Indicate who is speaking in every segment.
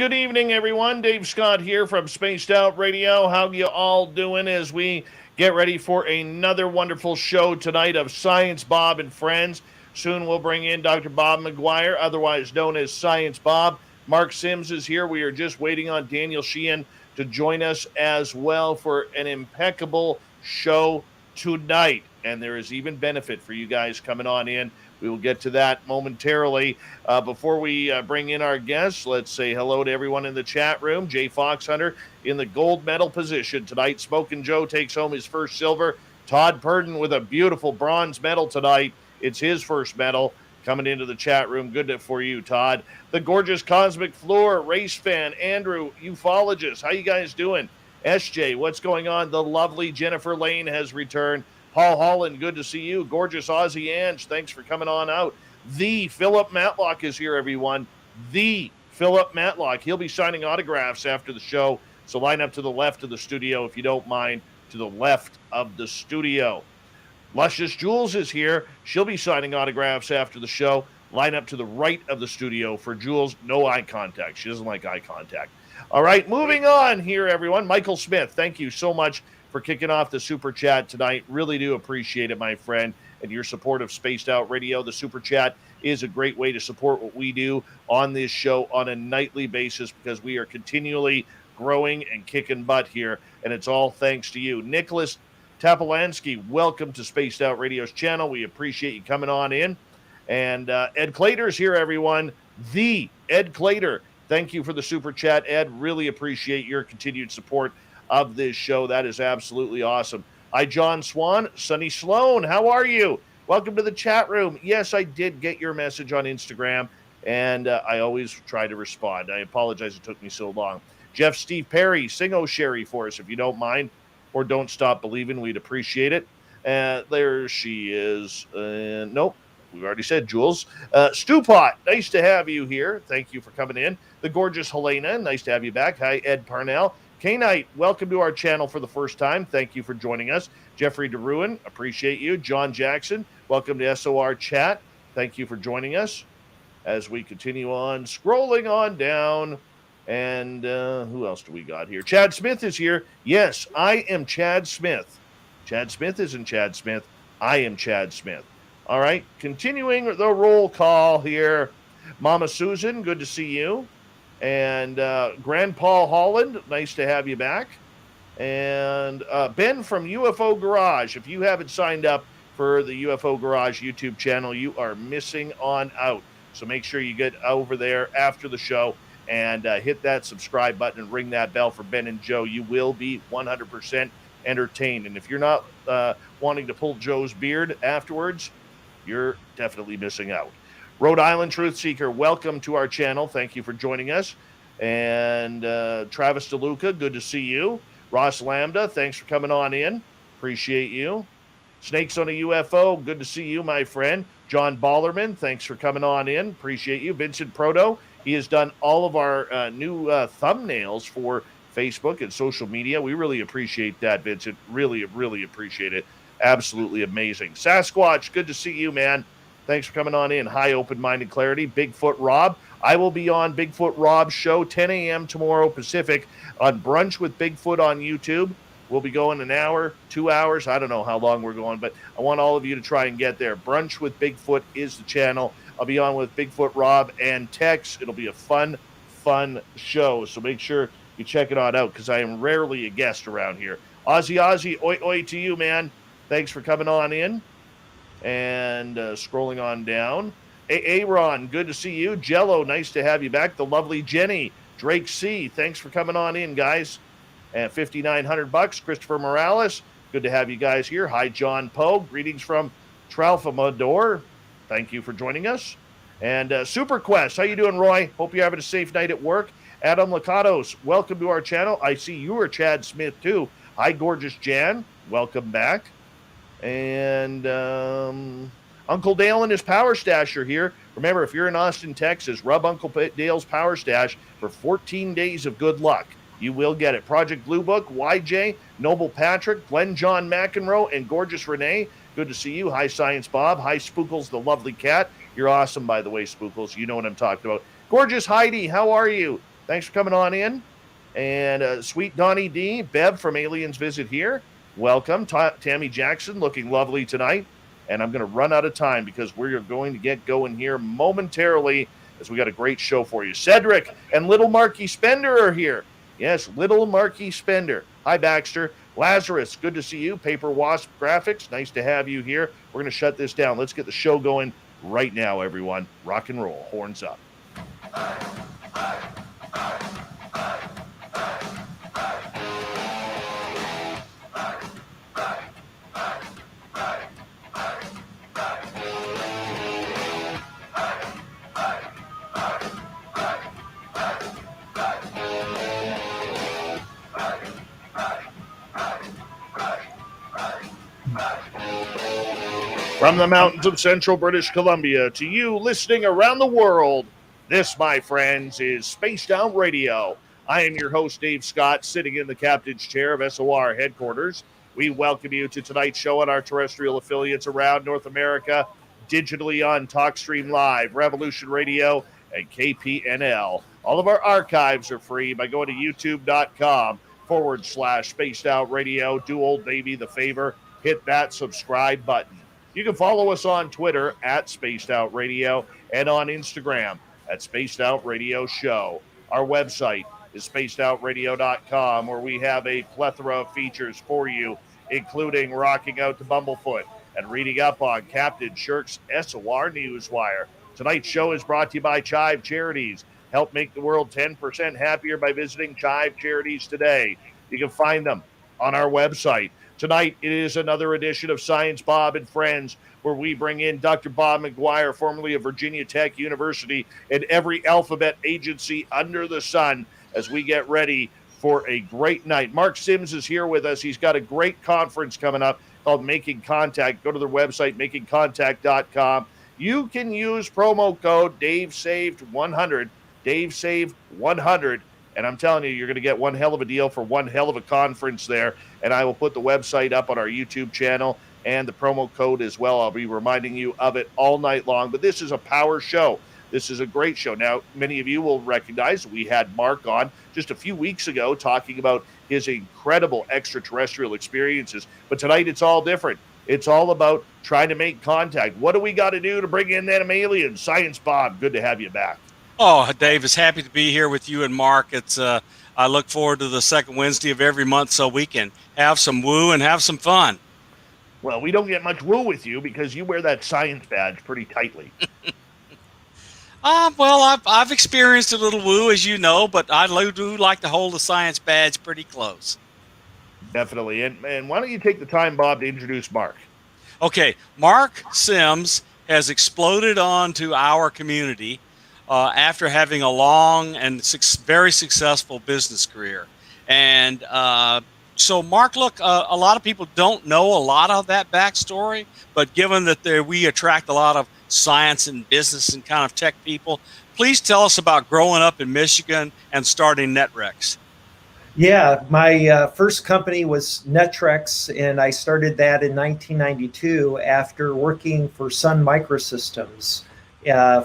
Speaker 1: good evening, everyone. Dave Scott here from Spaced Out Radio. How you all doing as we get ready for another wonderful show tonight of Science Bob and Friends? Soon we'll bring in Dr. Bob McGuire, otherwise known as Science Bob. Mark Sims is here. We are just waiting on Daniel Sheehan to join us as well for an impeccable show tonight. And there is even benefit for you guys coming on in. We will get to that momentarily. Before we bring in our guests, let's say hello to everyone in the chat room. Jay Foxhunter in the gold medal position tonight. Smokin' Joe takes home his first silver. Todd Purdon with a beautiful bronze medal tonight. It's his first medal coming into the chat room. Good for you, Todd. The gorgeous Cosmic Floor, race fan, Andrew, ufologist. How you guys doing? SJ, what's going on? The lovely Jennifer Lane has returned. Paul Holland, good to see you. Gorgeous Aussie Ange, thanks for coming on out. The Philip Matlock is here, everyone. The Philip Matlock. He'll be signing autographs after the show, so line up to the left of the studio if you don't mind, to the left of the studio. Luscious Jules is here. She'll be signing autographs after the show. Line up to the right of the studio for Jules. No eye contact. She doesn't like eye contact. All right, moving on here, everyone. Michael Smith, thank you so much for kicking off the Super Chat tonight. Really do appreciate it, my friend, and your support of Spaced Out Radio. The Super Chat is a great way to support what we do on this show on a nightly basis because we are continually growing and kicking butt here, and it's all thanks to you. Nicholas Tapolansky, welcome to Spaced Out Radio's channel. We appreciate you coming on in. And Ed Clater's here, everyone. The Ed Clater. Thank you for the Super Chat, Ed. Really appreciate your continued support of this show. That is absolutely awesome. Hi, John Swan. Sonny Sloan, how are you? Welcome to the chat room. Yes, I did get your message on Instagram, and I always try to respond. I apologize it took me so long. Jeff Steve Perry, sing "Oh Sherry" for us, if you don't mind, or "Don't Stop Believing." We'd appreciate it. There she is. Nope, we've already said Jules. Stewpot, nice to have you here. Thank you for coming in. The gorgeous Helena, nice to have you back. Hi, Ed Parnell. K-Knight, welcome to our channel for the first time. Thank you for joining us. Jeffrey DeRuin, appreciate you. John Jackson, welcome to SOR Chat. Thank you for joining us as we continue on, scrolling on down. And who else do we got here? Chad Smith is here. Yes, I am Chad Smith. Chad Smith isn't Chad Smith. I am Chad Smith. All right, continuing the roll call here. Mama Susan, good to see you. And Grandpa Holland, nice to have you back. And Ben from UFO Garage, if you haven't signed up for the UFO Garage YouTube channel, you are missing on out. So make sure you get over there after the show and hit that subscribe button and ring that bell for Ben and Joe. You will be 100% entertained. And if you're not wanting to pull Joe's beard afterwards, you're definitely missing out. Rhode Island Truth Seeker, welcome to our channel. Thank you for joining us. And Travis DeLuca, good to see you. Ross Lambda, thanks for coming on in. Appreciate you. Snakes on a UFO, good to see you, my friend. John Ballerman, thanks for coming on in. Appreciate you. Vincent Proto, he has done all of our new thumbnails for Facebook and social media. We really appreciate that, Vincent. Really, really appreciate it. Absolutely amazing. Sasquatch, good to see you, man. Thanks for coming on in. High open-minded clarity. Bigfoot Rob. I will be on Bigfoot Rob's show 10 a.m. tomorrow Pacific on Brunch with Bigfoot on YouTube. We'll be going an hour, 2 hours. I don't know how long we're going, but I want all of you to try and get there. Brunch with Bigfoot is the channel. I'll be on with Bigfoot Rob and Tex. It'll be a fun show. So make sure you check it out because I am rarely a guest around here. Ozzy, oi, oi to you, man. Thanks for coming on in. And scrolling on down. Aaron, good to see you. Jello, nice to have you back. The lovely Jenny. Drake C, thanks for coming on in, guys. And $5,900. Christopher Morales, good to have you guys here. Hi, John Poe. Greetings from Tralfamador. Thank you for joining us. And Super Quest, how you doing, Roy? Hope you're having a safe night at work. Adam Lakatos, welcome to our channel. I see you are Chad Smith, too. Hi, gorgeous Jan. Welcome back. And Uncle Dale and his Power Stash are here. Remember, if you're in Austin, Texas, rub Uncle Dale's Power Stash for 14 days of good luck. You will get it. Project Blue Book, YJ, Noble Patrick, Glenn John McEnroe, and gorgeous Renee. Good to see you. Hi, Science Bob. Hi, Spookles, the lovely cat. You're awesome, by the way, Spookles. You know what I'm talking about. Gorgeous Heidi, how are you? Thanks for coming on in. And sweet Donnie D, Bev from Aliens Visit Here. Welcome. Tammy Jackson looking lovely tonight. And I'm going to run out of time because we're going to get going here momentarily as we got a great show for you. Cedric and Little Marky Spender are here. Yes, Little Marky Spender. Hi, Baxter. Lazarus, good to see you. Paper Wasp Graphics, nice to have you here. We're going to shut this down. Let's get the show going right now, everyone. Rock and roll. Horns up. From the mountains of central British Columbia to you listening around the world, this, my friends, is Spaced Out Radio. I am your host, Dave Scott, sitting in the captain's chair of SOR headquarters. We welcome you to tonight's show on our terrestrial affiliates around North America, digitally on TalkStream Live, Revolution Radio, and KPNL. All of our archives are free by going to youtube.com/Spaced Out Radio. Do old baby the favor, hit that subscribe button. You can follow us on Twitter at Spaced Out Radio and on Instagram at Spaced Out Radio Show. Our website is spacedoutradio.com, where we have a plethora of features for you, including rocking out to Bumblefoot and reading up on Captain Shirk's SOR Newswire. Tonight's show is brought to you by Chive Charities. Help make the world 10% happier by visiting Chive Charities today. You can find them on our website. Tonight, it is another edition of Science Bob and Friends, where we bring in Dr. Bob McGuire, formerly of Virginia Tech University, and every alphabet agency under the sun, as we get ready for a great night. Mark Sims is here with us. He's got a great conference coming up called Making Contact. Go to their website, makingcontact.com. You can use promo code DaveSaved100, DaveSaved100. And I'm telling you, you're going to get one hell of a deal for one hell of a conference there. And I will put the website up on our YouTube channel and the promo code as well. I'll be reminding you of it all night long. But this is a power show. This is a great show. Now, many of you will recognize we had Mark on just a few weeks ago talking about his incredible extraterrestrial experiences. But tonight, it's all different. It's all about trying to make contact. What do we got to do to bring in them aliens? Science Bob, good to have you back.
Speaker 2: Oh, Dave, is happy to be here with you and Mark. It's I look forward to the second Wednesday of every month so we can have some woo and have some fun.
Speaker 1: Well, we don't get much woo with you because you wear that science badge pretty tightly.
Speaker 2: Well, I've experienced a little woo, as you know, but I do like to hold the science badge pretty close.
Speaker 1: Definitely. And why don't you take the time, Bob, to introduce Mark?
Speaker 2: Okay, Mark Sims has exploded onto our community after having a long and very successful business career. And so, Mark, look, a lot of people don't know a lot of that backstory, but given that we attract a lot of science and business and kind of tech people, please tell us about growing up in Michigan and starting Netrex.
Speaker 3: Yeah, my first company was Netrex, and I started that in 1992 after working for Sun Microsystems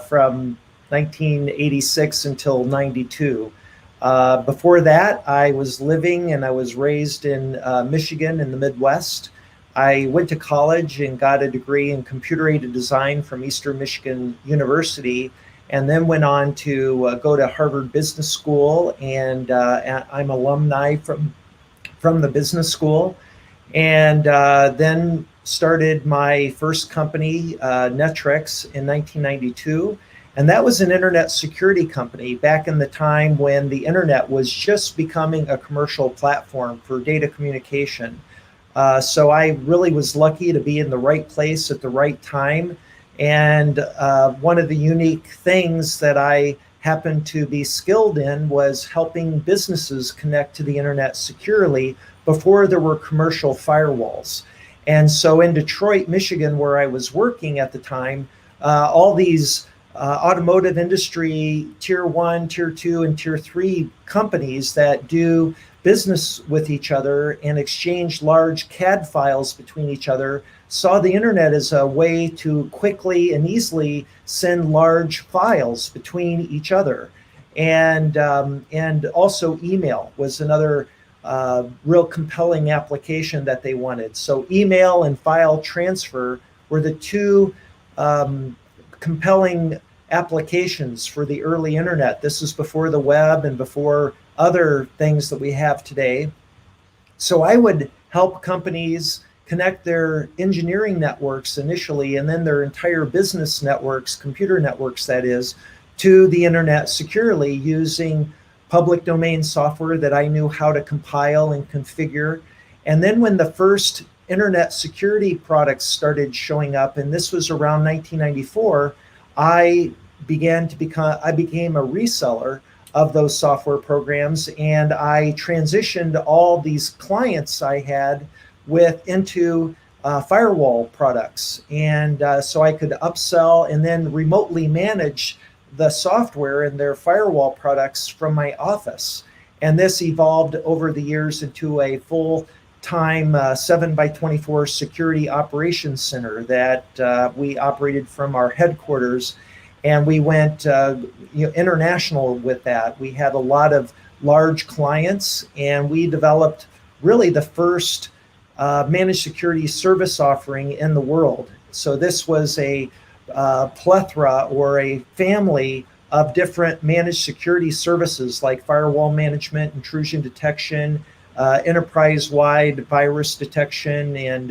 Speaker 3: from 1986 until 92. Before that, I was living and I was raised in Michigan in the Midwest. I went to college and got a degree in computer-aided design from Eastern Michigan University, and then went on to go to Harvard Business School, and I'm alumni from the business school, and then started my first company, Netrex, in 1992. And that was an internet security company back in the time when the internet was just becoming a commercial platform for data communication. So I really was lucky to be in the right place at the right time. And one of the unique things that I happened to be skilled in was helping businesses connect to the internet securely before there were commercial firewalls. And so in Detroit, Michigan, where I was working at the time, all these automotive industry tier 1, tier 2, and tier 3 companies that do business with each other and exchange large CAD files between each other saw the internet as a way to quickly and easily send large files between each other. and also email was another real compelling application that they wanted. So email and file transfer were the two compelling applications for the early internet. This is before the web and before other things that we have today. So I would help companies connect their engineering networks initially, and then their entire business networks, computer networks that is, to the internet securely using public domain software that I knew how to compile and configure. And then when the first internet security products started showing up, and this was around 1994, I became a reseller of those software programs, and I transitioned all these clients I had into firewall products. And so I could upsell and then remotely manage the software and their firewall products from my office. And this evolved over the years into a full-time 7x24 security operations center that we operated from our headquarters. And we went international with that. We had a lot of large clients, and we developed really the first managed security service offering in the world. So this was a plethora or a family of different managed security services like firewall management, intrusion detection, enterprise-wide virus detection, and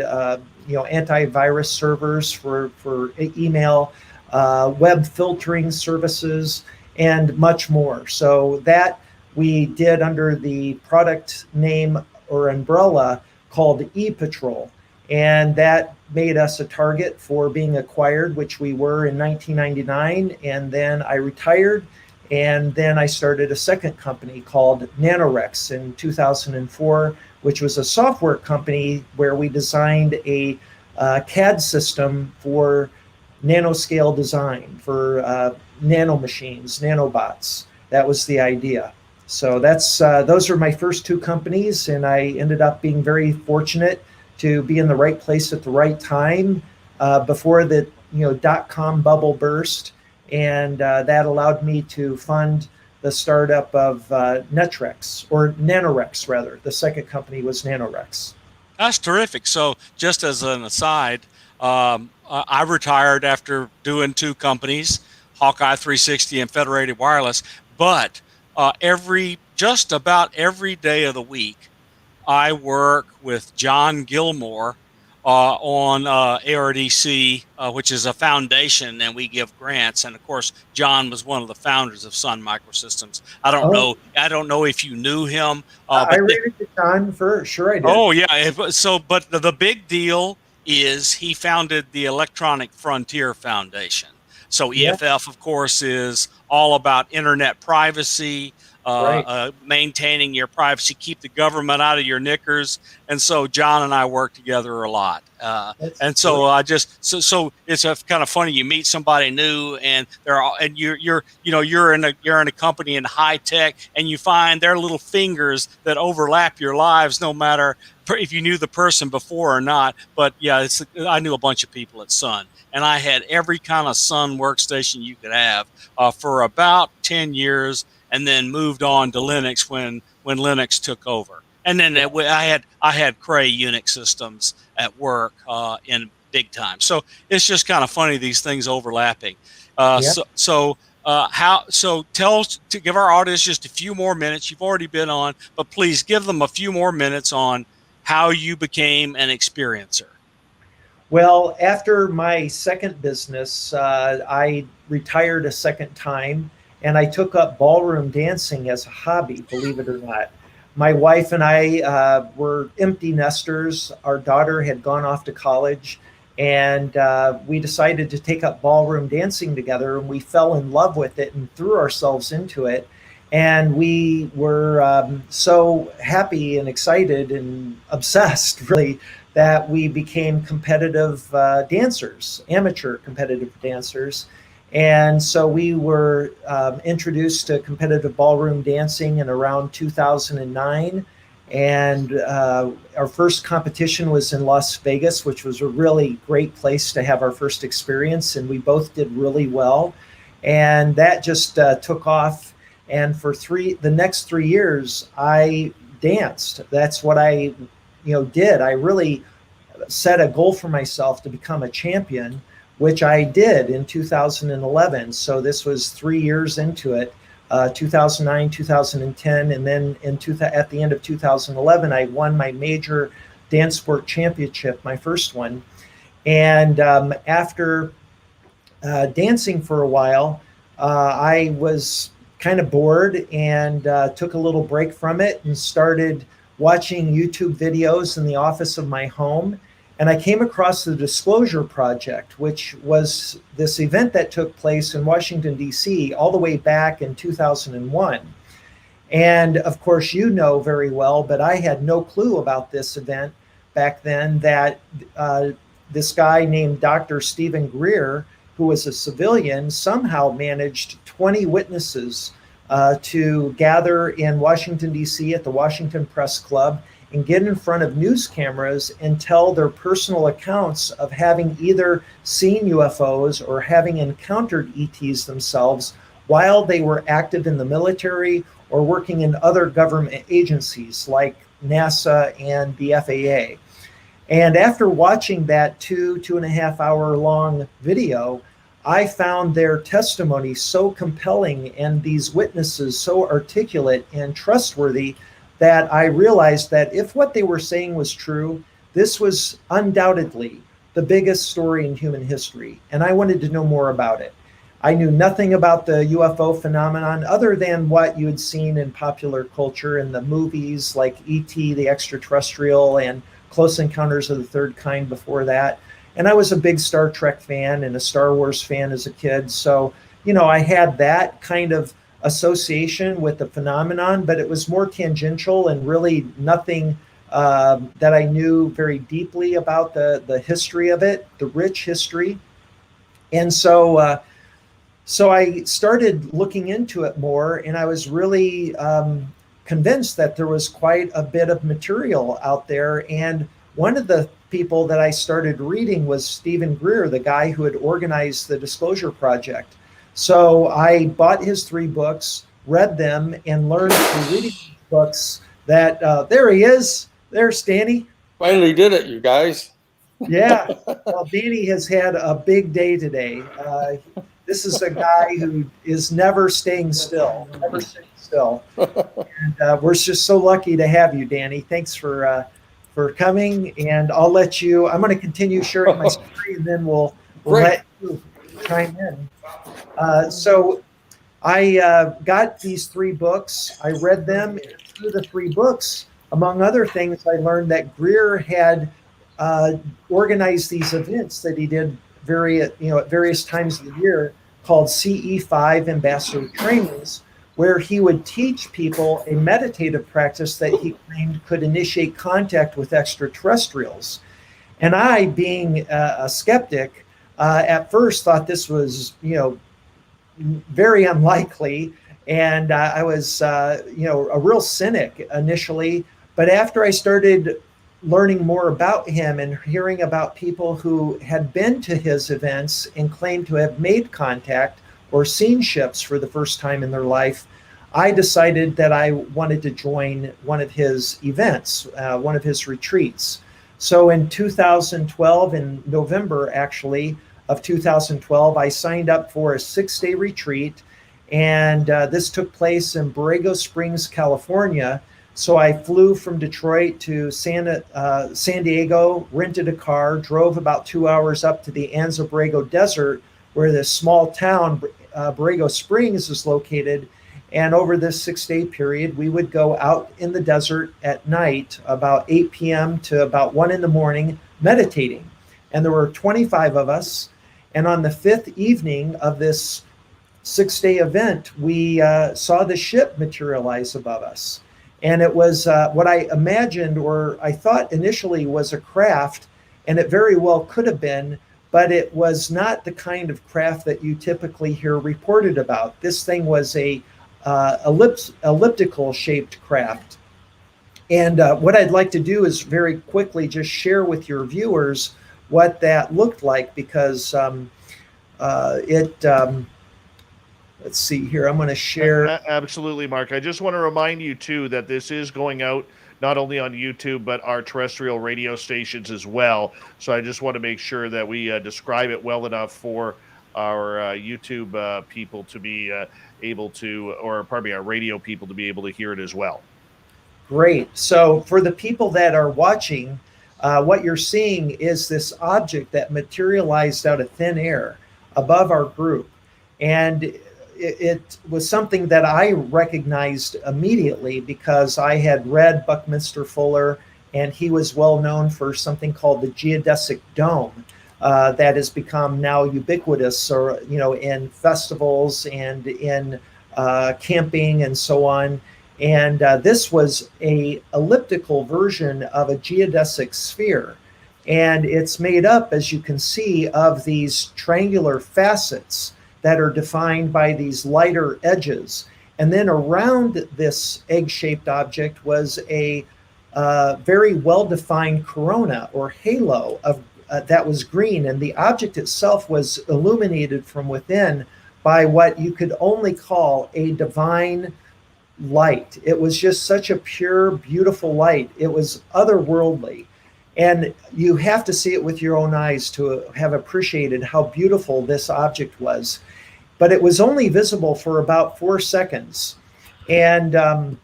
Speaker 3: antivirus servers for email, web filtering services, and much more. So that we did under the product name or umbrella called ePatrol. And that made us a target for being acquired, which we were in 1999. And then I retired. And then I started a second company called Nanorex in 2004, which was a software company where we designed a CAD system for nanoscale design for nano machines, nanobots. That was the idea. So those are my first two companies, and I ended up being very fortunate to be in the right place at the right time before the .com bubble burst, and that allowed me to fund the startup of Netrex, or Nanorex rather. The second company was Nanorex.
Speaker 2: That's terrific. So just as an aside, I retired after doing two companies, Hawkeye 360 and Federated Wireless, but just about every day of the week, I work with John Gilmore on ARDC, which is a foundation, and we give grants. And of course, John was one of the founders of Sun Microsystems. I don't know if you knew him.
Speaker 3: I rated to John for sure. I did.
Speaker 2: Oh yeah. But the big deal is he founded the Electronic Frontier Foundation. So EFF, of course, is all about internet privacy. Maintaining your privacy, keep the government out of your knickers, and so John and I work together a lot. And so great. So it's kind of funny. You meet somebody new, and you're in a company in high tech, and you find their little fingers that overlap your lives, no matter if you knew the person before or not. But yeah, I knew a bunch of people at Sun, and I had every kind of Sun workstation you could have for about 10 years. And then moved on to Linux when Linux took over. And then I had Cray Unix systems at work in big time. So it's just kind of funny, these things overlapping. So tell us, to give our audience just a few more minutes. You've already been on, but please give them a few more minutes on how you became an experiencer.
Speaker 3: Well, after my second business, I retired a second time. And I took up ballroom dancing as a hobby, believe it or not. My wife and I were empty nesters. Our daughter had gone off to college, and we decided to take up ballroom dancing together, and we fell in love with it and threw ourselves into it. And we were so happy and excited and obsessed, really, that we became competitive dancers, amateur competitive dancers. And so we were introduced to competitive ballroom dancing in around 2009. And our first competition was in Las Vegas, which was a really great place to have our first experience. And we both did really well. And that just took off And for the next 3 years, I danced. That's what I, did. I really set a goal for myself to become a champion, which I did in 2011. So this was 3 years into it, 2009, 2010, and then at the end of 2011, I won my major dance sport championship, my first one. And after dancing for a while, I was kind of bored and took a little break from it and started watching YouTube videos in the office of my home. And I came across the Disclosure Project, which was this event that took place in Washington, D.C. all the way back in 2001. And of course, you know very well, but I had no clue about this event back then, that this guy named Dr. Stephen Greer, who was a civilian, somehow managed 20 witnesses to gather in Washington, D.C. at the Washington Press Club and get in front of news cameras and tell their personal accounts of having either seen UFOs or having encountered ETs themselves while they were active in the military or working in other government agencies like NASA and the FAA. And after watching that 2.5 hour long video, I found their testimony so compelling and these witnesses so articulate and trustworthy that I realized that if what they were saying was true, this was undoubtedly the biggest story in human history. And I wanted to know more about it. I knew nothing about the UFO phenomenon other than what you had seen in popular culture in the movies like E.T., the Extraterrestrial, and Close Encounters of the Third Kind before that. And I was a big Star Trek fan and a Star Wars fan as a kid. So, I had that kind of association with the phenomenon, but it was more tangential and really nothing that I knew very deeply about the history of it, the rich history. And so I started looking into it more, and I was really convinced that there was quite a bit of material out there. And one of the people that I started reading was Stephen Greer, the guy who had organized the Disclosure Project. So I bought his 3 books, read them, and learned through reading these books that there he is. There's Danny.
Speaker 4: Finally did it, you guys.
Speaker 3: Yeah. Well, Danny has had a big day today. This is a guy who is never staying still, And we're just so lucky to have you, Danny. Thanks for coming. And I'm going to continue sharing my story, and then we'll let you chime in. So I got these 3 books. I read them. Through the 3 books, among other things, I learned that Greer had organized these events that he did at various times of the year called CE5 Ambassador Trainings, where he would teach people a meditative practice that he claimed could initiate contact with extraterrestrials. And I, being a skeptic, at first thought this was, very unlikely. And I was, a real cynic initially. But after I started learning more about him and hearing about people who had been to his events and claimed to have made contact or seen ships for the first time in their life, I decided that I wanted to join one of his events, one of his retreats. So in 2012, in November actually of 2012, I signed up for a 6-day retreat, and this took place in Borrego Springs, California. So I flew from Detroit to San Diego, rented a car, drove about 2 hours up to the Anza Borrego Desert, where this small town, Borrego Springs, is located. And over this 6-day period, we would go out in the desert at night, about 8 p.m. to about 1 in the morning, meditating. And there were 25 of us. And on the 5th evening of this 6-day event, we saw the ship materialize above us. And it was what I imagined, or I thought initially, was a craft, and it very well could have been, but it was not the kind of craft that you typically hear reported about. This thing was a elliptical shaped craft. And what I'd like to do is very quickly just share with your viewers what that looked like, because let's see here. I'm going to share.
Speaker 1: Absolutely, Mark. I just want to remind you, too, that this is going out not only on YouTube, but our terrestrial radio stations as well. So I just want to make sure that we describe it well enough for our YouTube people to be able to, or pardon me, our radio people to be able to hear it as well.
Speaker 3: Great. So for the people that are watching, what you're seeing is this object that materialized out of thin air above our group. And it was something that I recognized immediately because I had read Buckminster Fuller, and he was well known for something called the geodesic dome that has become now ubiquitous, or in festivals and in camping and so on. And this was a elliptical version of a geodesic sphere, and it's made up, as you can see, of these triangular facets that are defined by these lighter edges. And then around this egg-shaped object was a very well-defined corona or halo of that was green, and the object itself was illuminated from within by what you could only call a divine light. It was just such a pure, beautiful light. It was otherworldly. And you have to see it with your own eyes to have appreciated how beautiful this object was. But it was only visible for about 4 seconds. And I'm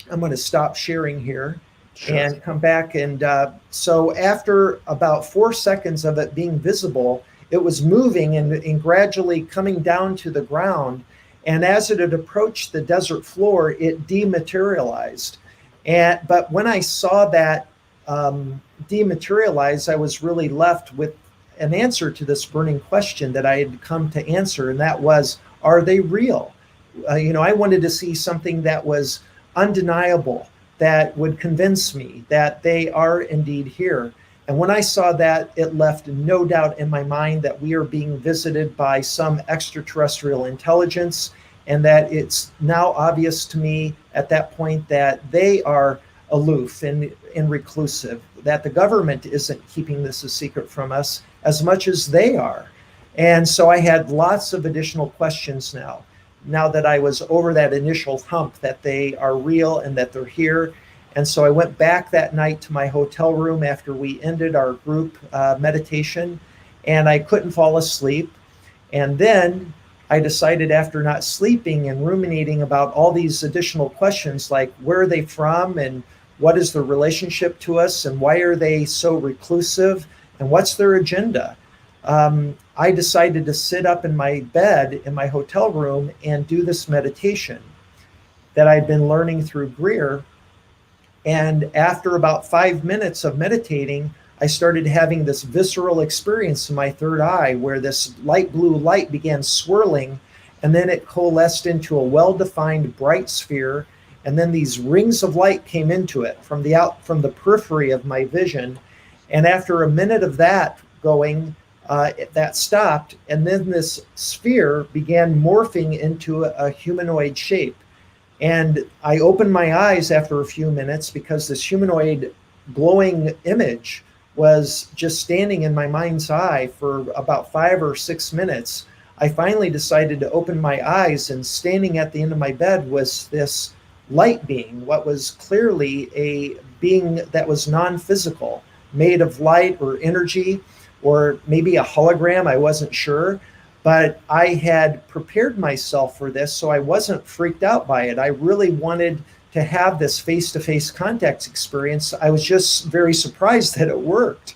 Speaker 3: going to stop sharing here and come back. And so after about 4 seconds of it being visible, it was moving and gradually coming down to the ground. And as it had approached the desert floor, it dematerialized. But when I saw that dematerialize, I was really left with an answer to this burning question that I had come to answer, and that was, are they real? I wanted to see something that was undeniable, that would convince me that they are indeed here. And when I saw that, it left no doubt in my mind that we are being visited by some extraterrestrial intelligence, and that it's now obvious to me at that point that they are aloof and reclusive, that the government isn't keeping this a secret from us as much as they are. And so I had lots of additional questions now that I was over that initial hump that they are real and that they're here. And so I went back that night to my hotel room after we ended our group meditation, and I couldn't fall asleep. And then I decided, after not sleeping and ruminating about all these additional questions, like where are they from and what is their relationship to us and why are they so reclusive and what's their agenda, I decided to sit up in my bed in my hotel room and do this meditation that I'd been learning through Greer. And after about 5 minutes of meditating, I started having this visceral experience in my third eye where this light blue light began swirling, and then it coalesced into a well-defined bright sphere, and then these rings of light came into it from the periphery of my vision. And after a minute of that going, that stopped, and then this sphere began morphing into a humanoid shape. And I opened my eyes after a few minutes because this humanoid glowing image was just standing in my mind's eye for about 5 or 6 minutes. I finally decided to open my eyes, and standing at the end of my bed was this light being, what was clearly a being that was non-physical, made of light or energy, or maybe a hologram, I wasn't sure. But I had prepared myself for this, so I wasn't freaked out by it. I really wanted to have this face-to-face contact experience. I was just very surprised that it worked.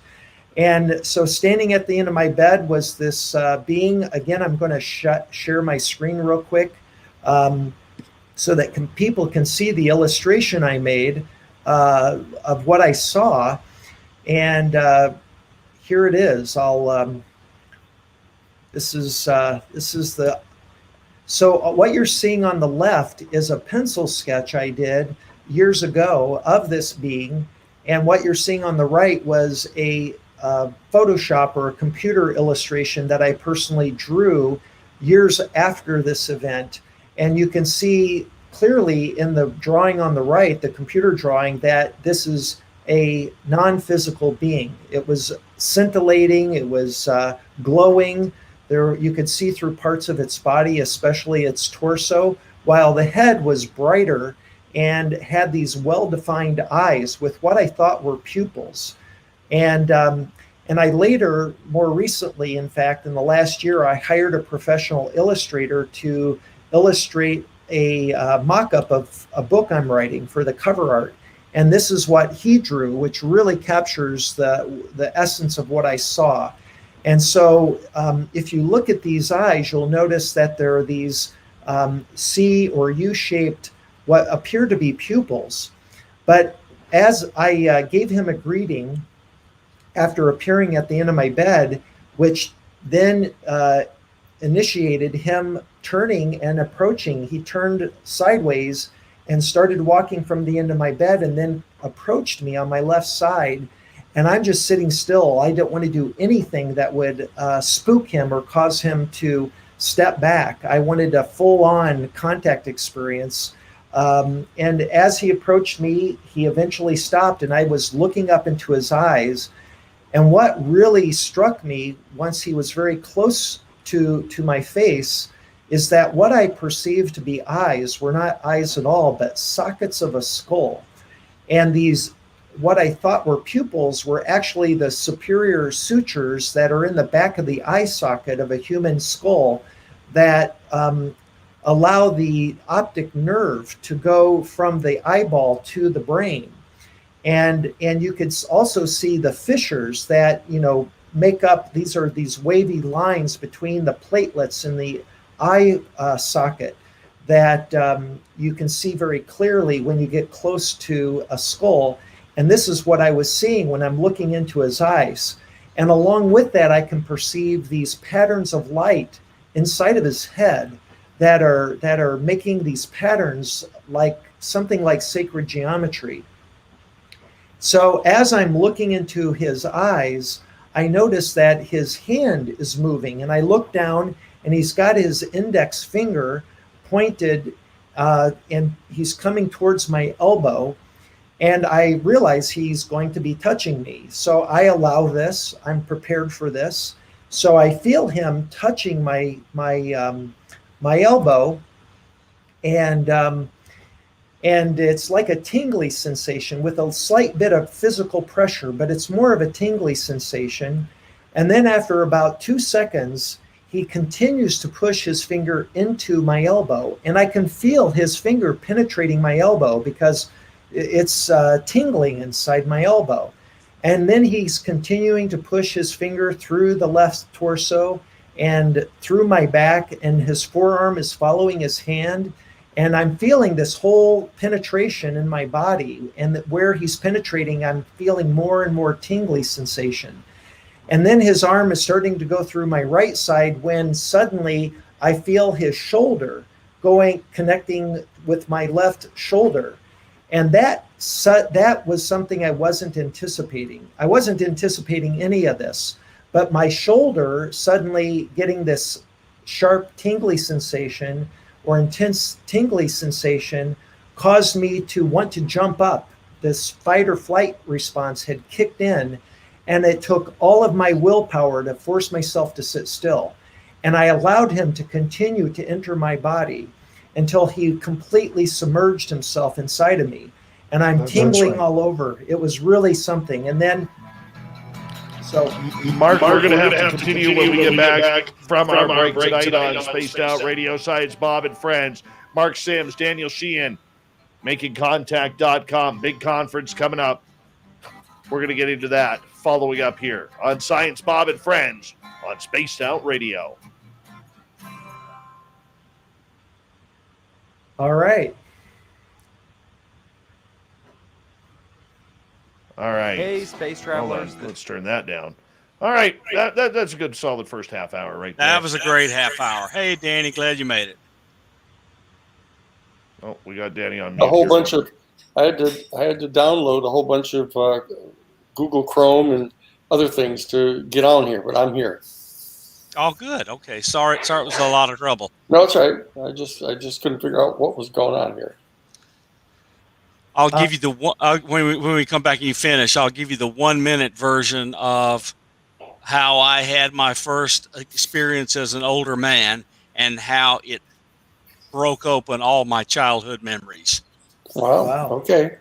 Speaker 3: And so standing at the end of my bed was this being. Again, I'm going to share my screen real quick so that people can see the illustration I made of what I saw. And here it is. This is the. So what you're seeing on the left is a pencil sketch I did years ago of this being, and what you're seeing on the right was a Photoshop or a computer illustration that I personally drew years after this event. And you can see clearly in the drawing on the right, the computer drawing, that this is a non-physical being. It was scintillating, it was glowing. There, you could see through parts of its body, especially its torso, while the head was brighter and had these well-defined eyes with what I thought were pupils. And I later, more recently, in fact, in the last year, I hired a professional illustrator to illustrate a mock-up of a book I'm writing for the cover art. And this is what he drew, which really captures the essence of what I saw. And so if you look at these eyes, you'll notice that there are these C or U-shaped, what appear to be pupils. But as I gave him a greeting after appearing at the end of my bed, which then initiated him turning and approaching, he turned sideways and started walking from the end of my bed and then approached me on my left side. And I'm just sitting still. I don't want to do anything that would spook him or cause him to step back. I wanted a full-on contact experience. And as he approached me, he eventually stopped, and I was looking up into his eyes. And what really struck me once he was very close to my face is that what I perceived to be eyes were not eyes at all, but sockets of a skull. And these, what I thought were pupils, were actually the superior sutures that are in the back of the eye socket of a human skull that allow the optic nerve to go from the eyeball to the brain. And you could also see the fissures that, you know, make up, these are these wavy lines between the platelets in the eye socket that you can see very clearly when you get close to a skull. And this is what I was seeing when I'm looking into his eyes. And along with that, I can perceive these patterns of light inside of his head that are making these patterns like something like sacred geometry. So as I'm looking into his eyes, I notice that his hand is moving, and I look down and he's got his index finger pointed and he's coming towards my elbow, and I realize he's going to be touching me. So I allow this, I'm prepared for this. So I feel him touching my elbow, and it's like a tingly sensation with a slight bit of physical pressure, but it's more of a tingly sensation. And then after about 2 seconds, he continues to push his finger into my elbow, and I can feel his finger penetrating my elbow because it's tingling inside my elbow. And then he's continuing to push his finger through the left torso and through my back, and his forearm is following his hand. And I'm feeling this whole penetration in my body, and where he's penetrating, I'm feeling more and more tingly sensation. And then his arm is starting to go through my right side when suddenly I feel his shoulder connecting with my left shoulder. And that was something I wasn't anticipating. I wasn't anticipating any of this, but my shoulder suddenly getting this sharp tingly sensation or intense tingly sensation caused me to want to jump up. This fight or flight response had kicked in, and it took all of my willpower to force myself to sit still. And I allowed him to continue to enter my body until he completely submerged himself inside of me. And I'm tingling all over. It was really something. And then, so
Speaker 1: Mark, we're going to have to continue when we get back from our break tonight on Spaced Out Radio, Science Bob and Friends. Mark Sims, Daniel Sheehan, makingcontact.com. Big conference coming up. We're going to get into that following up here on Science Bob and Friends on Spaced Out Radio.
Speaker 3: all right.
Speaker 1: All right.
Speaker 5: Hey, space travelers.
Speaker 1: Let's turn that down. All right. That's a good solid first half hour right there.
Speaker 2: That was a great half hour. Hey, Danny, glad you made it.
Speaker 1: Oh, we got Danny on mute.
Speaker 4: A whole bunch of I had to download a whole bunch of Google Chrome and other things to get on here, but I'm here.
Speaker 2: Oh, good. Okay. Sorry, it was a lot of trouble.
Speaker 4: No, it's all right. I just couldn't figure out what was going on here.
Speaker 2: I'll give you the one when we come back and you finish. I'll give you the 1 minute version of how I had my first experience as an older man and how it broke open all my childhood memories.
Speaker 4: Wow.
Speaker 3: Wow.
Speaker 4: Okay.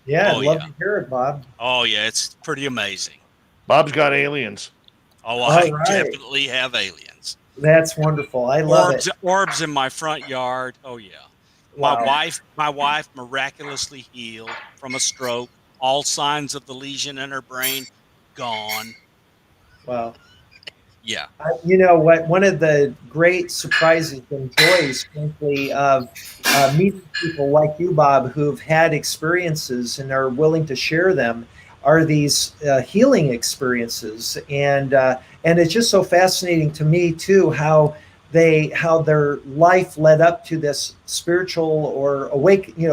Speaker 3: Yeah,
Speaker 2: Oh,
Speaker 3: I'd love
Speaker 2: yeah.
Speaker 3: to hear it, Bob.
Speaker 2: Oh, yeah, it's pretty amazing.
Speaker 1: Bob's got aliens.
Speaker 2: Oh,
Speaker 3: All
Speaker 2: I
Speaker 3: right.
Speaker 2: definitely have aliens.
Speaker 3: That's wonderful. I love it.
Speaker 2: Orbs in my front yard. Oh, yeah.
Speaker 3: Wow.
Speaker 2: My wife miraculously healed from a stroke. All signs of the lesion in her brain gone.
Speaker 3: Wow.
Speaker 2: Yeah.
Speaker 3: You know what? One of the great surprises and joys, frankly, of meeting people like you, Bob, who've had experiences and are willing to share them, are these healing experiences, and it's just so fascinating to me too how their life led up to this spiritual or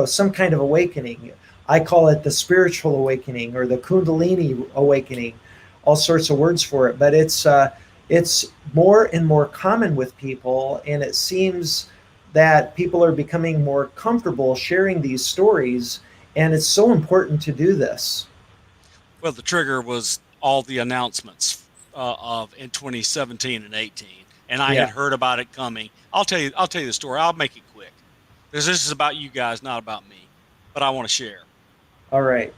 Speaker 3: some kind of awakening. I call it the spiritual awakening or the Kundalini awakening, all sorts of words for it, but it's more and more common with people, and it seems that people are becoming more comfortable sharing these stories, and it's so important to do this.
Speaker 2: Well, the trigger was all the announcements of in 2017 and 18, and I had heard about it coming. I'll tell you the story. I'll make it quick because this is about you guys, not about me, but I want to share.
Speaker 3: All right.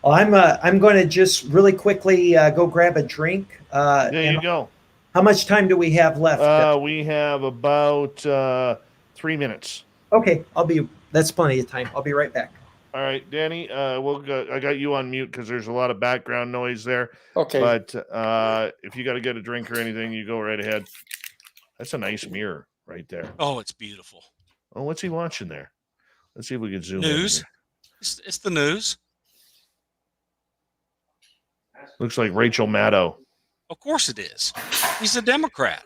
Speaker 3: Well, I'm going to just really quickly go grab a drink.
Speaker 1: There you go.
Speaker 3: How much time do we have left?
Speaker 1: We have about 3 minutes.
Speaker 3: Okay, that's plenty of time. I'll be right back.
Speaker 1: All right, Danny, we'll go. I got you on mute because there's a lot of background noise there.
Speaker 4: Okay.
Speaker 1: But if you got to get a drink or anything, you go right ahead. That's a nice mirror right there.
Speaker 2: Oh, it's beautiful.
Speaker 1: Oh, what's he watching there? Let's see if we can zoom in.
Speaker 2: News. It's the news.
Speaker 1: Looks like Rachel Maddow.
Speaker 2: Of course it is. He's a Democrat.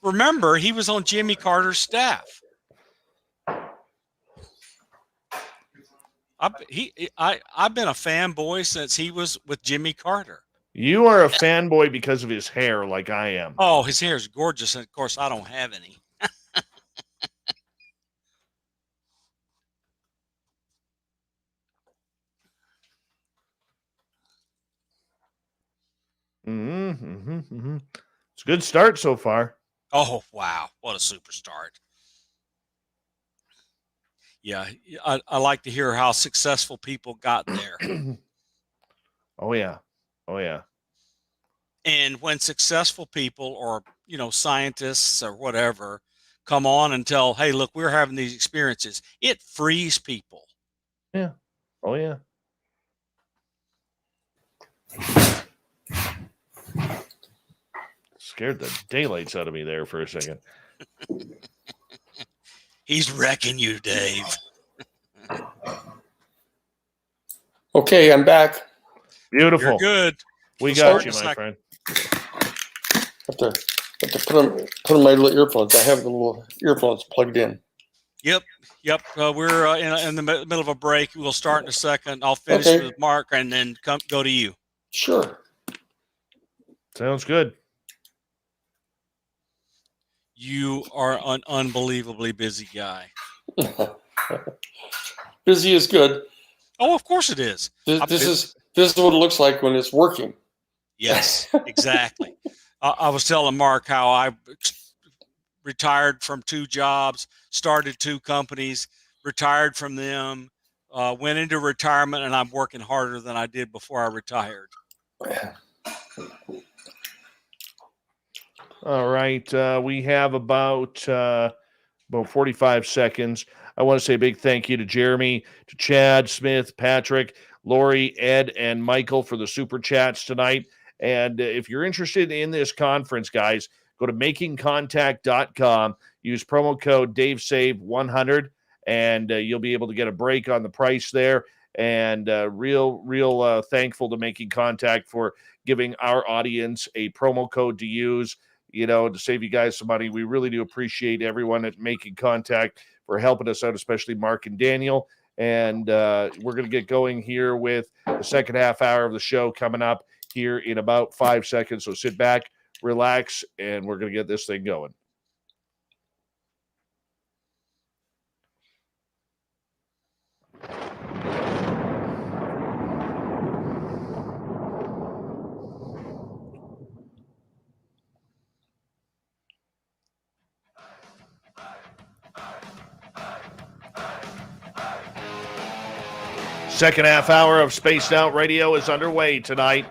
Speaker 2: Remember, he was on Jimmy Carter's staff. I've been a fanboy since he was with Jimmy Carter.
Speaker 1: You are a fanboy because of his hair, like I am.
Speaker 2: Oh, his hair is gorgeous, and of course, I don't have any.
Speaker 1: It's a good start so far.
Speaker 2: Oh, wow. What a super start. Yeah, I like to hear how successful people got there.
Speaker 1: Oh, yeah. Oh, yeah.
Speaker 2: And when successful people or, scientists or whatever come on and tell, hey, look, we're having these experiences, it frees people.
Speaker 1: Yeah. Oh, yeah. Scared the daylights out of me there for a second.
Speaker 2: He's wrecking you, Dave.
Speaker 4: Okay, I'm back.
Speaker 1: Beautiful.
Speaker 2: You're good.
Speaker 1: We got you, my friend.
Speaker 4: Have to put on my little earphones. I have the little earphones plugged in.
Speaker 2: Yep. We're in the middle of a break. We'll start in a second. I'll finish with Mark and then go to you.
Speaker 4: Sure.
Speaker 1: Sounds good.
Speaker 2: You are an unbelievably busy guy.
Speaker 4: Busy is good.
Speaker 2: Oh, of course it is.
Speaker 4: This is what it looks like when it's working.
Speaker 2: Yes, exactly. I was telling Mark how I retired from 2 jobs, started 2 companies, retired from them, went into retirement, and I'm working harder than I did before I retired.
Speaker 1: All right. We have about 45 seconds. I want to say a big thank you to Jeremy, to Chad, Smith, Patrick, Lori, Ed, and Michael for the super chats tonight. And if you're interested in this conference, guys, go to makingcontact.com. Use promo code DaveSave100, and you'll be able to get a break on the price there. And real thankful to Making Contact for giving our audience a promo code to use, to save you guys some money. We really do appreciate everyone at Making Contact for helping us out, especially Mark and Daniel. And we're going to get going here with the second half hour of the show coming up here in about 5 seconds. So sit back, relax, and we're going to get this thing going. Second half hour of Spaced Out Radio is underway tonight.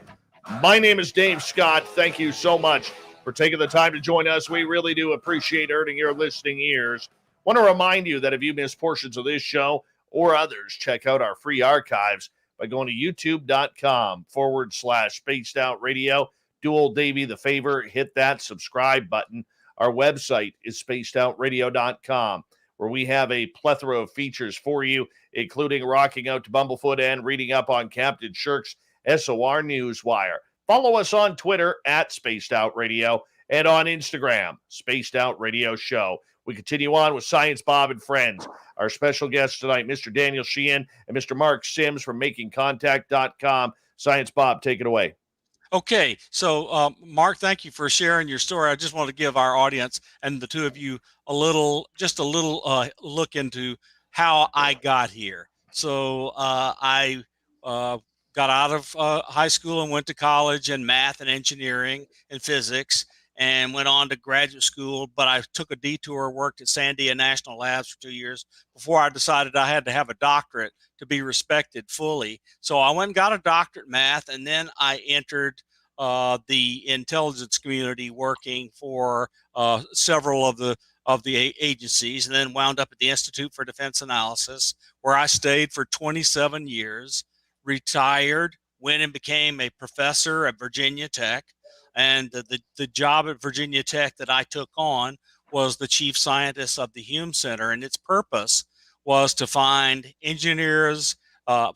Speaker 1: My name is Dave Scott. Thank you so much for taking the time to join us. We really do appreciate earning your listening ears. Want to remind you that if you miss portions of this show or others, check out our free archives by going to youtube.com/Spaced Out Radio. Do old Davey the favor, hit that subscribe button. Our website is spacedoutradio.com, where we have a plethora of features for you, including rocking out to Bumblefoot and reading up on Captain Shirk's SOR Newswire. Follow us on Twitter at Spaced Out Radio and on Instagram, Spaced Out Radio Show. We continue on with Science Bob and Friends. Our special guests tonight, Mr. Daniel Sheehan and Mr. Mark Sims from MakingContact.com. Science Bob, take it away.
Speaker 2: Okay, so Mark, thank you for sharing your story. I just want to give our audience and the two of you a little look into how I got here. So I got out of high school and went to college in math and engineering and physics, and went on to graduate school. But I took a detour, worked at Sandia National Labs for 2 years before I decided I had to have a doctorate to be respected fully. So I went and got a doctorate in math, and then I entered the intelligence community, working for several of the agencies, and then wound up at the Institute for Defense Analyses, where I stayed for 27 years, retired, went and became a professor at Virginia Tech. And the job at Virginia Tech that I took on was the chief scientist of the Hume Center, and its purpose was to find engineers,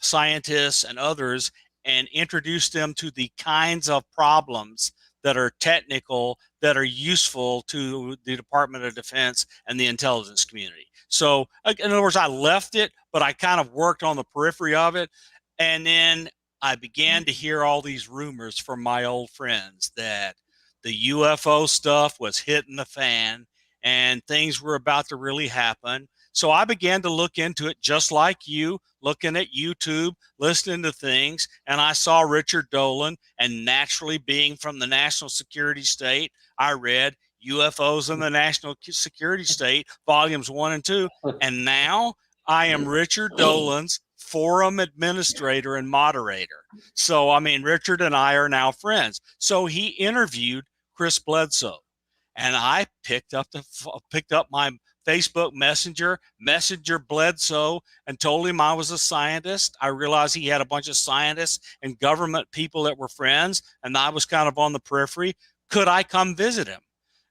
Speaker 2: scientists, and others, and introduce them to the kinds of problems that are technical, that are useful to the Department of Defense and the intelligence community. So, in other words, I left it, but I kind of worked on the periphery of it. And then I began to hear all these rumors from my old friends that the UFO stuff was hitting the fan and things were about to really happen. So I began to look into it, just like you, looking at YouTube, listening to things, and I saw Richard Dolan, and naturally, being from the national security state, I read UFOs in the National Security State, volumes 1 and 2, and now I am Richard Dolan's forum administrator and moderator. So, I mean, Richard and I are now friends. So he interviewed Chris Bledsoe, and I picked up my Facebook messenger Bledsoe, and told him I was a scientist. I realized he had a bunch of scientists and government people that were friends, and I was kind of on the periphery. Could I come visit him?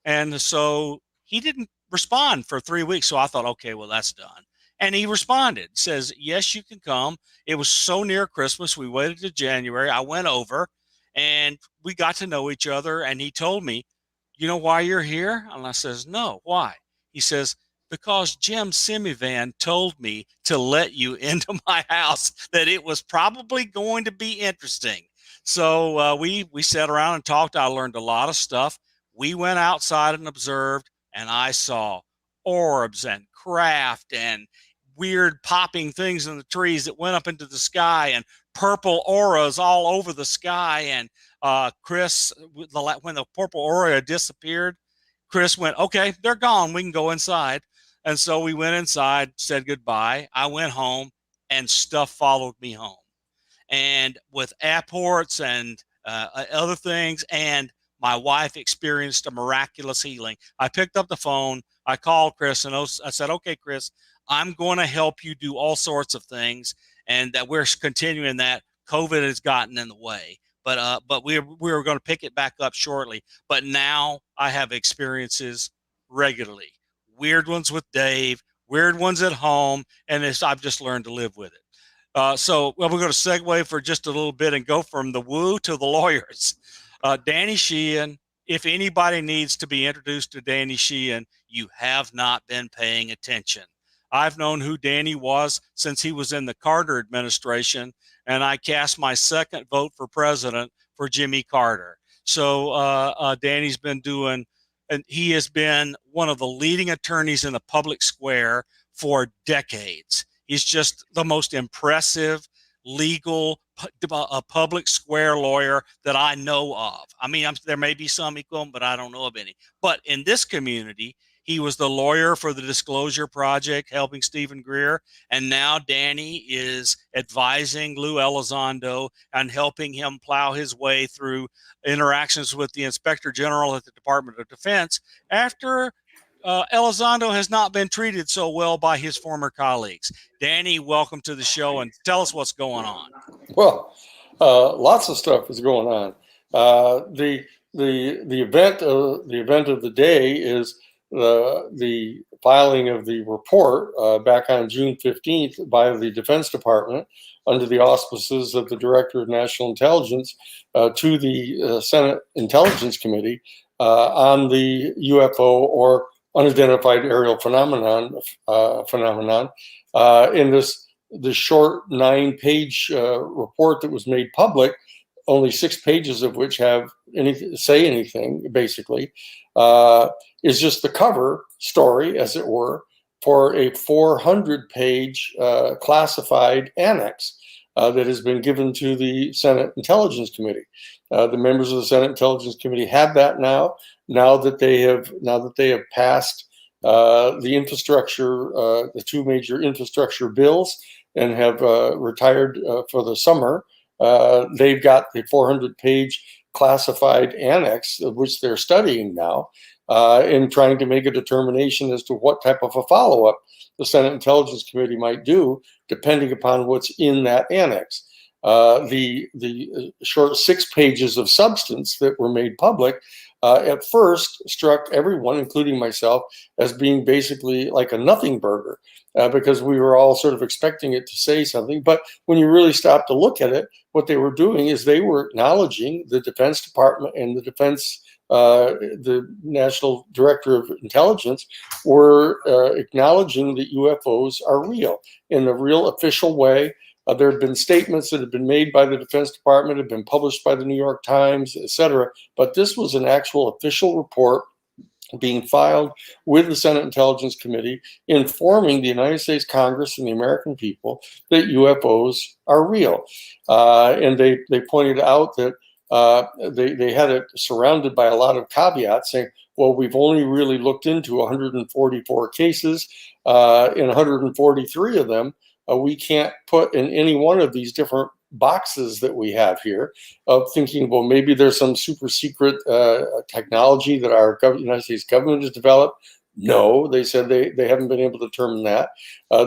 Speaker 2: And so he didn't respond for 3 weeks. So I thought, okay, well, that's done. And he responded, says, yes, you can come. It was so near Christmas. We waited to January. I went over and we got to know each other. And he told me, you know why you're here? And I says, no, why? He says, because Jim Semivan told me to let you into my house, that it was probably going to be interesting. So we sat around and talked. I learned a lot of stuff. We went outside and observed, and I saw orbs and craft and weird popping things in the trees that went up into the sky, and purple auras all over the sky. And Chris, when the purple aura disappeared, Chris went, okay, they're gone. We can go inside. And so we went inside, said goodbye. I went home, and stuff followed me home. And with apports and other things, and my wife experienced a miraculous healing. I picked up the phone. I called Chris, and I said, okay, Chris, I'm going to help you do all sorts of things, and that we're continuing that. COVID has gotten in the way, but we're going to pick it back up shortly. But now I have experiences regularly, weird ones with Dave, weird ones at home, and I've just learned to live with it. So we're going to segue for just a little bit and go from the woo to the lawyers. Danny Sheehan, if anybody needs to be introduced to Danny Sheehan, you have not been paying attention. I've known who Danny was since he was in the Carter administration, and I cast my second vote for president for Jimmy Carter. So Danny's been doing, and he has been one of the leading attorneys in the public square for decades. He's just the most impressive legal public square lawyer that I know of. I mean, there may be some equal, but I don't know of any. But in this community, He was the lawyer for the Disclosure Project, helping Stephen Greer. And now Danny is advising Lou Elizondo and helping him plow his way through interactions with the Inspector General at the Department of Defense after Elizondo has not been treated so well by his former colleagues. Danny, welcome to the show, and tell us what's going on.
Speaker 4: Well, lots of stuff is going on. The event of the day is the filing of the report back on June 15th by the Defense Department under the auspices of the Director of National Intelligence to the Senate Intelligence Committee on the UFO or unidentified aerial phenomenon in this short 9-page report that was made public, only 6 pages of which have anything basically, is just the cover story, as it were, for a 400-page classified annex that has been given to the Senate Intelligence Committee. The members of the Senate Intelligence Committee have that now that they have passed the infrastructure, the 2 major infrastructure bills, and have retired for the summer. They've got the 400-page classified annex, of which they're studying now, in trying to make a determination as to what type of a follow-up the Senate Intelligence Committee might do, depending upon what's in that annex. The short 6 pages of substance that were made public at first struck everyone, including myself, as being basically like a nothing burger, because we were all sort of expecting it to say something. But when you really stop to look at it, what they were doing is they were acknowledging the Defense Department and the National Director of Intelligence were acknowledging that UFOs are real in a real official way. There have been statements that have been made by the Defense Department, have been published by the New York Times, etc. But this was an actual official report being filed with the Senate Intelligence Committee, informing the United States Congress and the American people that UFOs are real. And they pointed out that they had it surrounded by a lot of caveats, saying, well, we've only really looked into 144 cases. In 143 of them, we can't put in any one of these different boxes that we have here of thinking, well, maybe there's some super secret technology that our United States government has developed. No, they said they haven't been able to determine that.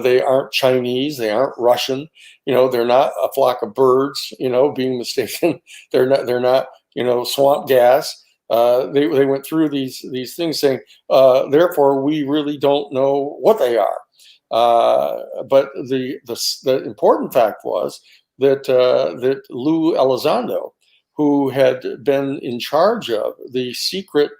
Speaker 4: They aren't Chinese. They aren't Russian. They're not a flock of birds, being mistaken. They're not, swamp gas. They went through these things saying, therefore, we really don't know what they are. But the important fact was that Lou Elizondo, who had been in charge of the secret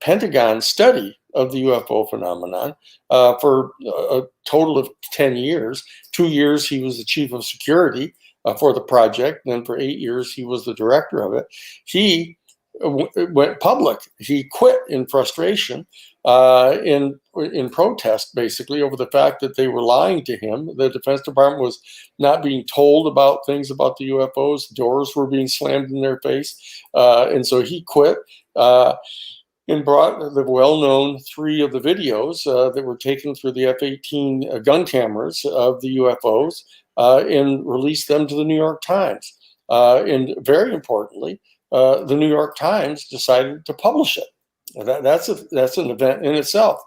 Speaker 4: Pentagon study of the UFO phenomenon for a total of 10 years. 2 years he was the chief of security for the project, and then for 8 years he was the director of it. He went public. He quit in frustration, in protest, basically, over the fact that they were lying to him. The Defense Department was not being told about things about the UFOs. Doors were being slammed in their face. And so he quit and brought the well-known 3 of the videos that were taken through the F-18 gun cameras of the UFOs and released them to the New York Times. And very importantly, the New York Times decided to publish it. That's an event in itself.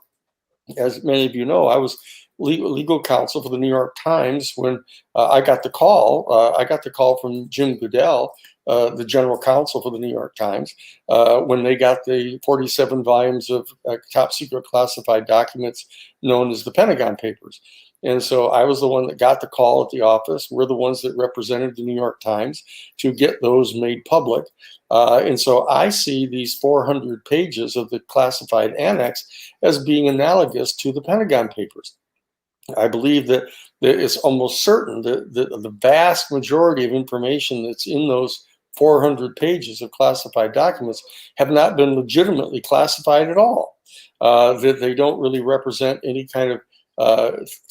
Speaker 4: As many of you know, I was legal counsel for the New York Times when I got the call. I got the call from Jim Goodell, the general counsel for the New York Times, when they got the 47 volumes of top secret classified documents known as the Pentagon Papers. And so I was the one that got the call at the office. We're the ones that represented the New York Times to get those made public. And so I see these 400 pages of the classified annex as being analogous to the Pentagon Papers. I believe that it's almost certain that the vast majority of information that's in those 400 pages of classified documents have not been legitimately classified at all, that they don't really represent any kind of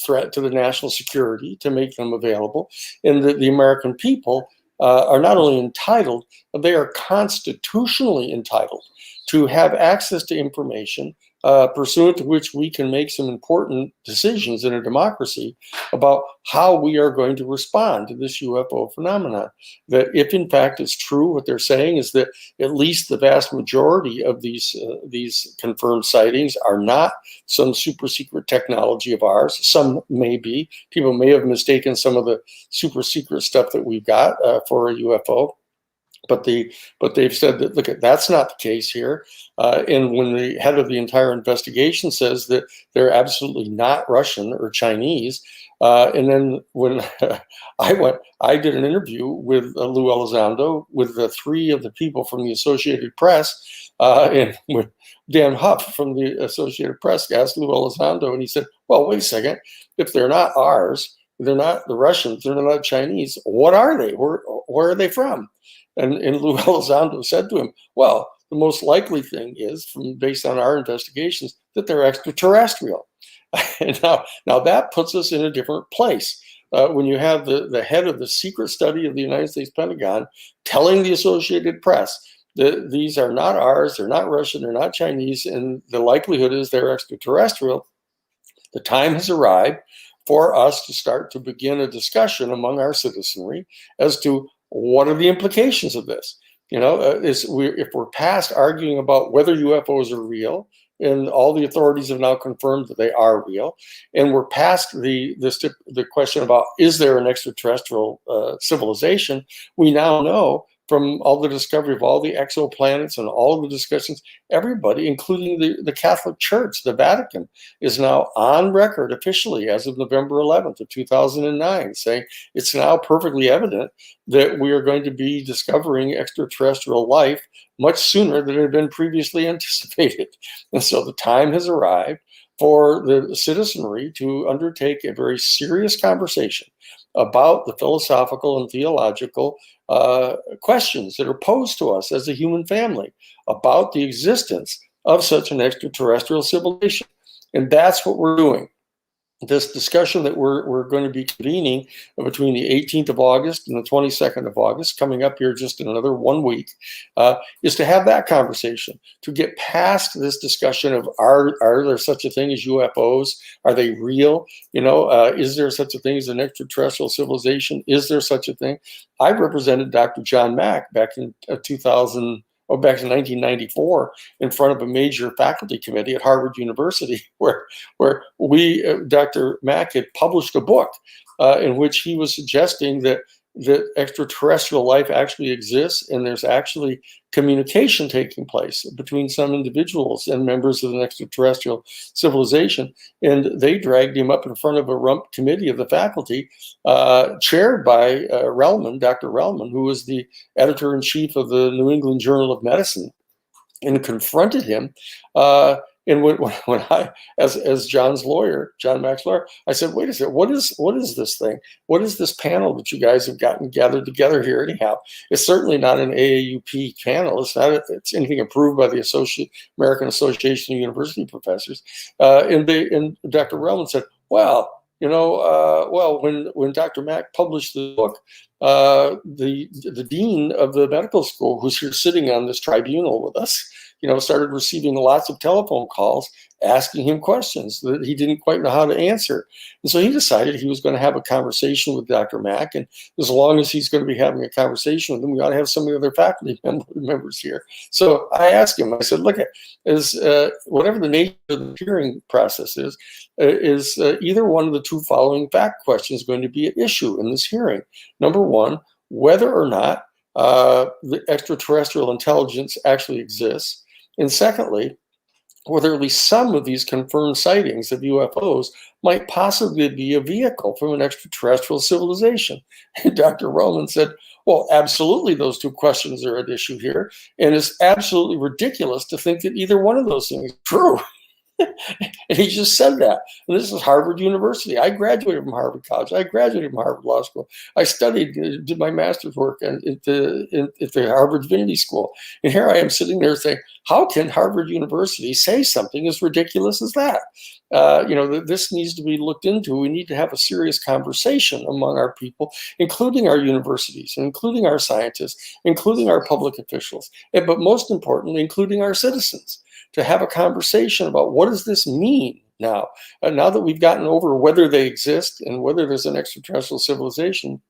Speaker 4: threat to the national security to make them available, and that the American people are not only entitled, but they are constitutionally entitled to have access to information pursuant to which we can make some important decisions in a democracy about how we are going to respond to this UFO phenomenon. That if in fact it's true, what they're saying is that at least the vast majority of these confirmed sightings are not some super secret technology of ours. Some may be. People may have mistaken some of the super secret stuff that we've got for a UFO. But they've said that, look, that's not the case here. And when the head of the entire investigation says that they're absolutely not Russian or Chinese, and then when I did an interview with Lou Elizondo with the three of the people from the Associated Press, and with Dan Huff from the Associated Press asked Lou Elizondo, and he said, well, wait a second, if they're not ours, they're not the Russians, they're not Chinese, what are they? Where are they from? And Lou Elizondo said to him, well, the most likely thing is, based on our investigations, that they're extraterrestrial. And now that puts us in a different place. When you have the head of the secret study of the United States Pentagon telling the Associated Press that these are not ours, they're not Russian, they're not Chinese, and the likelihood is they're extraterrestrial, the time has arrived for us to start to begin a discussion among our citizenry as to what are the implications of this? If we're past arguing about whether UFOs are real, and all the authorities have now confirmed that they are real, and we're past the question about is there an extraterrestrial civilization, we now know from all the discovery of all the exoplanets and all of the discussions, everybody, including the Catholic Church, the Vatican, is now on record officially as of November 11th of 2009, saying it's now perfectly evident that we are going to be discovering extraterrestrial life much sooner than had been previously anticipated. And so the time has arrived for the citizenry to undertake a very serious conversation about the philosophical and theological questions that are posed to us as a human family about the existence of such an extraterrestrial civilization. And that's what we're doing. This discussion that we're going to be convening between the 18th of August and the 22nd of August, coming up here just in another 1 week, is to have that conversation, to get past this discussion of are there such a thing as UFOs? Are they real? Is there such a thing as an extraterrestrial civilization? Is there such a thing? I represented Dr. John Mack back in 1994 in front of a major faculty committee at Harvard University where Dr. Mack had published a book in which he was suggesting that extraterrestrial life actually exists, and there's actually communication taking place between some individuals and members of an extraterrestrial civilization. And they dragged him up in front of a rump committee of the faculty, chaired by Dr. Relman, who was the editor-in-chief of the New England Journal of Medicine, and confronted him. And when I, as John's lawyer, John Mack's lawyer, I said, wait a second, what is this thing? What is this panel that you guys have gathered together here anyhow? It's certainly not an AAUP panel. It's anything approved by the American Association of University Professors. And Dr. Relman said, well, when Dr. Mack published the book, the dean of the medical school, who's here sitting on this tribunal with us, started receiving lots of telephone calls asking him questions that he didn't quite know how to answer. And so he decided he was going to have a conversation with Dr. Mack. And as long as he's going to be having a conversation with him, we ought to have some of the other faculty members here. So I asked him, I said, look, whatever the nature of the hearing process is either one of the two following fact questions going to be at issue in this hearing. Number one, whether or not the extraterrestrial intelligence actually exists. And secondly, whether at least some of these confirmed sightings of UFOs might possibly be a vehicle from an extraterrestrial civilization. And Dr. Relman said, well, absolutely those two questions are at issue here. And it's absolutely ridiculous to think that either one of those things is true. And he just said that. And this is Harvard University. I graduated from Harvard College. I graduated from Harvard Law School. I did my master's work at the Harvard Divinity School. And here I am sitting there saying, how can Harvard University say something as ridiculous as that? This needs to be looked into. We need to have a serious conversation among our people, including our universities, including our scientists, including our public officials, but most importantly, including our citizens, to have a conversation about what does this mean now? Now that we've gotten over whether they exist and whether there's an extraterrestrial civilization,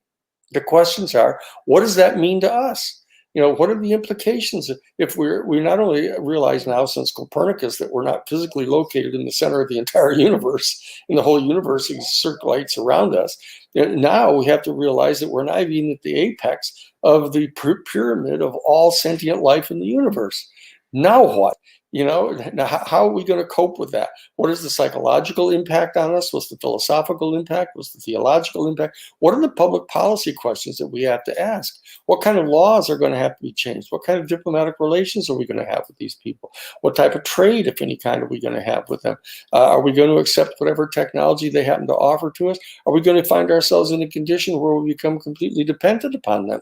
Speaker 4: the questions are, what does that mean to us? What are the implications if we not only realize now since Copernicus that we're not physically located in the center of the entire universe, and the whole universe circulates around us. Now we have to realize that we're not even at the apex of the pyramid of all sentient life in the universe. Now what? Now how are we going to cope with that? What is the psychological impact on us? What's the philosophical impact? What's the theological impact? What are the public policy questions that we have to ask? What kind of laws are going to have to be changed? What kind of diplomatic relations are we going to have with these people? What type of trade, if any kind, are we going to have with them? Are we going to accept whatever technology they happen to offer to us? Are we going to find ourselves in a condition where we become completely dependent upon them?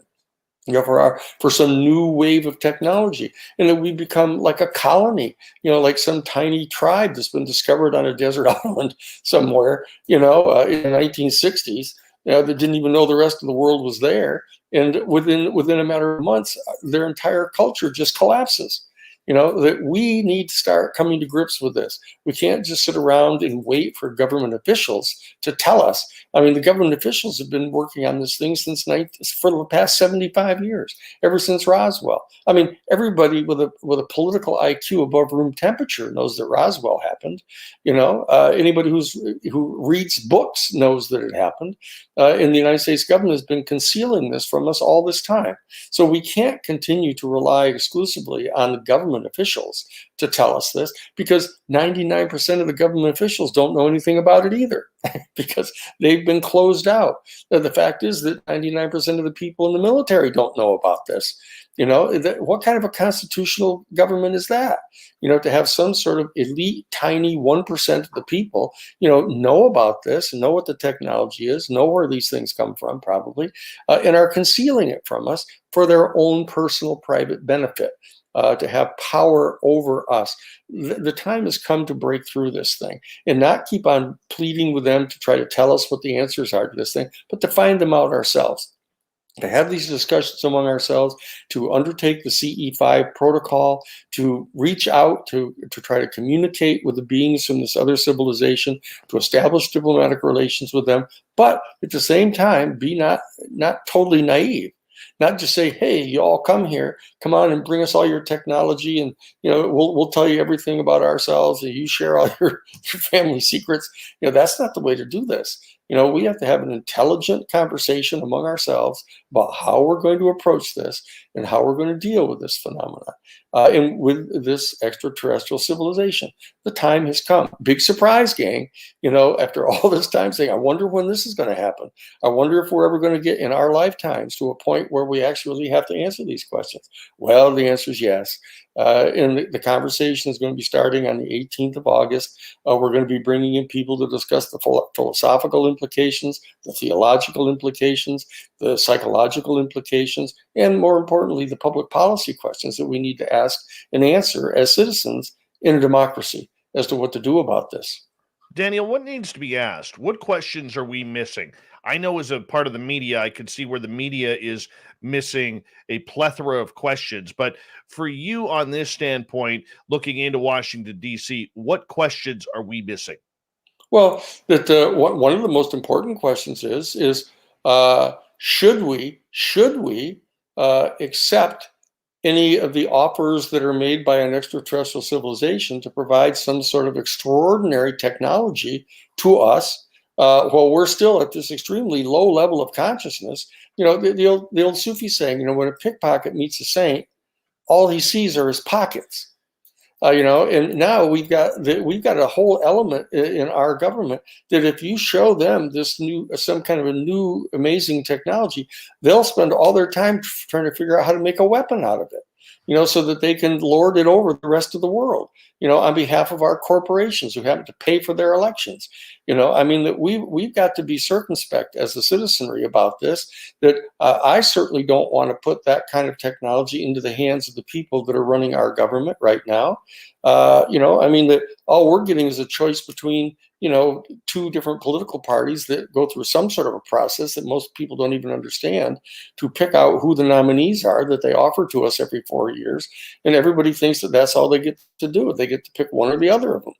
Speaker 4: For some new wave of technology, and that we become like a colony, like some tiny tribe that's been discovered on a desert island somewhere, in the 1960s, that didn't even know the rest of the world was there, and within a matter of months, their entire culture just collapses. That we need to start coming to grips with this. We can't just sit around and wait for government officials to tell us. I mean, the government officials have been working on this thing for the past 75 years, ever since Roswell. I mean, everybody with a political IQ above room temperature knows that Roswell happened. Anybody who reads books knows that it happened. And the United States government has been concealing this from us all this time. So we can't continue to rely exclusively on the government officials to tell us this, because 99% of the government officials don't know anything about it either, because they've been closed out. The fact is that 99% of the people in the military don't know about this. What kind of a constitutional government is that? To have some sort of elite, tiny 1% of the people, know about this, know what the technology is, know where these things come from, probably, and are concealing it from us for their own personal private benefit. To have power over us. The time has come to break through this thing and not keep on pleading with them to try to tell us what the answers are to this thing, but to find them out ourselves. To have these discussions among ourselves, to undertake the CE5 protocol, to reach out to try to communicate with the beings from this other civilization, to establish diplomatic relations with them, but at the same time, be not totally naive. Not just say, hey, you all come here, come on and bring us all your technology, and we'll tell you everything about ourselves, and you share all your family secrets. That's not the way to do this. We have to have an intelligent conversation among ourselves about how we're going to approach this and how we're going to deal with this phenomenon and with this extraterrestrial civilization. The time has come. Big surprise, gang. After all this time saying, I wonder when this is going to happen. I wonder if we're ever going to get in our lifetimes to a point where we actually have to answer these questions. Well, the answer is yes. And the conversation is going to be starting on the 18th of August. We're going to be bringing in people to discuss the philosophical implications, the theological implications, the psychological implications, and more importantly, the public policy questions that we need to ask and answer as citizens in a democracy as to what to do about this.
Speaker 1: Daniel, what needs to be asked? What questions are we missing? I know as a part of the media, I could see where the media is missing a plethora of questions. But for you on this standpoint, looking into Washington, D.C., what questions are we missing?
Speaker 4: Well, one of the most important questions is should we accept any of the offers that are made by an extraterrestrial civilization to provide some sort of extraordinary technology to us while we're still at this extremely low level of consciousness? The old Sufi saying, when a pickpocket meets a saint, all he sees are his pockets. And now we've got a whole element in our government that if you show them some kind of a new amazing technology, they'll spend all their time trying to figure out how to make a weapon out of it, so that they can lord it over the rest of the world, on behalf of our corporations who happen to pay for their elections. I mean, that we've got to be circumspect as a citizenry about this, that I certainly don't want to put that kind of technology into the hands of the people that are running our government right now. I mean, that all we're getting is a choice between, two different political parties that go through some sort of a process that most people don't even understand to pick out who the nominees are that they offer to us every 4 years. And everybody thinks that that's all they get to do. They get to pick one or the other of them.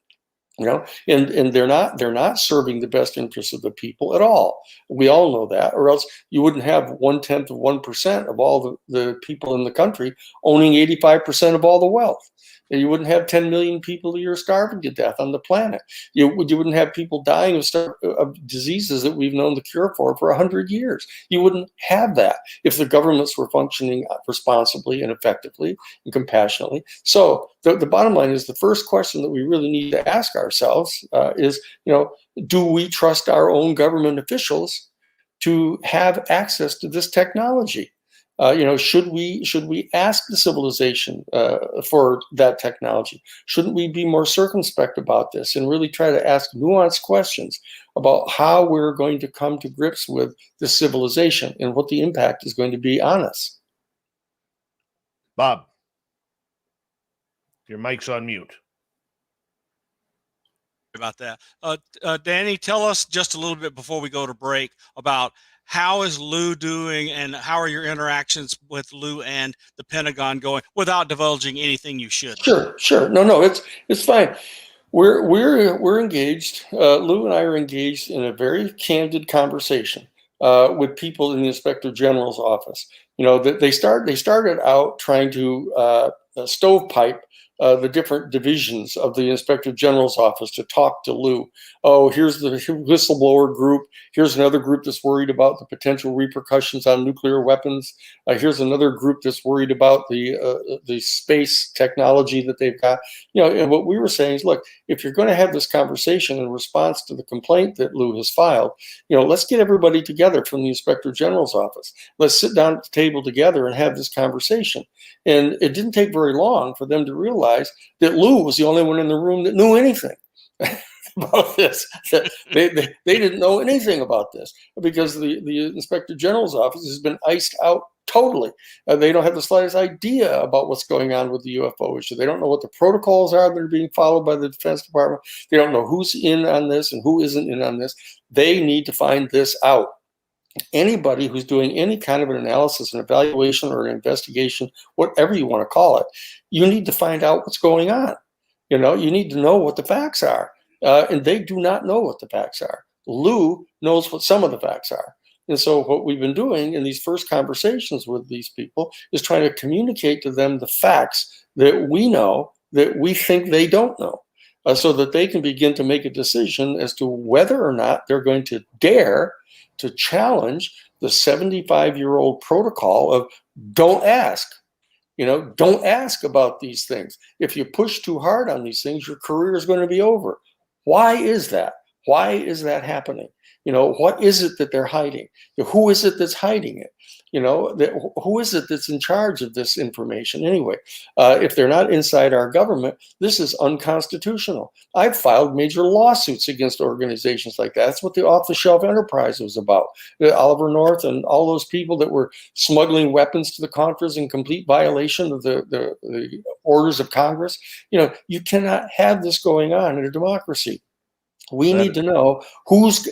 Speaker 4: And they're not serving the best interests of the people at all. We all know that, or else you wouldn't have 0.1% of all the people in the country owning 85% of all the wealth. And you wouldn't have 10 million people a year starving to death on the planet. You wouldn't have people dying of diseases that we've known the cure for 100 years. You wouldn't have that if the governments were functioning responsibly and effectively and compassionately. So the bottom line is, the first question that we really need to ask ourselves is, do we trust our own government officials to have access to this technology? Should we ask the civilization for that technology? Shouldn't we be more circumspect about this and really try to ask nuanced questions about how we're going to come to grips with this civilization and what the impact is going to be on us?
Speaker 1: Bob, your mic's on mute.
Speaker 2: About that. Danny, tell us just a little bit before we go to break about how is Lou doing, and how are your interactions with Lou and the Pentagon going, without divulging anything you should?
Speaker 4: Sure. No, it's fine. We're engaged. Lou and I are engaged in a very candid conversation with people in the Inspector General's office. They started out trying to stovepipe the different divisions of the Inspector General's office to talk to Lou. Oh, here's the whistleblower group. Here's another group that's worried about the potential repercussions on nuclear weapons. Here's another group that's worried about the space technology that they've got. And what we were saying is, look, if you're going to have this conversation in response to the complaint that Lou has filed, let's get everybody together from the Inspector General's office. Let's sit down at the table together and have this conversation. And it didn't take very long for them to realize that Lou was the only one in the room that knew anything about this. They didn't know anything about this, because the Inspector General's office has been iced out totally. They don't have the slightest idea about what's going on with the UFO issue. They don't know what the protocols are that are being followed by the Defense Department. They don't know who's in on this and who isn't in on this. They need to find this out. Anybody who's doing any kind of an analysis, an evaluation, or an investigation, whatever you want to call it, you need to find out what's going on. You need to know what the facts are. And they do not know what the facts are. Lou knows what some of the facts are. And so what we've been doing in these first conversations with these people is trying to communicate to them the facts that we know, that we think they don't know, so that they can begin to make a decision as to whether or not they're going to dare to challenge the 75-year-old protocol of don't ask. Don't ask about these things. If you push too hard on these things, your career is going to be over. Why is that? Why is that happening? What is it that they're hiding? Who is it that's hiding it? Who is it that's in charge of this information anyway? If they're not inside our government, this is unconstitutional. I've filed major lawsuits against organizations like that. That's what the off-the-shelf enterprise was about. Oliver North and all those people that were smuggling weapons to the Contras in complete violation of the orders of Congress. You cannot have this going on in a democracy. We need to know who's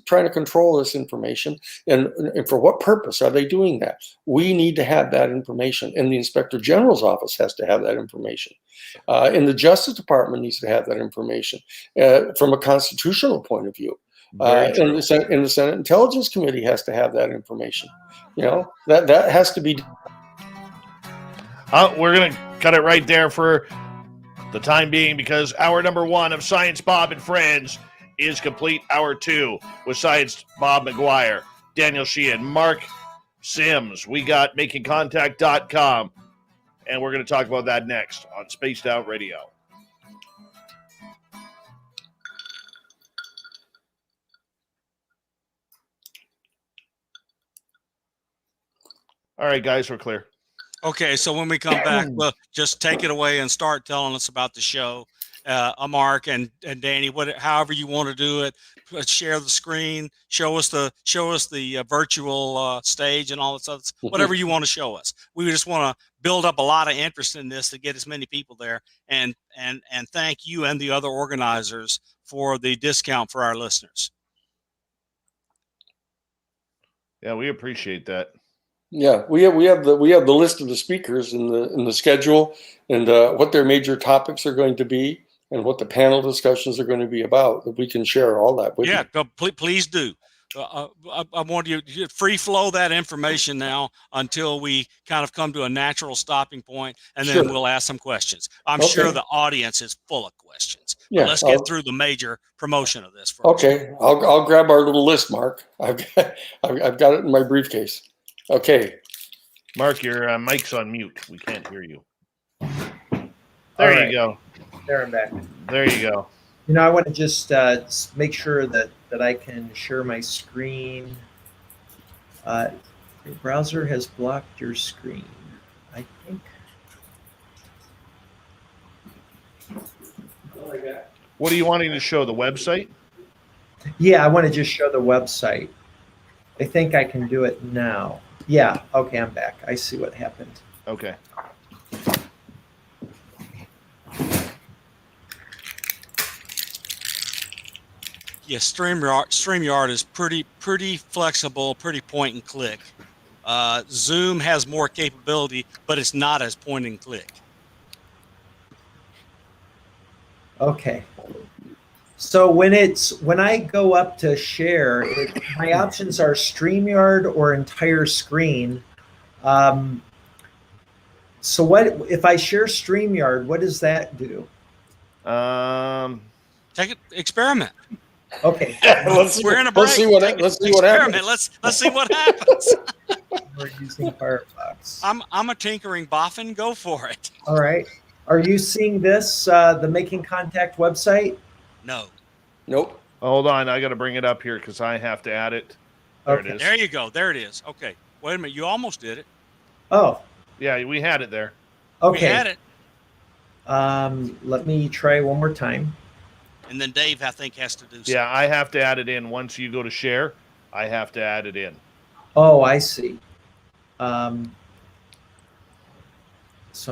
Speaker 4: trying to control this information, and for what purpose are they doing that. We need to have that information, and the Inspector General's office has to have that information, and the Justice Department needs to have that information from a constitutional point of view. And the Senate Intelligence Committee has to have that information. That has to be.
Speaker 1: We're going to cut it right there for the time being, because hour number 1 of Science Bob and Friends is complete. Hour 2 with Science Bob McGuire, Daniel Sheehan, Mark Sims. We got makingcontact.com, and we're going to talk about that next on Spaced Out Radio. All right, guys, we're clear.
Speaker 2: Okay, so when we come back, well, just take it away and start telling us about the show Mark and Danny, however you want to do it. Share the screen, show us the virtual stage and all that stuff. Whatever you want to show us. We just want to build up a lot of interest in this to get as many people there. And thank you and the other organizers for the discount for our listeners.
Speaker 1: Yeah, we appreciate that.
Speaker 4: Yeah, we have the list of the speakers in the schedule, and what their major topics are going to be, and what the panel discussions are going to be about. That we can share all that with you.
Speaker 2: Yeah, please do. I want you to free flow that information now until we kind of come to a natural stopping point, and then we'll ask some questions. I'm sure the audience is full of questions.
Speaker 4: Yeah,
Speaker 2: but let's get through the major promotion of this first.
Speaker 4: Okay, I'll grab our little list, Mark. I've got it in my briefcase. Okay,
Speaker 1: Mark, your mic's on mute. We can't hear you. There you go.
Speaker 3: There, I'm back.
Speaker 1: There you go.
Speaker 3: You know, I want to just make sure that I can share my screen. Your browser has blocked your screen, I think.
Speaker 1: What are you wanting to show? The website?
Speaker 3: Yeah, I want to just show the website. I think I can do it now. Yeah, okay, I'm back. I see what happened.
Speaker 1: Okay.
Speaker 2: Yeah, StreamYard is pretty flexible, pretty point and click. Zoom has more capability, but it's not as point and click.
Speaker 3: Okay. So when I go up to share, my options are StreamYard or entire screen. So what if I share StreamYard? What does that do?
Speaker 2: Take it, experiment.
Speaker 3: Okay.
Speaker 2: We're in a break.
Speaker 4: Let's see what happens.
Speaker 2: Let's see what happens.
Speaker 3: We're using Firefox.
Speaker 2: I'm a tinkering boffin. Go for it.
Speaker 3: All right. Are you seeing this, the Making Contact website?
Speaker 2: No.
Speaker 4: Nope.
Speaker 1: Hold on, I got to bring it up here because I have to add it. There it is.
Speaker 2: There you go. There it is. Okay. Wait a minute. You almost did it.
Speaker 3: Oh.
Speaker 1: Yeah, we had it there.
Speaker 3: Okay.
Speaker 2: We had it.
Speaker 3: Let me try one more time.
Speaker 2: And then Dave, I think, has to do something.
Speaker 1: Yeah, I have to add it in. Once you go to share, I have to add it in.
Speaker 3: Oh, I see. So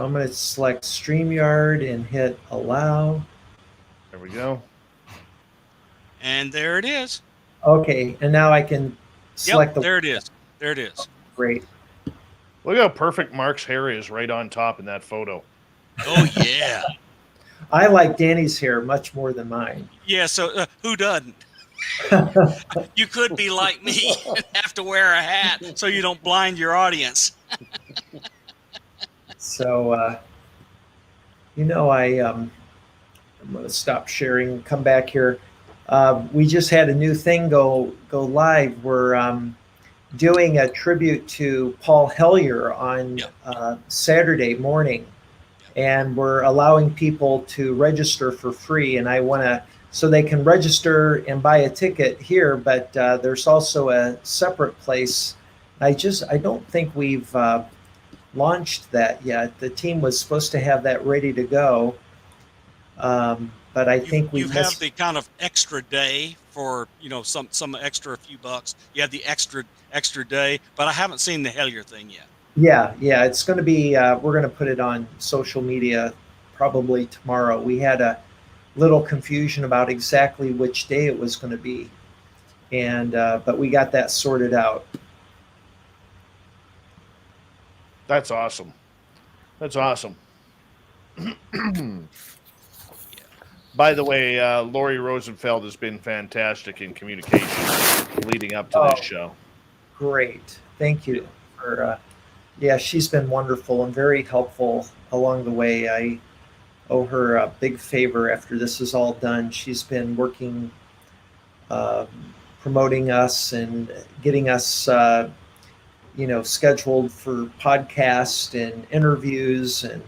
Speaker 3: I'm going to select StreamYard and hit allow.
Speaker 1: There we go.
Speaker 2: And there it is.
Speaker 3: Okay, and now I can select
Speaker 2: there it is. There it is.
Speaker 3: Great.
Speaker 1: Look how perfect Mark's hair is right on top in that photo.
Speaker 2: Oh, yeah.
Speaker 3: I like Danny's hair much more than mine.
Speaker 2: Yeah, so who doesn't? You could be like me and have to wear a hat so you don't blind your audience.
Speaker 3: So, I'm going to stop sharing, come back here. We just had a new thing go live. We're doing a tribute to Paul Hellyer on Saturday morning, and we're allowing people to register for free. And I want to, so they can register and buy a ticket here, but there's also a separate place. I don't think we've launched that yet. The team was supposed to have that ready to go. But I think
Speaker 2: you have the kind of extra day for some extra few bucks. You have the extra day, but I haven't seen the Hellyer thing yet.
Speaker 3: Yeah, it's going to be. We're going to put it on social media probably tomorrow. We had a little confusion about exactly which day it was going to be, and but we got that sorted out.
Speaker 1: That's awesome. That's awesome. By the way, Lori Rosenfeld has been fantastic in communication leading up to this show.
Speaker 3: Great. Thank you. She's been wonderful and very helpful along the way. I owe her a big favor after this is all done. She's been working, promoting us and getting us, scheduled for podcasts and interviews, and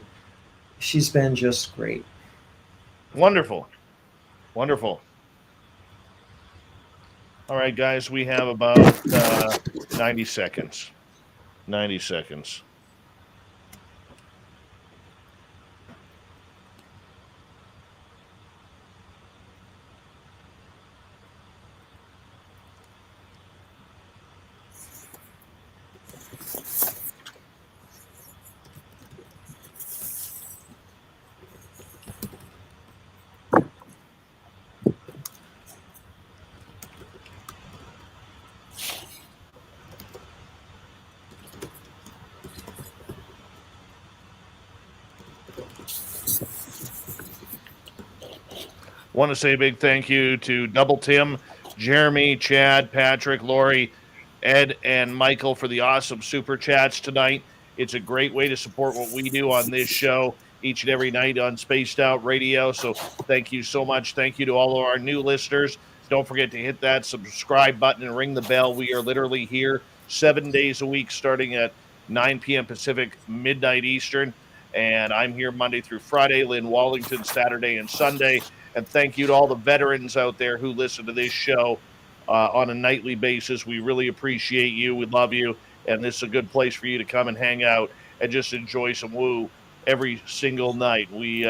Speaker 3: she's been just great.
Speaker 1: Wonderful. All right, guys, we have about 90 seconds. 90 seconds. Want to say a big thank you to Double Tim, Jeremy, Chad, Patrick, Lori, Ed, and Michael for the awesome super chats tonight. It's a great way to support what we do on this show each and every night on Spaced Out Radio. So thank you so much. Thank you to all of our new listeners. Don't forget to hit that subscribe button and ring the bell. We are literally here 7 days a week starting at 9 p.m. Pacific, midnight Eastern. And I'm here Monday through Friday, Lynn Wallington, Saturday and Sunday. And thank you to all the veterans out there who listen to this show on a nightly basis. We really appreciate you. We love you. And this is a good place for you to come and hang out and just enjoy some woo every single night. We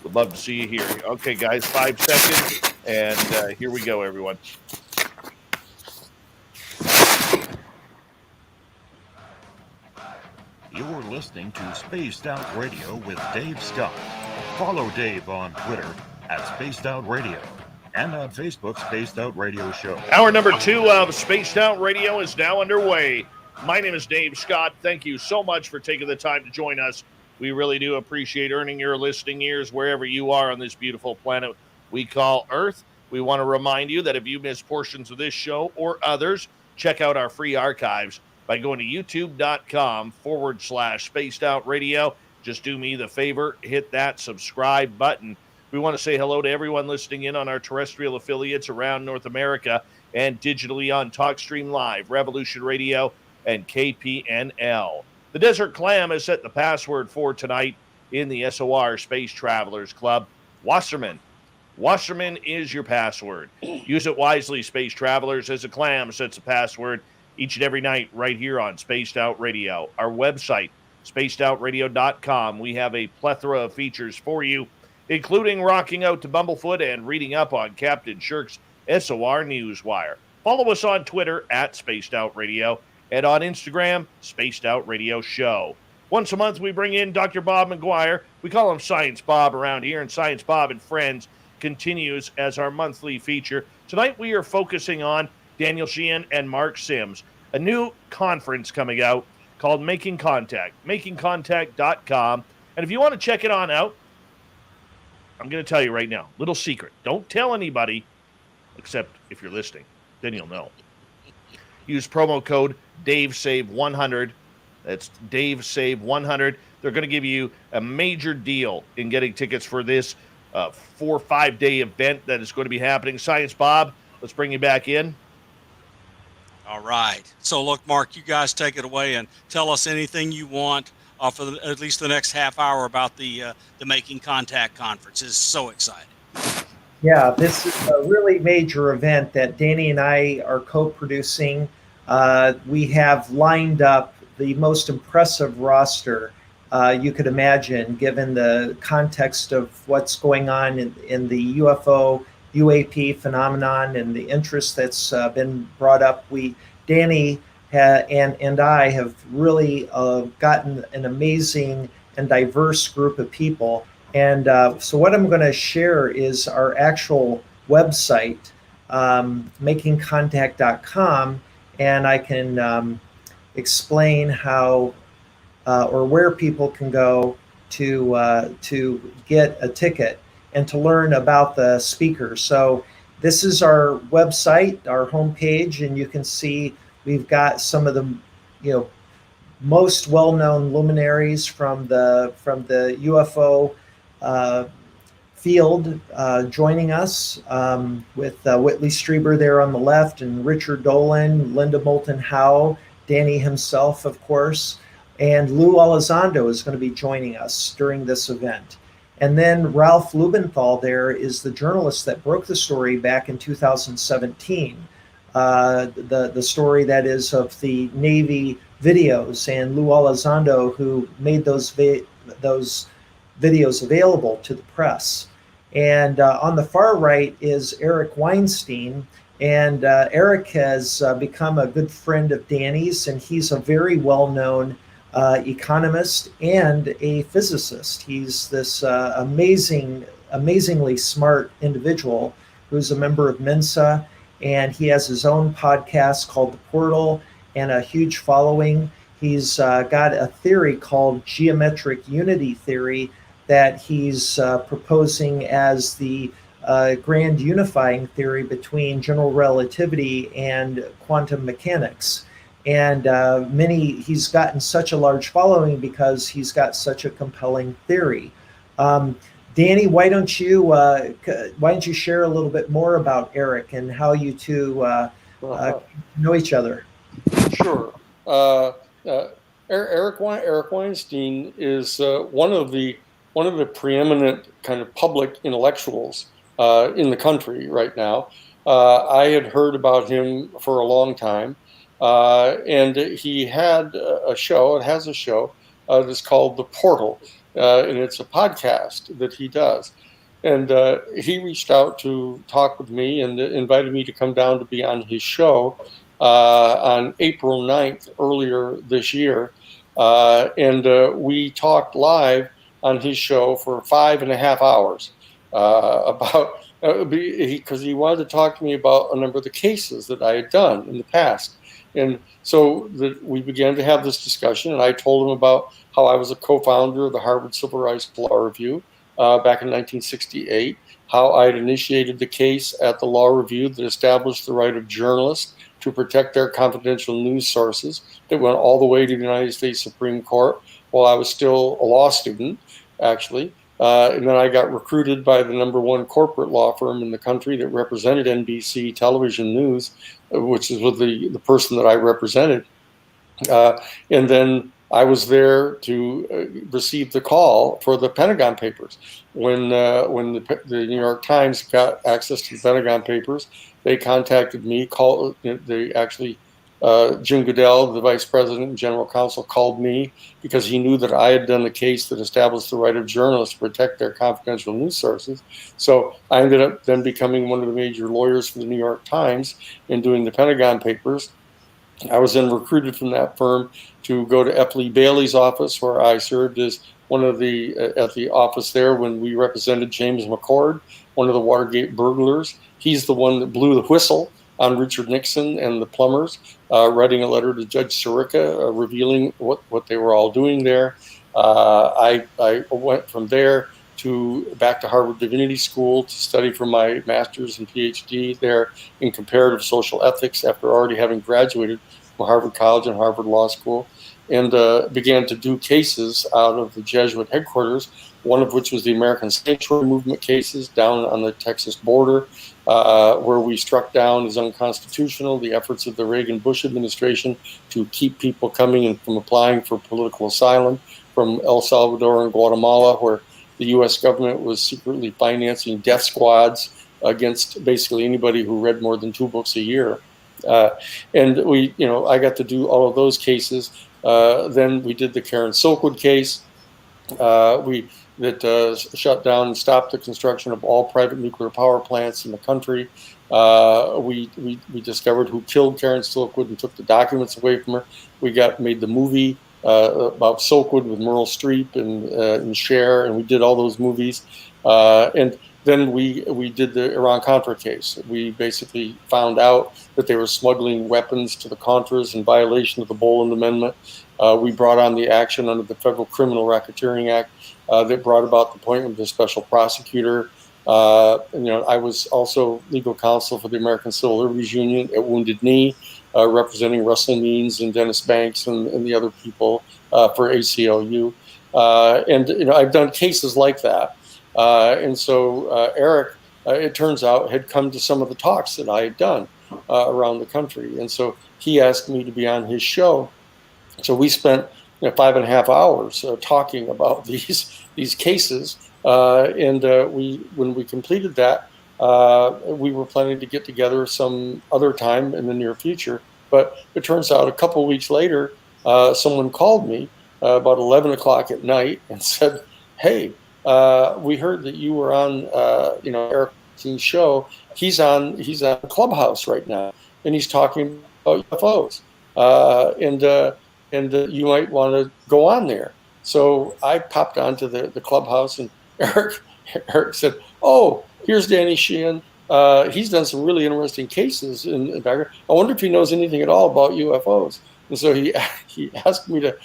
Speaker 1: would love to see you here. Okay, guys, 5 seconds. And here we go, everyone.
Speaker 5: You're listening to Spaced Out Radio with Dave Scott. Follow Dave on Twitter at Spaced Out Radio and on Facebook, Spaced Out Radio Show.
Speaker 1: Hour number 2 of Spaced Out Radio is now underway. My name is Dave Scott. Thank you so much for taking the time to join us. We really do appreciate earning your listening ears wherever you are on this beautiful planet we call Earth. We want to remind you that if you miss portions of this show or others, check out our free archives by going to youtube.com/Spaced Out Radio. Just do me the favor, hit that subscribe button. We want to say hello to everyone listening in on our terrestrial affiliates around North America and digitally on TalkStream Live, Revolution Radio, and KPNL. The Desert Clam has set the password for tonight in the SOR Space Travelers Club. Wasserman. Wasserman is your password. Use it wisely, Space Travelers, as a clam sets a password each and every night right here on Spaced Out Radio. Our website, spacedoutradio.com. We have a plethora of features for you, including rocking out to Bumblefoot and reading up on Captain Shirk's SOR Newswire. Follow us on Twitter at Spaced Out Radio and on Instagram, Spaced Out Radio Show. Once a month, we bring in Dr. Bob McGuire. We call him Science Bob around here, and Science Bob and Friends continues as our monthly feature. Tonight, we are focusing on Daniel Sheehan and Mark Sims, a new conference coming out called Making Contact, makingcontact.com. And if you want to check it on out, I'm going to tell you right now, little secret. Don't tell anybody, except if you're listening. Then you'll know. Use promo code DaveSave100. That's DaveSave100. They're going to give you a major deal in getting tickets for this 4 or 5 day event that is going to be happening. Science Bob, let's bring you back in.
Speaker 2: All right. So, look, Mark, you guys take it away and tell us anything you want for at least the next half hour about the Making Contact Conference. It's so exciting.
Speaker 3: Yeah, this is a really major event that Danny and I are co-producing. We have lined up the most impressive roster you could imagine, given the context of what's going on in the UFO UAP phenomenon and the interest that's been brought up. Danny and I have really gotten an amazing and diverse group of people. And so what I'm going to share is our actual website, makingcontact.com, and I can explain how or where people can go to get a ticket and to learn about the speakers. So this is our website, our homepage, and you can see we've got some of the most well-known luminaries from the UFO field joining us, with Whitley Strieber there on the left, and Richard Dolan, Linda Moulton Howe, Danny himself, of course, and Lou Elizondo is going to be joining us during this event. And then Ralph Lubenthal there is the journalist that broke the story back in 2017, the story that is of the Navy videos, and Lou Elizondo, who made those videos available to the press. And on the far right is Eric Weinstein, and Eric has become a good friend of Danny's, and he's a very well-known economist and a physicist. He's this amazingly smart individual who's a member of Mensa, and he has his own podcast called The Portal and a huge following. He's got a theory called geometric unity theory that he's proposing as the grand unifying theory between general relativity and quantum mechanics. And he's gotten such a large following because he's got such a compelling theory. Danny, why don't you share a little bit more about Eric and how you two know each other?
Speaker 4: Sure. Eric Weinstein is one of the preeminent kind of public intellectuals in the country right now. I had heard about him for a long time, and he had a show. It has a show that's called The Portal, and it's a podcast that he does. And he reached out to talk with me and invited me to come down to be on his show on April 9th earlier this year. And we talked live on his show for 5.5 hours about because he wanted to talk to me about a number of the cases that I had done in the past. And so we began to have this discussion, and I told him about how I was a co-founder of the Harvard Civil Rights Law Review back in 1968, how I had initiated the case at the Law Review that established the right of journalists to protect their confidential news sources that went all the way to the United States Supreme Court while I was still a law student, actually. And then I got recruited by the #1 corporate law firm in the country that represented NBC television news, which is with the person that I represented. And then I was there to receive the call for the Pentagon Papers. When the New York Times got access to the Pentagon Papers, they contacted me. Jim Goodell, the vice president and general counsel, called me because he knew that I had done the case that established the right of journalists to protect their confidential news sources. So I ended up then becoming one of the major lawyers for the New York Times and doing the Pentagon Papers. I was then recruited from that firm to go to F. Lee Bailey's office, where I served as one of at the office there when we represented James McCord, one of the Watergate burglars. He's the one that blew the whistle on Richard Nixon and the plumbers, writing a letter to Judge Sirica revealing what they were all doing there. I went from there back to Harvard Divinity School to study for my master's and PhD there in comparative social ethics after already having graduated from Harvard College and Harvard Law School, and began to do cases out of the Jesuit headquarters, one of which was the American Sanctuary Movement cases down on the Texas border, where we struck down as unconstitutional the efforts of the Reagan-Bush administration to keep people coming and from applying for political asylum from El Salvador and Guatemala, where the U.S. government was secretly financing death squads against basically anybody who read more than 2 books a year. And I got to do all of those cases. Then we did the Karyn Silkwood case. That shut down and stopped the construction of all private nuclear power plants in the country. We discovered who killed Karyn Silkwood and took the documents away from her. We made the movie about Silkwood with Meryl Streep and Cher, and we did all those movies. And then we did the Iran-Contra case. We basically found out that they were smuggling weapons to the Contras in violation of the Boland Amendment. We brought on the action under the Federal Criminal Racketeering Act that brought about the appointment of the special prosecutor. I was also legal counsel for the American Civil Liberties Union at Wounded Knee, representing Russell Means and Dennis Banks and the other people for ACLU. And I've done cases like that. And so Eric, it turns out, had come to some of the talks that I had done around the country. And so he asked me to be on his show. So we spent 5.5 hours talking about these cases. And when we completed that, we were planning to get together some other time in the near future. But it turns out a couple weeks later, someone called me about 11 o'clock at night and said, "Hey, we heard that you were on Eric's show. He's on Clubhouse right now, and he's talking about UFOs, and you might want to go on there." So I popped onto the Clubhouse, and Eric said, "Oh, here's Danny Sheehan. He's done some really interesting cases in the background. I wonder if he knows anything at all about UFOs." And so he asked me to,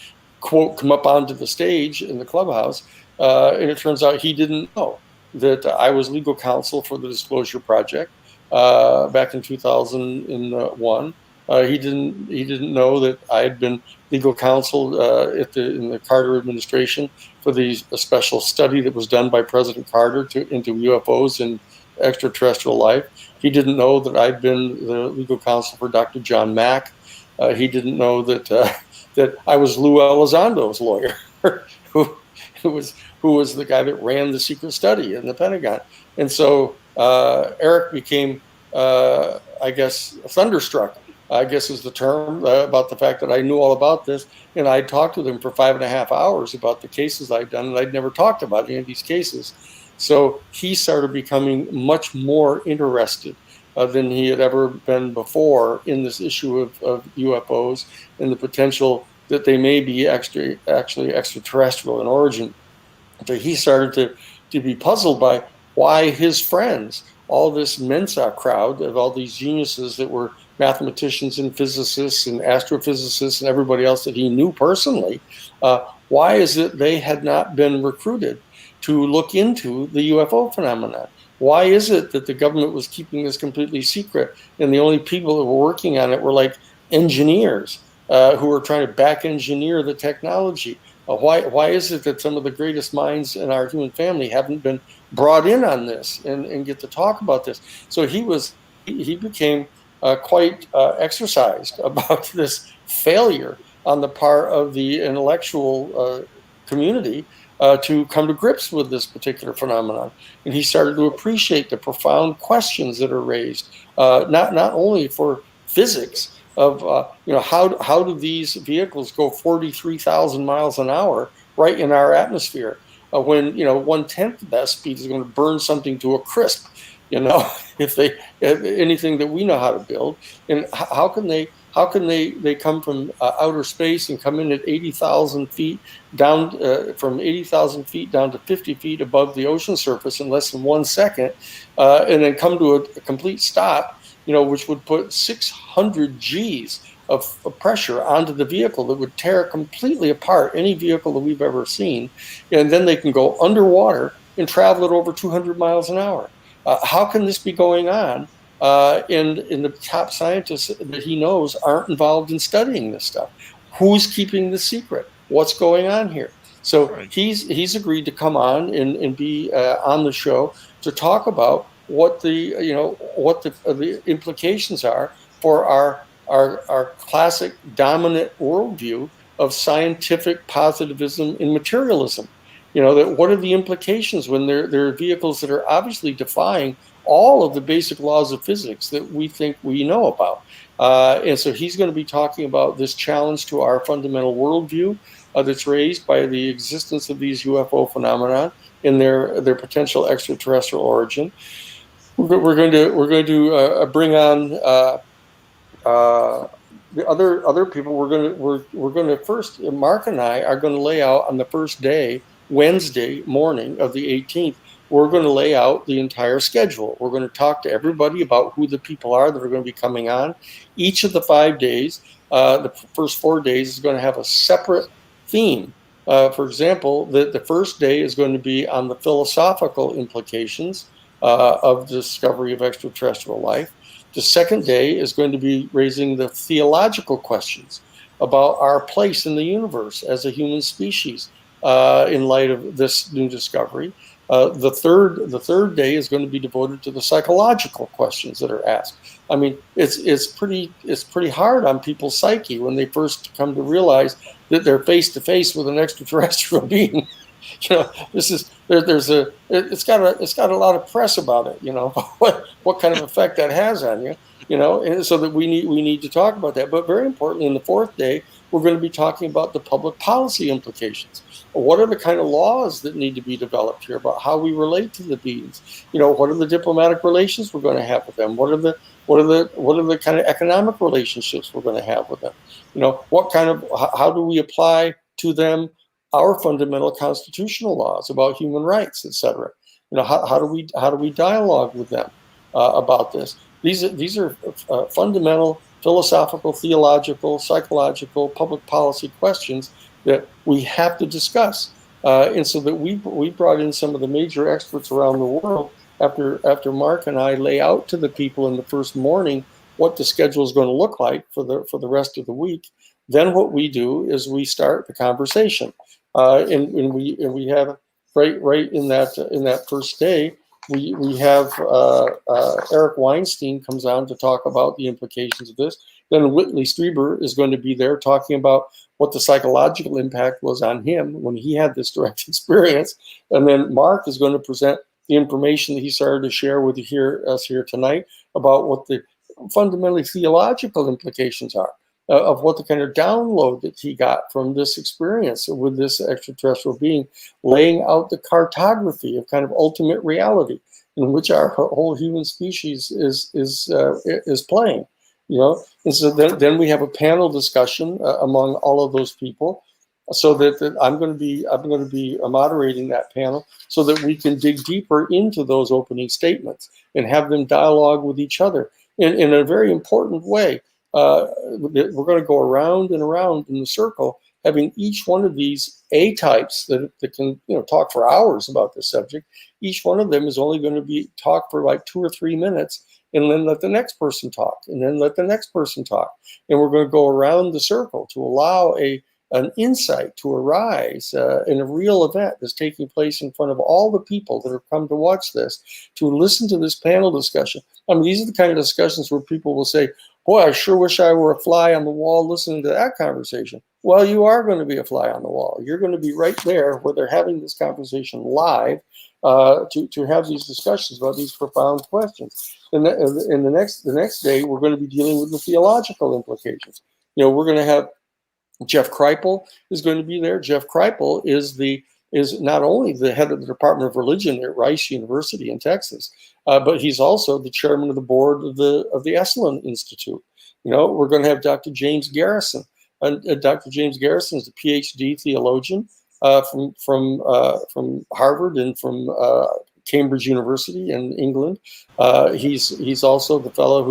Speaker 4: quote, come up onto the stage in the Clubhouse, and it turns out he didn't know. that I was legal counsel for the Disclosure Project back in 2001. He didn't know that I had been legal counsel in the Carter administration for a special study that was done by President Carter into UFOs and extraterrestrial life. He didn't know that I'd been the legal counsel for Dr. John Mack. He didn't know that that I was Lou Elizondo's lawyer, who was the guy that ran the secret study in the Pentagon. And so Eric became, I guess, thunderstruck, I guess is the term, about the fact that I knew all about this. And I talked with him for 5.5 hours about the cases I'd done, and I'd never talked about any of these cases. So he started becoming much more interested than he had ever been before in this issue of UFOs and the potential that they may be actually extraterrestrial in origin. So he started to be puzzled by why his friends, all this Mensa crowd of all these geniuses that were mathematicians and physicists and astrophysicists and everybody else that he knew personally, why is it they had not been recruited to look into the UFO phenomenon? Why is it that the government was keeping this completely secret, and the only people that were working on it were like engineers who were trying to back engineer the technology? Why is it that some of the greatest minds in our human family haven't been brought in on this and get to talk about this? So he became quite exercised about this failure on the part of the intellectual community to come to grips with this particular phenomenon. And he started to appreciate the profound questions that are raised, not only for physics of, how do these vehicles go 43,000 miles an hour right in our atmosphere when, 1/10 of that speed is going to burn something to a crisp, if anything that we know how to build. And how can they come from outer space and come in at 80,000 feet down, from 80,000 feet down to 50 feet above the ocean surface in less than 1 second, and then come to a complete stop, which would put 600 Gs of pressure onto the vehicle that would tear completely apart any vehicle that we've ever seen. And then they can go underwater and travel at over 200 miles an hour. How can this be going on? And the top scientists that he knows aren't involved in studying this stuff. Who's keeping the secret? What's going on here? So he's agreed to come on and be on the show to talk about what the implications are for our classic dominant worldview of scientific positivism and materialism. That what are the implications when there are vehicles that are obviously defying all of the basic laws of physics that we think we know about. And so he's going to be talking about this challenge to our fundamental worldview that's raised by the existence of these UFO phenomena and their potential extraterrestrial origin. We're going to bring on the other people. We're going to first, Mark and I are going to lay out on the first day, Wednesday morning of the 18th. We're going to lay out the entire schedule. We're going to talk to everybody about who the people are that are going to be coming on. Each of the 5 days, the first 4 days is going to have a separate theme. For example, the first day is going to be on the philosophical implications of the discovery of extraterrestrial life. The second day is going to be raising the theological questions about our place in the universe as a human species in light of this new discovery. The third day is going to be devoted to the psychological questions that are asked. I mean, it's pretty hard on people's psyche when they first come to realize that they're face to face with an extraterrestrial being. It's got a lot of press about it. What kind of effect that has on you. And so that we need to talk about that. But very importantly, in the fourth day, we're going to be talking about the public policy implications. What are the kind of laws that need to be developed here about how we relate to the beings? What are the diplomatic relations we're going to have with them? What are the kind of economic relationships we're going to have with them? How do we apply to them our fundamental constitutional laws about human rights, etc.? How do we dialogue with them about this? These are fundamental philosophical, theological, psychological, public policy questions that we have to discuss And so that we brought in some of the major experts around the world after Mark and I lay out to the people in the first morning what the schedule is going to look like for the rest of the week. Then what we do is we start the conversation, and we have right in that first day we have Eric Weinstein comes on to talk about the implications of this. Then Whitley Strieber is going to be there talking about what the psychological impact was on him when he had this direct experience. And then Mark is going to present the information that he started to share with us here tonight about what the fundamentally theological implications are of what the kind of download that he got from this experience with this extraterrestrial being, laying out the cartography of kind of ultimate reality in which our whole human species is playing. And so then we have a panel discussion among all of those people, so that I'm going to be moderating that panel, so that we can dig deeper into those opening statements and have them dialogue with each other in a very important way. We're going to go around and around in the circle, having each one of these A types that can talk for hours about this subject. Each one of them is only going to be talk for like 2 or 3 minutes, and then let the next person talk, and then let the next person talk. And we're going to go around the circle to allow an insight to arise in a real event that's taking place in front of all the people that have come to watch this, to listen to this panel discussion. I mean, these are the kind of discussions where people will say, boy, I sure wish I were a fly on the wall listening to that conversation. Well, you are going to be a fly on the wall. You're going to be right there where they're having this conversation live, to have these discussions about these profound questions. And the next day, we're going to be dealing with the theological implications. We're going to have Jeff Kripal is going to be there. Jeff Kripal is not only the head of the Department of Religion at Rice University in Texas, but he's also the chairman of the board of the Esalen Institute. We're going to have Dr. James Garrison. Dr. James Garrison is a PhD theologian from Harvard and from Cambridge University in England. He's also the fellow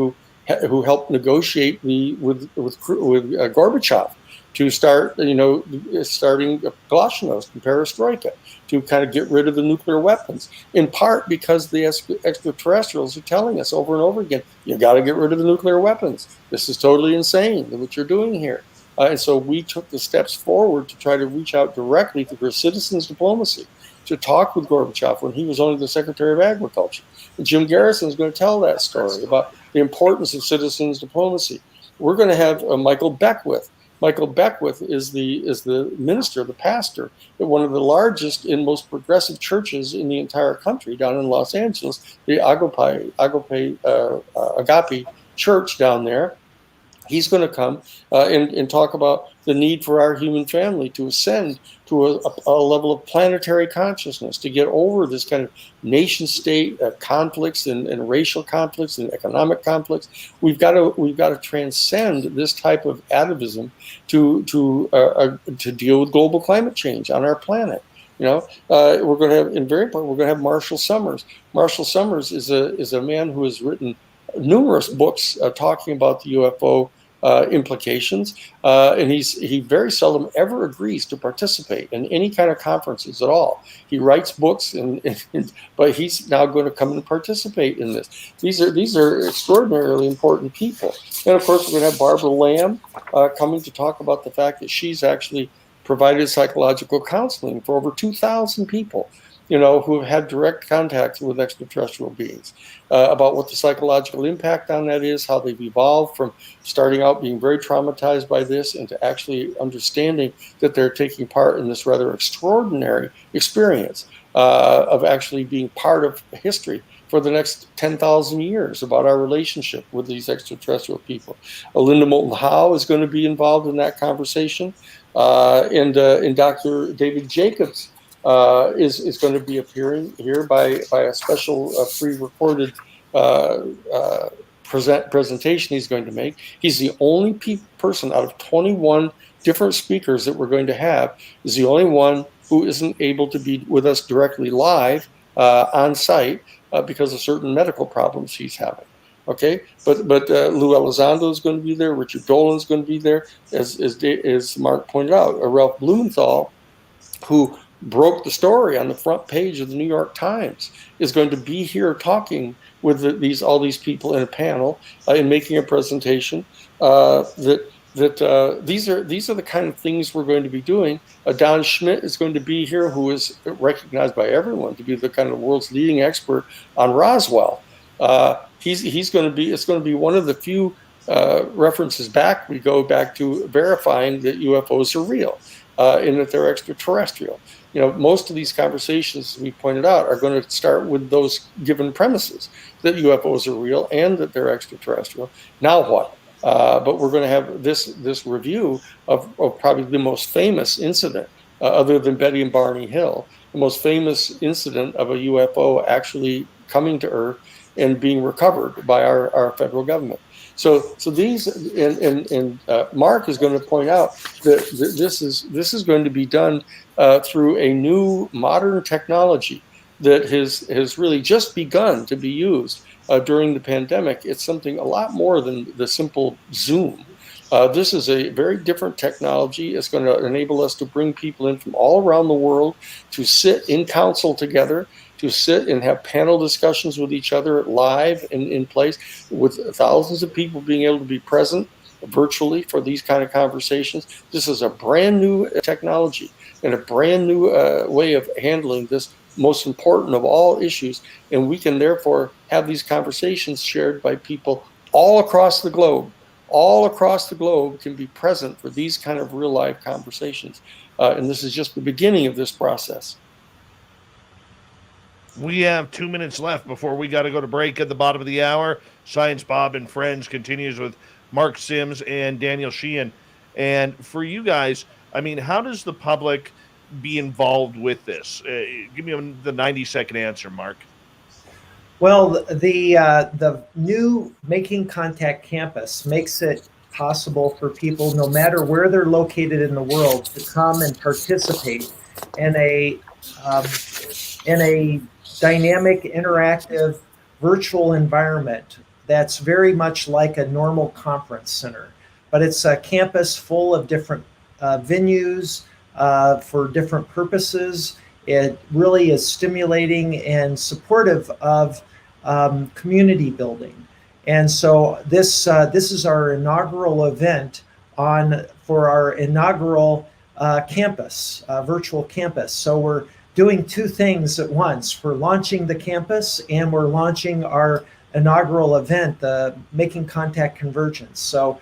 Speaker 4: who helped negotiate with Gorbachev to start, starting Glasnost and Perestroika, to kind of get rid of the nuclear weapons, in part because the extraterrestrials are telling us over and over again, you got to get rid of the nuclear weapons. This is totally insane, what you're doing here. And so we took the steps forward to try to reach out directly through citizens diplomacy to talk with Gorbachev when he was only the Secretary of Agriculture. And Jim Garrison is going to tell that story about the importance of citizens diplomacy. We're going to have Michael Beckwith. Michael Beckwith is the minister, the pastor at one of the largest and most progressive churches in the entire country down in Los Angeles, the Agape Church down there. He's going to come and talk about the need for our human family to ascend to a level of planetary consciousness, to get over this kind of nation-state conflicts and racial conflicts and economic conflicts. We've got to transcend this type of atavism to deal with global climate change on our planet. We're going to have, and very important, we're going to have Marshall Summers. Marshall Summers is a man who has written numerous books talking about the UFO implications, and he very seldom ever agrees to participate in any kind of conferences at all. He writes books, but he's now going to come and participate in this. These are extraordinarily important people. And of course, we're going to have Barbara Lamb coming to talk about the fact that she's actually provided psychological counseling for over 2,000 people, who have had direct contact with extraterrestrial beings, about what the psychological impact on that is, how they've evolved from starting out being very traumatized by this into actually understanding that they're taking part in this rather extraordinary experience of actually being part of history for the next 10,000 years about our relationship with these extraterrestrial people. Linda Moulton Howe is going to be involved in that conversation, and Dr. David Jacobs is going to be appearing here by a special pre-recorded presentation he's going to make. He's the only person out of 21 different speakers that we're going to have, is the only one who isn't able to be with us directly live on site because of certain medical problems he's having. Okay, but Lou Elizondo is going to be there. Richard Dolan is going to be there, as Mark pointed out. Ralph Blumenthal, who broke the story on the front page of the New York Times, is going to be here talking with all these people in a panel and making a presentation. These are the kind of things we're going to be doing. Don Schmidt is going to be here, who is recognized by everyone to be the kind of world's leading expert on Roswell. He's going to be. It's going to be one of the few references back. We go back to verifying that UFOs are real and that they're extraterrestrial. Most of these conversations, we pointed out, are going to start with those given premises that UFOs are real and that they're extraterrestrial. Now what? But we're going to have this review of probably the most famous incident, other than Betty and Barney Hill, the most famous incident of a UFO actually coming to Earth and being recovered by our federal government. So these and Mark is going to point out that this is going to be done through a new modern technology that has really just begun to be used during the pandemic. It's something a lot more than the simple Zoom. This is a very different technology. It's going to enable us to bring people in from all around the world to sit in council together, to sit and have panel discussions with each other live in place, with thousands of people being able to be present virtually for these kind of conversations. This is a brand new technology and a brand new way of handling this most important of all issues. And we can therefore have these conversations shared by people all across the globe. All across the globe can be present for these kind of real life conversations. And this is just the beginning of this process.
Speaker 1: We have 2 minutes left before we got to go to break at the bottom of the hour. Science Bob and Friends continues with Mark Sims and Daniel Sheehan. And for you guys, I mean, how does the public be involved with this? Give me the 90-second answer, Mark.
Speaker 3: Well, the new Making Contact campus makes it possible for people, no matter where they're located in the world, to come and participate in a dynamic, interactive, virtual environment that's very much like a normal conference center. But it's a campus full of different venues for different purposes. It really is stimulating and supportive of community building. And so this is our inaugural event for our inaugural campus, virtual campus. So we're doing two things at once. We're launching the campus and we're launching our inaugural event, the Making Contact Convergence. So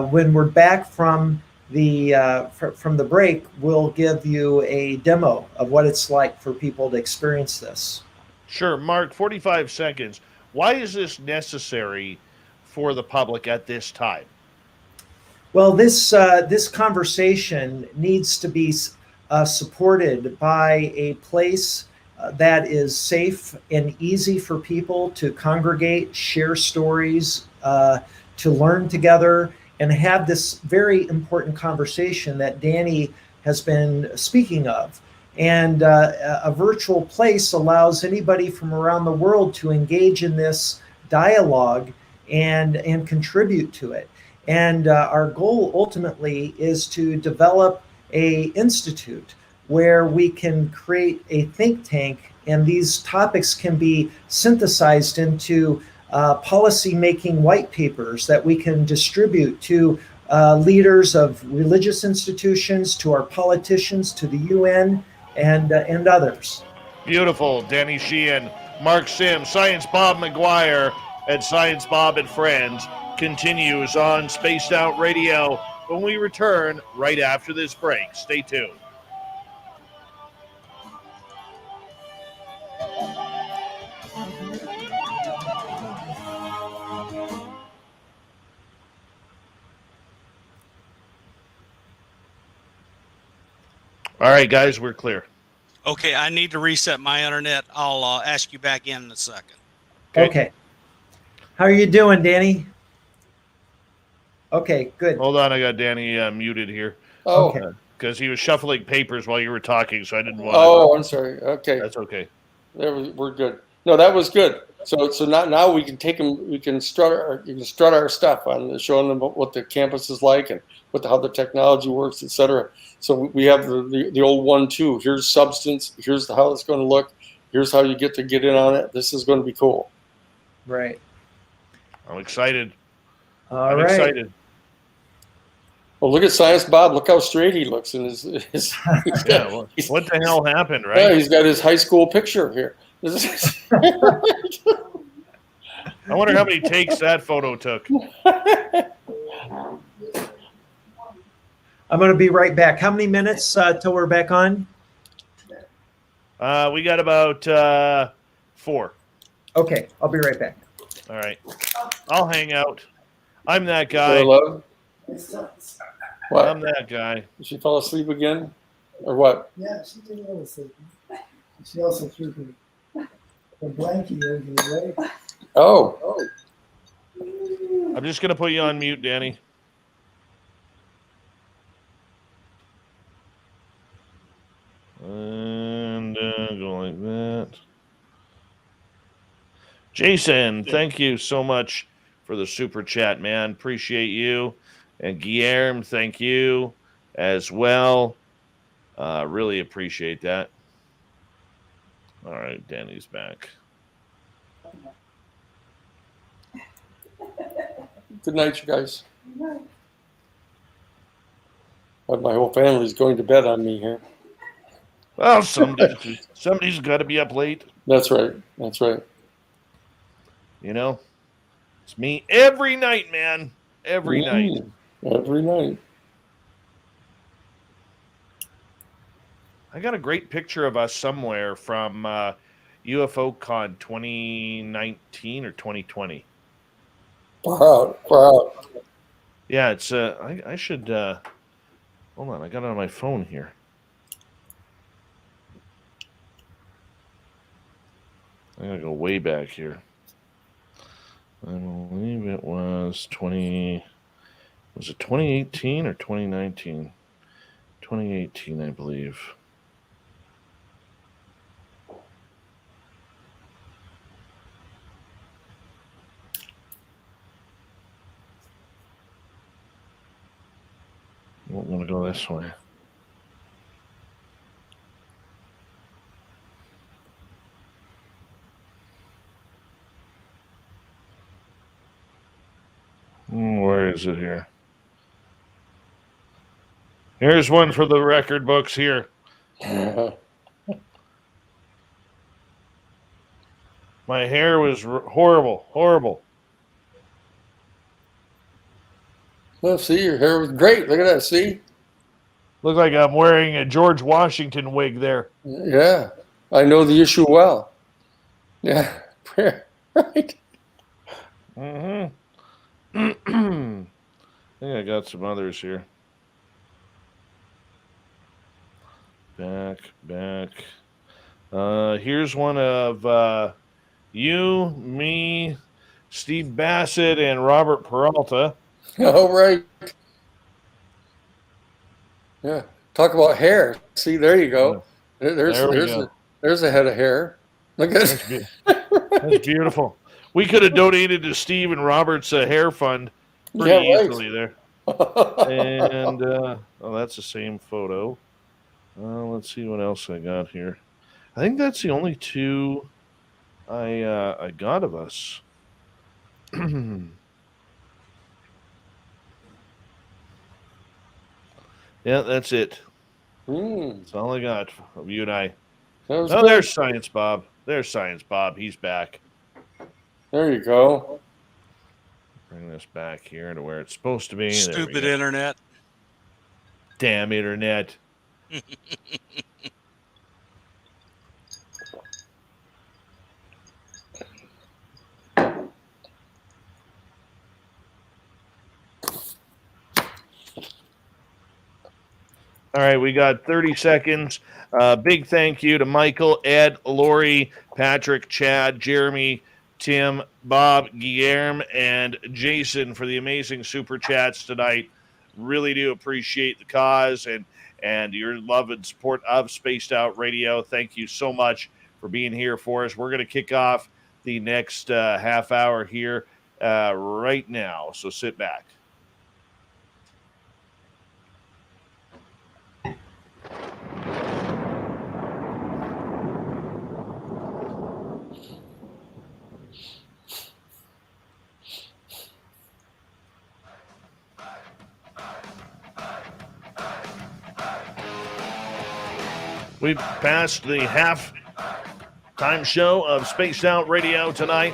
Speaker 3: when we're back from the break, we'll give you a demo of what it's like for people to experience this.
Speaker 1: Sure. Mark, 45 seconds. Why is this necessary for the public at this time?
Speaker 3: Well, this conversation needs to be supported by a place that is safe and easy for people to congregate, share stories, to learn together, and have this very important conversation that Danny has been speaking of. And a virtual place allows anybody from around the world to engage in this dialogue and contribute to it. And our goal ultimately is to develop a institute where we can create a think tank, and these topics can be synthesized into policy-making white papers that we can distribute to leaders of religious institutions, to our politicians, to the UN, and others.
Speaker 1: Beautiful. Danny Sheehan, Mark Sims, Science Bob McGuire, and Science Bob and Friends continues on Spaced Out Radio when we return right after this break. Stay tuned. All right, guys, we're clear.
Speaker 2: Okay, I need to reset my internet. I'll ask you back in a second.
Speaker 3: Okay. How are you doing, Danny? Okay, good.
Speaker 1: Hold on, I got Danny muted here.
Speaker 4: Oh,
Speaker 3: Okay.
Speaker 1: Because he was shuffling papers while you were talking, so I didn't want
Speaker 4: oh, I'm sorry. Okay,
Speaker 1: That's okay.
Speaker 4: we're good. No, that was good. So now we can take them. We can strut our stuff on showing them what the campus is like and how the technology works, etc. So we have the old 1-2. Here's substance. Here's how it's going to look. Here's how you get in on it. This is going to be cool.
Speaker 3: Right.
Speaker 1: I'm excited.
Speaker 3: I'm
Speaker 1: excited.
Speaker 4: Well, look at Science Bob. Look how straight he looks. And
Speaker 1: what the hell happened, right?
Speaker 4: Yeah, he's got his high school picture here.
Speaker 1: I wonder how many takes that photo took.
Speaker 3: I'm going to be right back. How many minutes till we're back on?
Speaker 1: We got about 4.
Speaker 3: Okay, I'll be right back.
Speaker 1: All right. I'll hang out. I'm that guy.
Speaker 4: Hello? What?
Speaker 1: I'm that guy.
Speaker 4: Did she fall asleep again? Or what?
Speaker 6: Yeah, she did fall asleep. She also threw the blankie over the way.
Speaker 4: Oh.
Speaker 1: I'm just going to put you on mute, Danny. And go like that. Jason, thank you so much for the super chat, man. Appreciate you. And Guillermo, thank you as well. Really appreciate that. All right, Danny's back.
Speaker 4: Good night, you guys. But my whole family's going to bed on me here.
Speaker 1: Well, somebody's got to be up late.
Speaker 4: That's right. That's right.
Speaker 1: You know, it's me every night, man. Every night.
Speaker 4: Every night.
Speaker 1: I got a great picture of us somewhere from UFO Con 2019 or 2020.
Speaker 4: Far out.
Speaker 1: Yeah, it's I should hold on, I got it on my phone here. I gotta go way back here. I believe it was 2018 or 2019? 2018, I believe. I'm going to go this way. Where is it here? Here's one for the record books here. My hair was horrible.
Speaker 4: Well, see, your hair was great. Look at that. See?
Speaker 1: Look like I'm wearing a George Washington wig there.
Speaker 4: Yeah. I know the issue well. Yeah. Right.
Speaker 1: I think I got some others here. Back. Here's one of you, me, Steve Bassett, and Robert Peralta.
Speaker 4: Oh, right. Yeah. Talk about hair. See, there you go. There's a head of hair. Look at that.
Speaker 1: That's beautiful. We could have donated to Steve and Robert's hair fund pretty easily there. And that's the same photo. Let's see what else I got here. I think that's the only two I got of us. Yeah, that's it. That's all I got of you and I. There's Science Bob. He's back.
Speaker 4: There you go.
Speaker 1: Bring this back here to where it's supposed to be.
Speaker 2: Stupid internet.
Speaker 1: Damn internet. All right, we got 30 seconds. Big thank you to Michael, Ed, Lori, Patrick, Chad, Jeremy, Tim, Bob, Guillermo, and Jason for the amazing super chats tonight. Really do appreciate the cause and your love and support of Spaced Out Radio. Thank you so much for being here for us. We're going to kick off the next half hour here right now. So sit back. We've passed the half-time show of Spaced Out Radio tonight.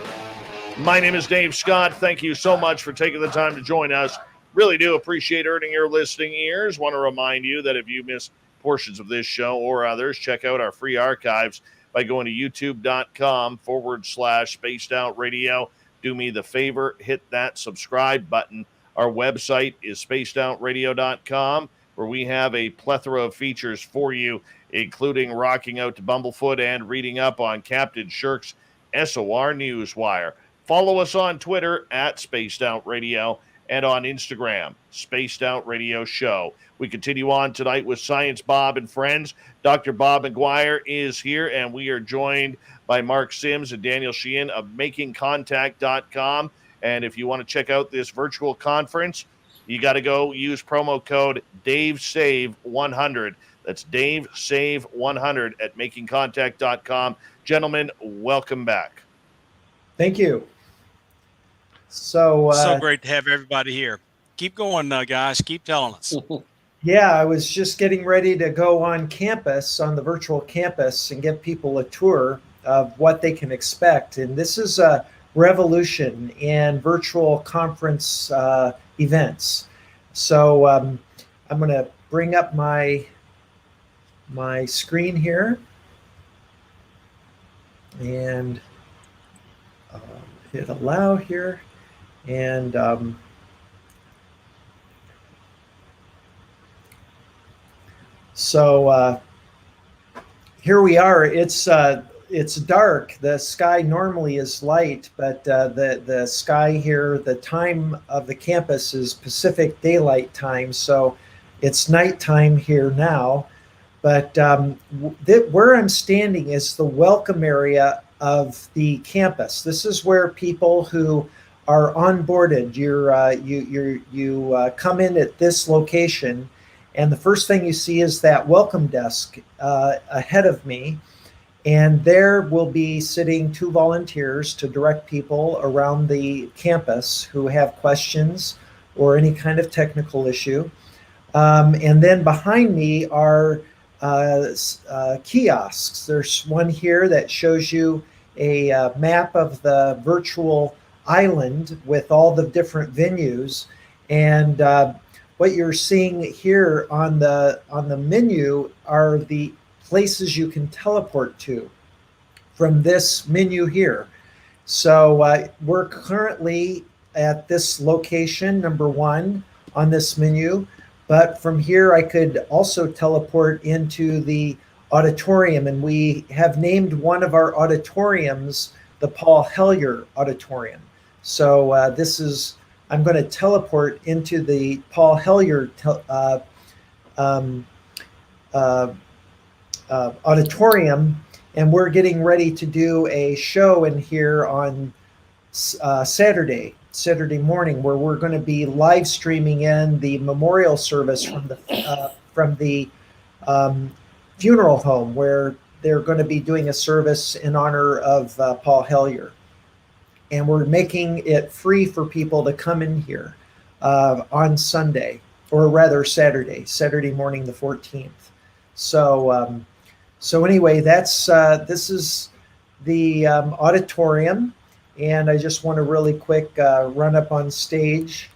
Speaker 1: My name is Dave Scott. Thank you so much for taking the time to join us. Really do appreciate earning your listening ears. Want to remind you that if you miss portions of this show or others, check out our free archives by going to youtube.com/Spaced Out Radio. Do me the favor, hit that subscribe button. Our website is spacedoutradio.com, where we have a plethora of features for you, including rocking out to Bumblefoot and reading up on Captain Shirk's SOR Newswire. Follow us on Twitter at Spaced Out Radio and on Instagram, Spaced Out Radio Show. We continue on tonight with Science Bob and friends. Dr. Bob McGuire is here, and we are joined by Mark Sims and Daniel Sheehan of makingcontact.com. And if you want to check out this virtual conference, you got to go use promo code DaveSave100. That's DaveSave100 at makingcontact.com. Gentlemen, welcome back.
Speaker 3: Thank you. So
Speaker 2: great to have everybody here. Keep going, guys. Keep telling us.
Speaker 3: Yeah, I was just getting ready to go on campus, on the virtual campus, and give people a tour of what they can expect. And this is a revolution in virtual conference events. So I'm going to bring up my screen here and hit allow here. And so here we are. It's dark. The sky normally is light, but the sky here, the time of the campus is Pacific Daylight Time, so it's nighttime here now. But where I'm standing is the welcome area of the campus. This is where people who are onboarded, you come in at this location, and the first thing you see is that welcome desk ahead of me. And there will be sitting 2 volunteers to direct people around the campus who have questions or any kind of technical issue. And then behind me are kiosks. There's one here that shows you a map of the virtual island with all the different venues. And what you're seeing here on the menu are the places you can teleport to from this menu here. So we're currently at this location, number 1 on this menu, but from here I could also teleport into the auditorium, and we have named one of our auditoriums the Paul Hellyer Auditorium. So I'm going to teleport into the Paul Hellyer auditorium, and we're getting ready to do a show in here on Saturday morning, where we're going to be live streaming in the memorial service from the funeral home, where they're going to be doing a service in honor of Paul Hellyer. And we're making it free for people to come in here on Sunday, or rather Saturday morning, the 14th. So anyway, this is the auditorium, and I just want to really quick run up on stage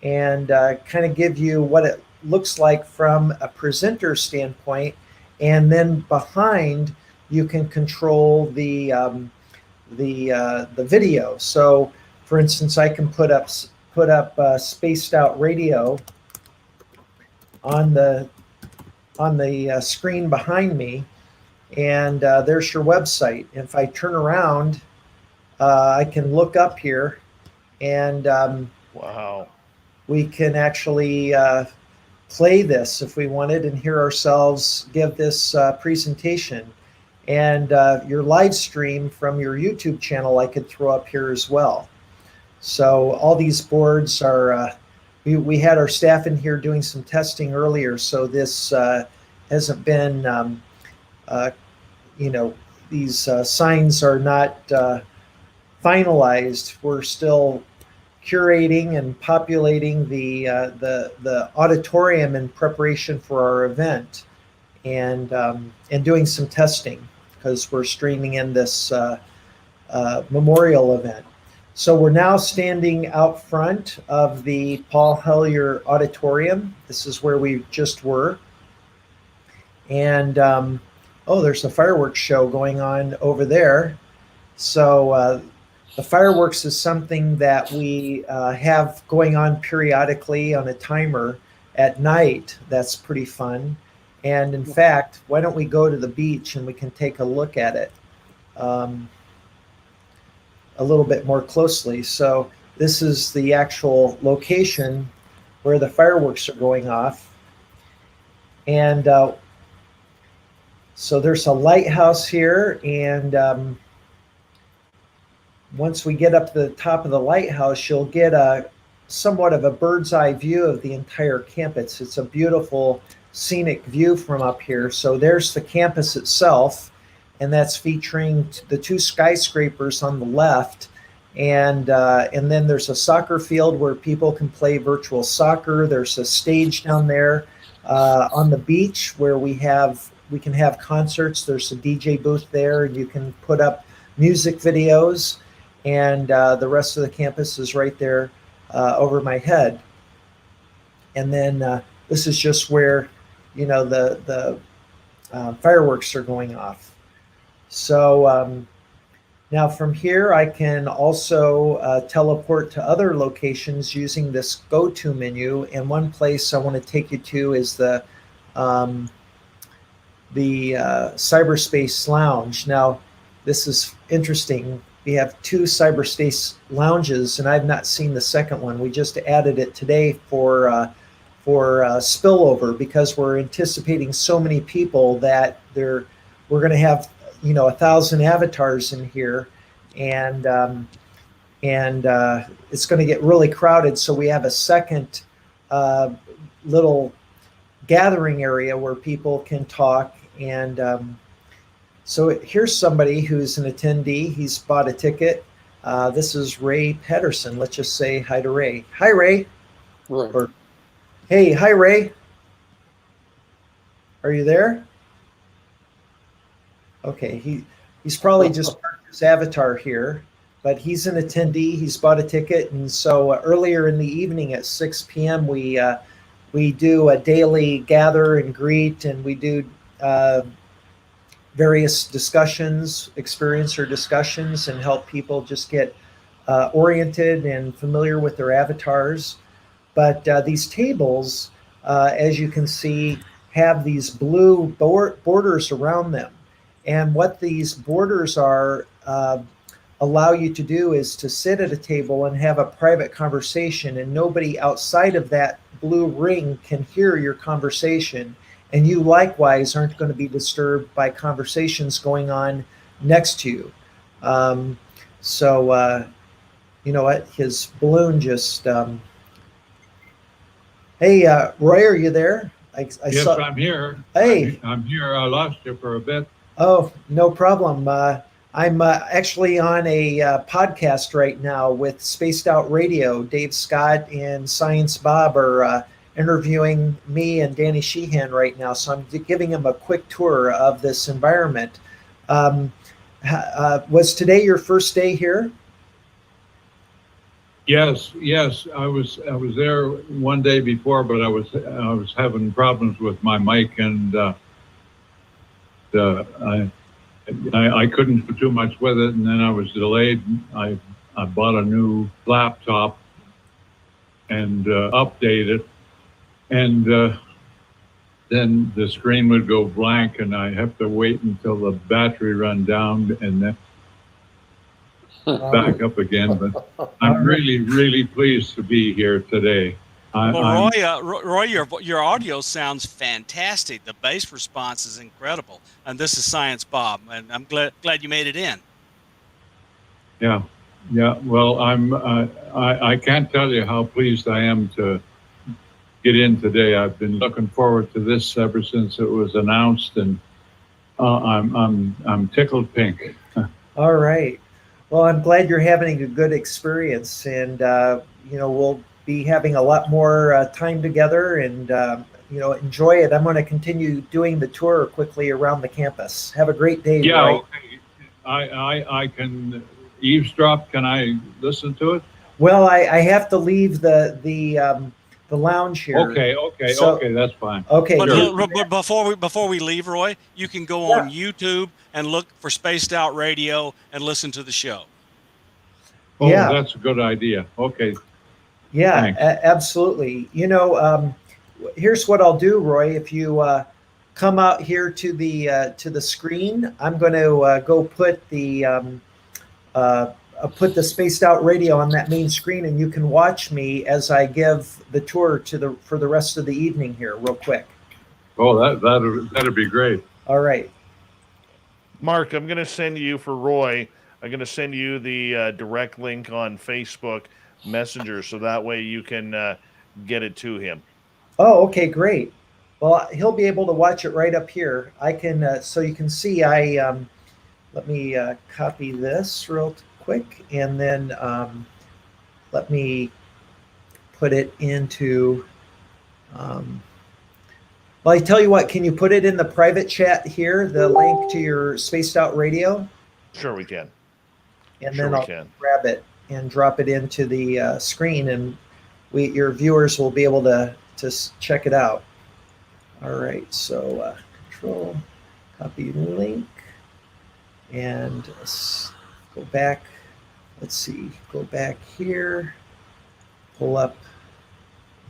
Speaker 3: and kind of give you what it looks like from a presenter standpoint, and then behind you can control the video. So, for instance, I can put up Spaced Out Radio on the screen behind me, and there's your website. If I turn around, I can look up here, and
Speaker 1: wow,
Speaker 3: we can actually play this if we wanted and hear ourselves give this presentation. And your live stream from your YouTube channel, I could throw up here as well. So all these boards are, we had our staff in here doing some testing earlier. So this hasn't been, these signs are not finalized. We're still curating and populating the auditorium in preparation for our event, and doing some testing because we're streaming in this memorial event. So we're now standing out front of the Paul Hellyer Auditorium. This is where we just were. And there's a fireworks show going on over there. So the fireworks is something that we have going on periodically on a timer at night. That's pretty fun. And in fact, why don't we go to the beach and we can take a look at it a little bit more closely. So this is the actual location where the fireworks are going off. And so there's a lighthouse here, and once we get up to the top of the lighthouse, you'll get a somewhat of a bird's eye view of the entire campus. It's a beautiful scenic view from up here. So there's the campus itself, and that's featuring the two skyscrapers on the left. And then there's a soccer field where people can play virtual soccer. There's a stage down there on the beach where we can have concerts. There's a DJ booth there, and you can put up music videos. And the rest of the campus is right there over my head. And then this is just where, the fireworks are going off. So now from here, I can also teleport to other locations using this go-to menu. And one place I want to take you to is the cyberspace lounge. Now, this is interesting. We have two cyberspace lounges, and I've not seen the second one. We just added it today for spillover, because we're anticipating so many people that we're going to have 1,000 avatars in here, and it's going to get really crowded. So we have a second little gathering area where people can talk. And so here's somebody who's an attendee. He's bought a ticket. This is Ray Pedersen. Let's just say hi to Ray. Hi, Ray.
Speaker 4: Right.
Speaker 3: Or, hey, hi, Ray. Are you there? Okay, he's probably just parked his avatar here, but he's an attendee. He's bought a ticket. And so earlier in the evening at 6 p.m., we do a daily gather and greet, and we do various discussions, experiencer discussions, and help people just get oriented and familiar with their avatars. But these tables, as you can see, have these blue borders around them. And what these borders are allow you to do is to sit at a table and have a private conversation, and nobody outside of that blue ring can hear your conversation. And you likewise aren't going to be disturbed by conversations going on next to you. You know what? His balloon just... Hey, Roy, are you there?
Speaker 7: Yes, I'm here.
Speaker 3: Hey.
Speaker 7: I'm here. I lost you for a bit.
Speaker 3: Oh, no problem. I'm actually on a podcast right now with Spaced Out Radio. Dave Scott and Science Bob are interviewing me and Danny Sheehan right now. So I'm giving them a quick tour of this environment. Was today your first day here?
Speaker 7: Yes. I was there one day before, but I was having problems with my mic, and I couldn't do too much with it, and then I was delayed. I bought a new laptop and updated it, and then the screen would go blank, and I have to wait until the battery run down and then back up again. But I'm really, really pleased to be here today.
Speaker 2: Well, Roy, your audio sounds fantastic. The bass response is incredible. And this is Science Bob, and I'm glad you made it in.
Speaker 7: Yeah. Well, I can't tell you how pleased I am to get in today. I've been looking forward to this ever since it was announced, and I'm tickled pink.
Speaker 3: All right. Well, I'm glad you're having a good experience, and we'll be having a lot more time together, and enjoy it. I'm going to continue doing the tour quickly around the campus. Have a great day.
Speaker 7: Yeah.
Speaker 3: Roy.
Speaker 7: Okay. I can eavesdrop. Can I listen to it?
Speaker 3: Well, I have to leave the lounge here.
Speaker 7: Okay, that's fine.
Speaker 3: Okay.
Speaker 2: But before we leave, Roy, you can go on YouTube and look for Spaced Out Radio and listen to the show.
Speaker 7: Oh,
Speaker 3: yeah.
Speaker 7: That's a good idea. Okay.
Speaker 3: Yeah, absolutely. Here's what I'll do, Roy. If you come out here to the screen, I'm going to go put the Spaced Out Radio on that main screen, and you can watch me as I give the tour for the rest of the evening here, real quick.
Speaker 7: Oh, that'd be great.
Speaker 3: All right.
Speaker 1: Mark, I'm going to send you, for Roy, I'm going to send you the direct link on Facebook Messenger, so that way you can get it to him.
Speaker 3: Oh, okay, great. Well, he'll be able to watch it right up here. I can, so you can see. Let me copy this real quick, and then let me put it into. Well, I tell you what. Can you put it in the private chat here? The link to your Spaced Out Radio.
Speaker 1: Sure, we can.
Speaker 3: And then I'll grab it and drop it into the screen, and your viewers will be able to check it out. All right, so Control, copy link, and go back. Let's see, go back here, pull up,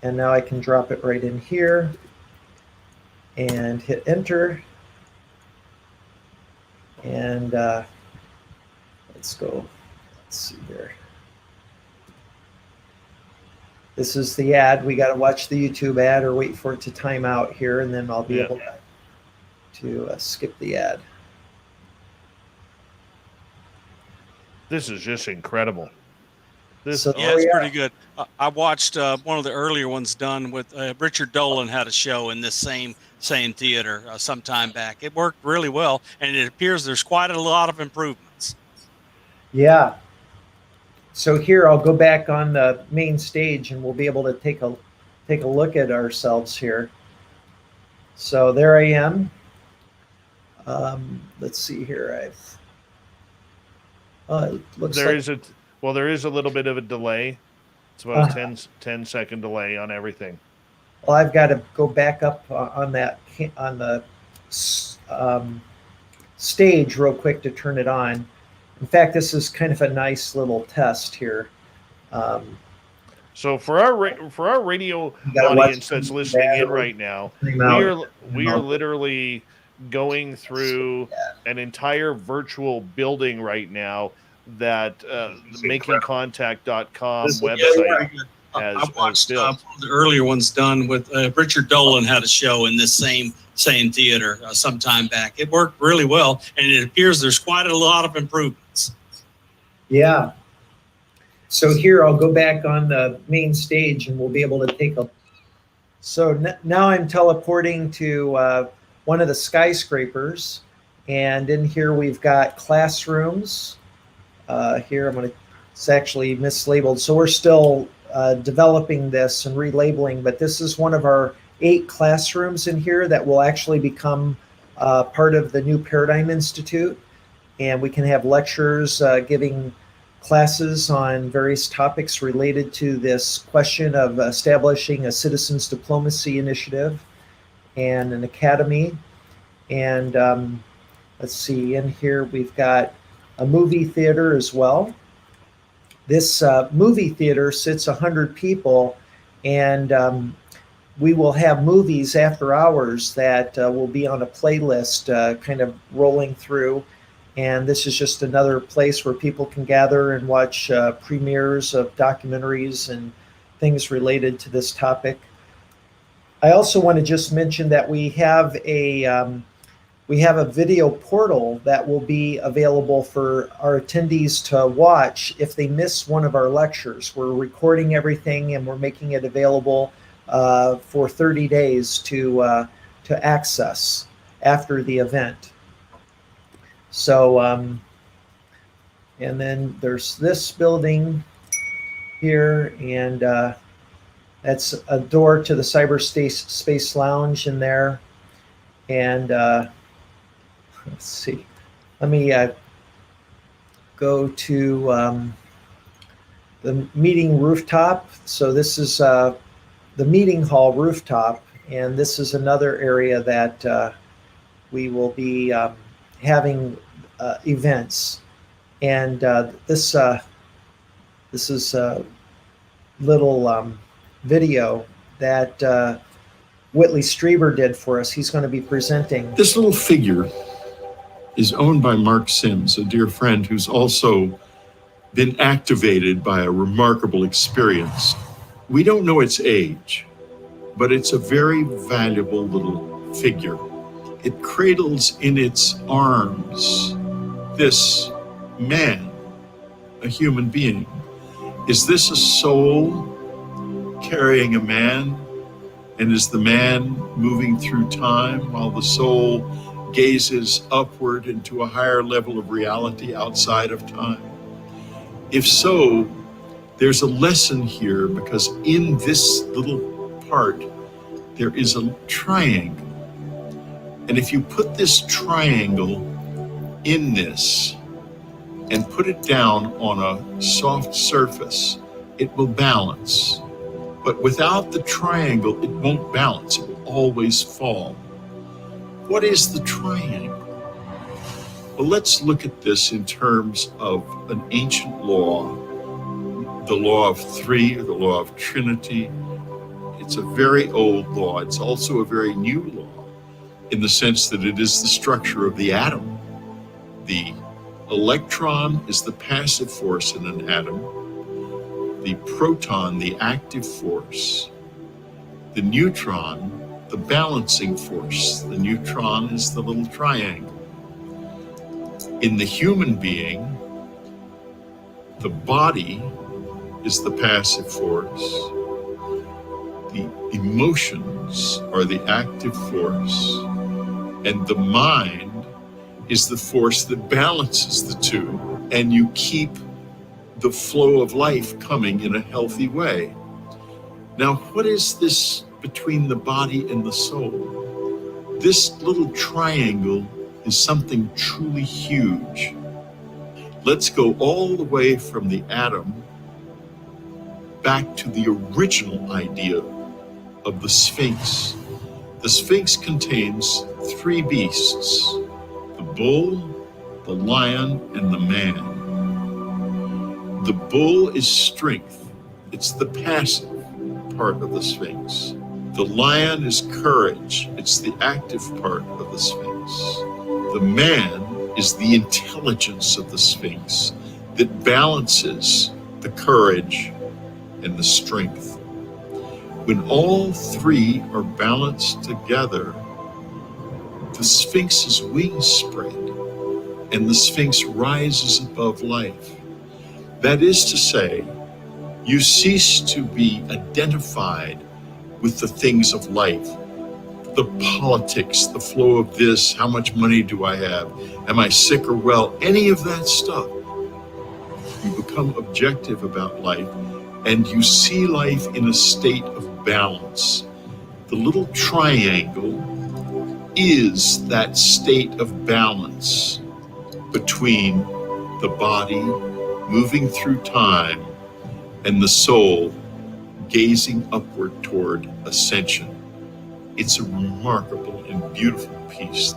Speaker 3: and now I can drop it right in here and hit enter. And let's go. Let's see here. This is the ad. We got to watch the YouTube ad or wait for it to time out here, and then I'll be able to skip the ad.
Speaker 1: This is just incredible.
Speaker 2: It's pretty good. I watched one of the earlier ones done with Richard Dolan had a show in this same theater some time back. It worked really well, and it appears there's quite a lot of improvements.
Speaker 3: Yeah. So here I'll go back on the main stage, and we'll be able to take a look at ourselves here. So there I am. Let's see here. It looks
Speaker 1: there is a little bit of a delay. It's about a 10-second delay on everything.
Speaker 3: Well, I've got to go back up on the stage real quick to turn it on. In fact, this is kind of a nice little test here.
Speaker 1: So for our radio audience that's listening in right now, we are literally going through an entire virtual building right now that the makingcontact.com website has
Speaker 2: watched
Speaker 1: built.
Speaker 2: one of the earlier ones done with Richard Dolan had a show in this same theater some time back. It worked really well, and it appears there's quite a lot of improvements.
Speaker 3: Yeah. So here I'll go back on the main stage, and we'll be able to take a. So now I'm teleporting to one of the skyscrapers, and in here we've got classrooms. Here it's actually mislabeled. So we're still developing this and relabeling, but this is one of our 8 classrooms in here that will actually become part of the new Paradigm Institute. And we can have lectures giving classes on various topics related to this question of establishing a citizens diplomacy initiative and an academy. And let's see, in here we've got a movie theater as well. This movie theater sits 100 people, and we will have movies after hours that will be on a playlist kind of rolling through. And this is just another place where people can gather and watch premieres of documentaries and things related to this topic. I also want to just mention that we have a video portal that will be available for our attendees to watch if they miss one of our lectures. We're recording everything and we're making it available for 30 days to access after the event. So, and then there's this building here, and that's a door to the cyberspace lounge in there. And let's see, let me go to the meeting rooftop. So this is the meeting hall rooftop, and this is another area that we will be having events. And this is a little video that Whitley Strieber did for us. He's going to be presenting.
Speaker 8: This little figure is owned by Mark Sims, a dear friend who's also been activated by a remarkable experience. We don't know its age, but it's a very valuable little figure. It cradles in its arms this man, a human being. Is this a soul carrying a man? And is the man moving through time while the soul gazes upward into a higher level of reality outside of time? If so, there's a lesson here, because in this little part, there is a triangle. And if you put this triangle in this and put it down on a soft surface, it will balance. But without the triangle, it won't balance. It will always fall. What is the triangle? Well, let's look at this in terms of an ancient law, the law of three, or the law of Trinity. It's a very old law. It's also a very new law in the sense that it is the structure of the atom. The electron is the passive force in an atom. The proton, the active force. The neutron, the balancing force. The neutron is the little triangle. In the human being, the body is the passive force. The emotions are the active force. And the mind is the force that balances the two. And you keep the flow of life coming in a healthy way. Now, what is this between the body and the soul? This little triangle is something truly huge. Let's go all the way from the atom back to the original idea of the Sphinx. The Sphinx contains three beasts: the bull, the lion, and the man. The bull is strength. It's the passive part of the Sphinx. The lion is courage. It's the active part of the Sphinx. The man is the intelligence of the Sphinx that balances the courage and the strength. When all three are balanced together, the Sphinx's wings spread and the Sphinx rises above life. That is to say, you cease to be identified with the things of life, the politics, the flow of this, how much money do I have, am I sick or well, any of that stuff. You become objective about life and you see life in a state of balance. The little triangle is that state of balance between the body moving through time and the soul gazing upward toward ascension. It's a remarkable and beautiful piece.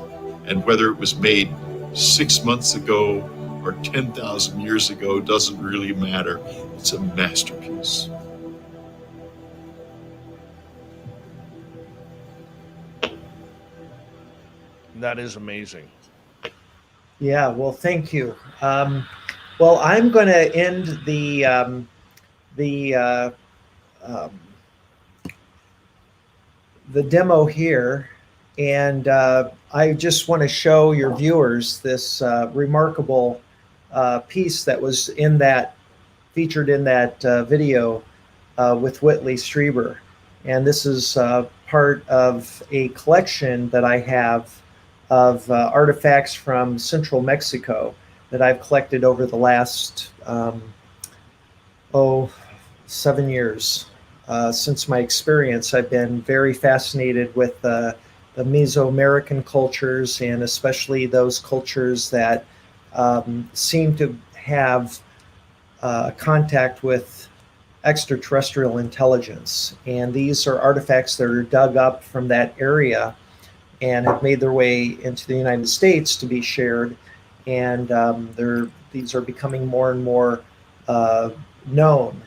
Speaker 8: And whether it was made 6 months ago or 10,000 years ago doesn't really matter. It's a masterpiece.
Speaker 1: That is amazing.
Speaker 3: Yeah, well, thank you. Well, I'm going to end the the demo here, and I just want to show your viewers this remarkable piece that was featured in that video with Whitley Strieber. And this is part of a collection that I have of artifacts from central Mexico that I've collected over the last 7 years. Since my experience, I've been very fascinated with the Mesoamerican cultures, and especially those cultures that seem to have contact with extraterrestrial intelligence. And these are artifacts that are dug up from that area and have made their way into the United States to be shared. And these are becoming more and more known.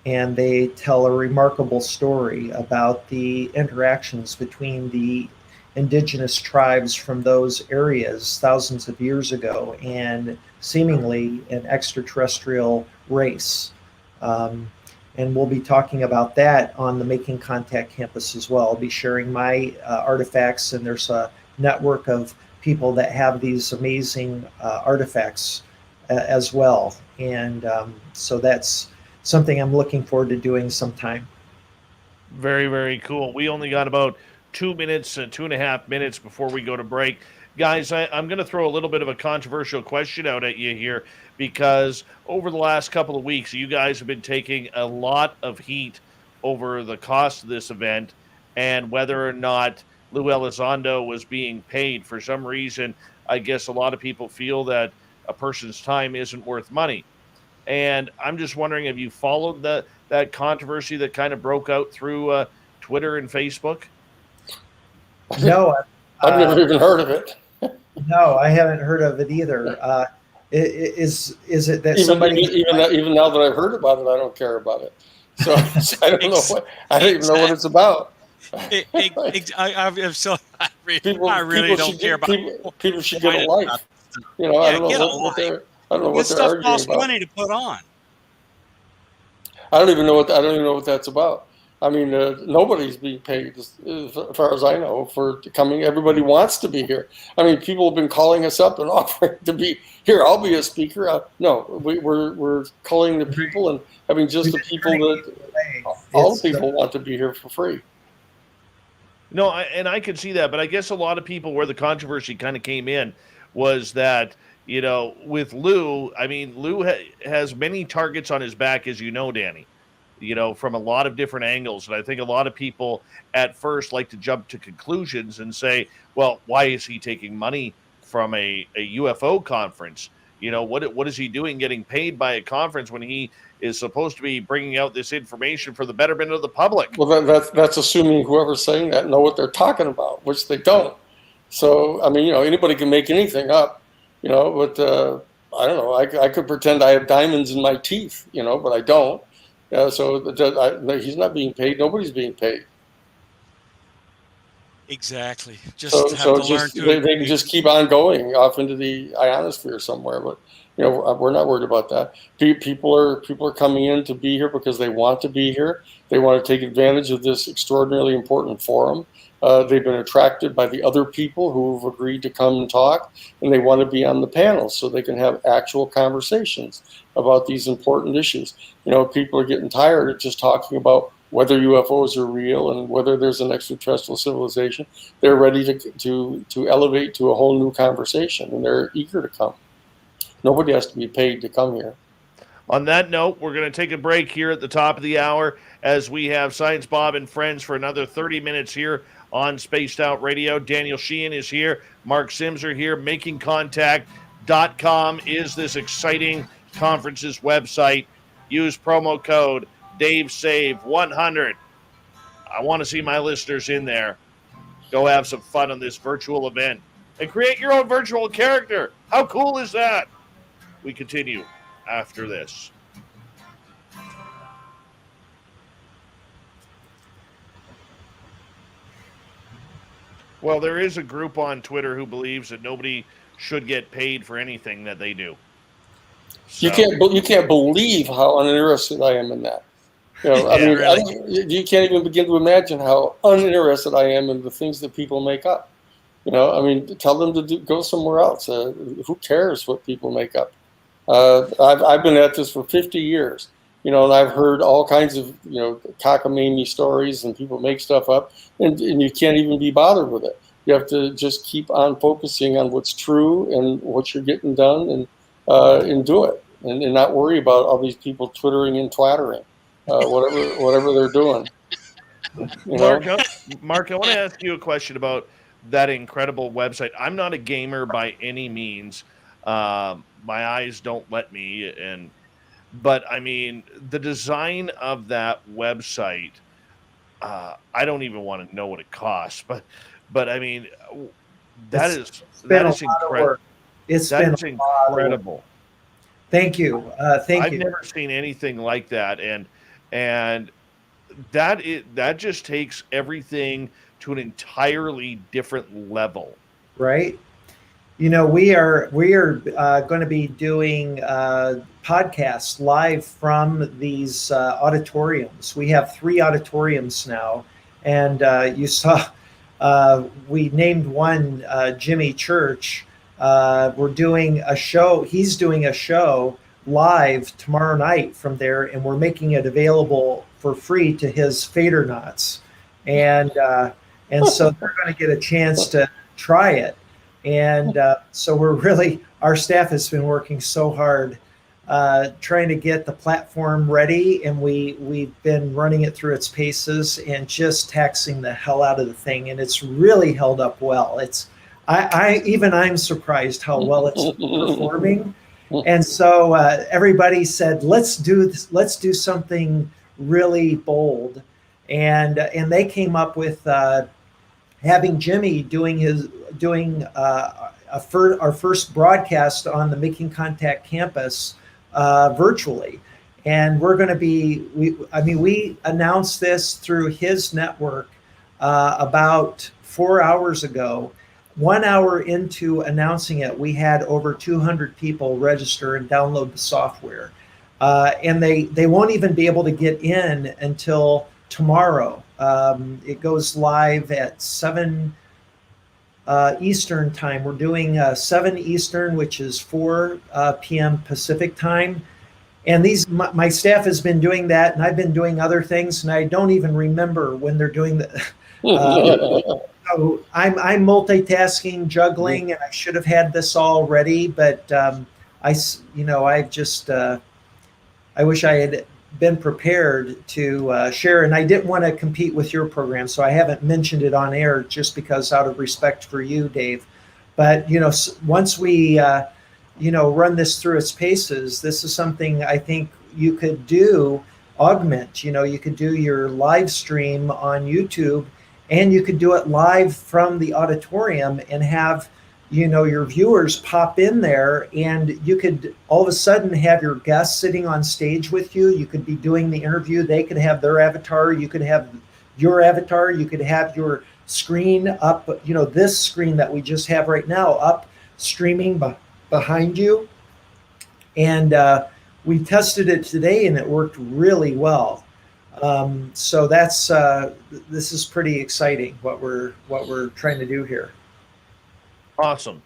Speaker 3: And they tell a remarkable story about the interactions between the indigenous tribes from those areas thousands of years ago and seemingly an extraterrestrial race. And we'll be talking about that on the Making Contact campus as well. I'll be sharing my artifacts, and there's a network of people that have these amazing artifacts as well. And so that's something I'm looking forward to doing sometime.
Speaker 1: Very, very cool. We only got about 2 minutes, 2.5 minutes before we go to break. Guys, I'm going to throw a little bit of a controversial question out at you here, because over the last couple of weeks, you guys have been taking a lot of heat over the cost of this event and whether or not Lou Elizondo was being paid. For some reason, I guess a lot of people feel that a person's time isn't worth money. And I'm just wondering, have you followed that controversy that kind of broke out through Twitter and Facebook?
Speaker 3: No.
Speaker 4: I've never even heard of it.
Speaker 3: No, I haven't heard of it either. Is it that
Speaker 4: even now that I've heard about it, I don't care about it. So I don't know I don't even know what it's about.
Speaker 2: I really don't care about
Speaker 4: people should get a life. You know, I don't know what they're arguing
Speaker 2: costs
Speaker 4: about.
Speaker 2: money to put on.
Speaker 4: I don't even know what that's about. I mean, nobody's being paid, as far as I know, for coming. Everybody wants to be here. I mean, people have been calling us up and offering to be here. I'll be a speaker. No, we're calling the people and having just the people that all the people want to be here for free.
Speaker 1: No, I could see that, but I guess a lot of people, where the controversy kind of came in, was that, you know, with Lou, I mean, Lou has many targets on his back, as you know, Danny, you know, from a lot of different angles. And I think a lot of people at first like to jump to conclusions and say, well, why is he taking money from a UFO conference? You know, what is he doing getting paid by a conference when he is supposed to be bringing out this information for the betterment of the public?
Speaker 4: Well, that's assuming whoever's saying that know what they're talking about, which they don't. So, I mean, you know, anybody can make anything up, you know, but I don't know. I could pretend I have diamonds in my teeth, you know, but I don't. So he's not being paid. Nobody's being paid.
Speaker 2: Exactly. They
Speaker 4: can just keep on going off into the ionosphere somewhere. But you know, we're not worried about that. People are coming in to be here because they want to be here. They want to take advantage of this extraordinarily important forum. They've been attracted by the other people who have agreed to come and talk, and they want to be on the panels so they can have actual conversations about these important issues. You know, people are getting tired of just talking about whether UFOs are real and whether there's an extraterrestrial civilization. They're ready to elevate to a whole new conversation, and they're eager to come. Nobody has to be paid to come here.
Speaker 1: On that note, we're going to take a break here at the top of the hour as we have Science Bob and Friends for another 30 minutes here on Spaced Out Radio. Daniel Sheehan is here. Mark Sims are here. MakingContact.com is this exciting conference's website. Use promo code DaveSave100. I want to see my listeners in there. Go have some fun on this virtual event and create your own virtual character. How cool is that? We continue after this. Well, there is a group on Twitter who believes that nobody should get paid for anything that they do. So,
Speaker 4: you can't believe how uninterested I am in that. I
Speaker 2: Yeah,
Speaker 4: mean,
Speaker 2: really.
Speaker 4: you can't even begin to imagine how uninterested I am in the things that people make up. I mean, tell them to go somewhere else. Who cares what people make up? I've been at this for 50 years, and I've heard all kinds of, cockamamie stories, and people make stuff up, and you can't even be bothered with it. You have to just keep on focusing on what's true and what you're getting done, and do it, and not worry about all these people twittering and twattering, whatever they're doing.
Speaker 1: Mark, Mark, I want to ask you a question about that incredible website. I'm not a gamer by any means. My eyes don't let me, but I mean the design of that website. I don't even want to know what it costs, but I mean that
Speaker 3: It's
Speaker 1: is
Speaker 3: been
Speaker 1: that
Speaker 3: a
Speaker 1: is
Speaker 3: lot of
Speaker 1: incredible.
Speaker 3: work. It's
Speaker 1: That
Speaker 3: been
Speaker 1: is
Speaker 3: a lot of work.
Speaker 1: incredible.
Speaker 3: Thank you. Thank
Speaker 1: I've
Speaker 3: you.
Speaker 1: never seen anything like that, and that just takes everything to an entirely different level.
Speaker 3: Right. We are going to be doing podcasts live from these auditoriums. We have 3 auditoriums now, and you saw we named one Jimmy Church. We're doing a show. He's doing a show live tomorrow night from there, and we're making it available for free to his Fadernauts, and so they're going to get a chance to try it. And so our staff has been working so hard trying to get the platform ready, and we've been running it through its paces and just taxing the hell out of the thing, and it's really held up well. I'm surprised how well it's performing. And so everybody said, let's do something really bold, and they came up with having Jimmy doing our first broadcast on the Making Contact campus virtually. And we're going to be, we announced this through his network about 4 hours ago. 1 hour into announcing it, we had over 200 people register and download the software. And they won't even be able to get in until tomorrow. It goes live at 7 Eastern time. We're doing 7 Eastern, which is 4 p.m. Pacific time. And my staff has been doing that, and I've been doing other things, and I don't even remember when they're doing that. So I'm multitasking, juggling, and I should have had this all ready, but I wish I had been prepared to share, and I didn't want to compete with your program, so I haven't mentioned it on air just because out of respect for you, Dave. But once we run this through its paces, this is something I think you could augment. You could do your live stream on YouTube, and you could do it live from the auditorium and have your viewers pop in there, and you could all of a sudden have your guests sitting on stage with you. You could be doing the interview. They could have their avatar. You could have your avatar. You could have your screen up, this screen that we just have right now up streaming behind you. And we tested it today, and it worked really well. So this is pretty exciting what we're trying to do here.
Speaker 1: Awesome.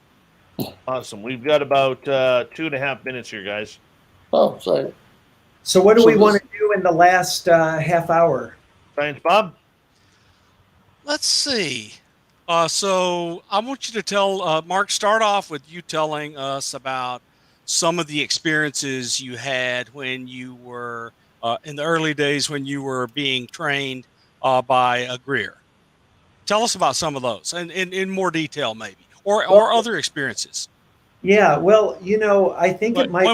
Speaker 1: We've got about 2.5 minutes here, guys.
Speaker 4: Oh, sorry.
Speaker 3: So what do we want to do in the last half hour?
Speaker 1: Science Bob?
Speaker 2: Let's see. So I want you to tell, Mark, start off with you telling us about some of the experiences you had when you were in the early days when you were being trained by McGuire. Tell us about some of those and in more detail, maybe. Or other experiences.
Speaker 3: Yeah, well, I think it might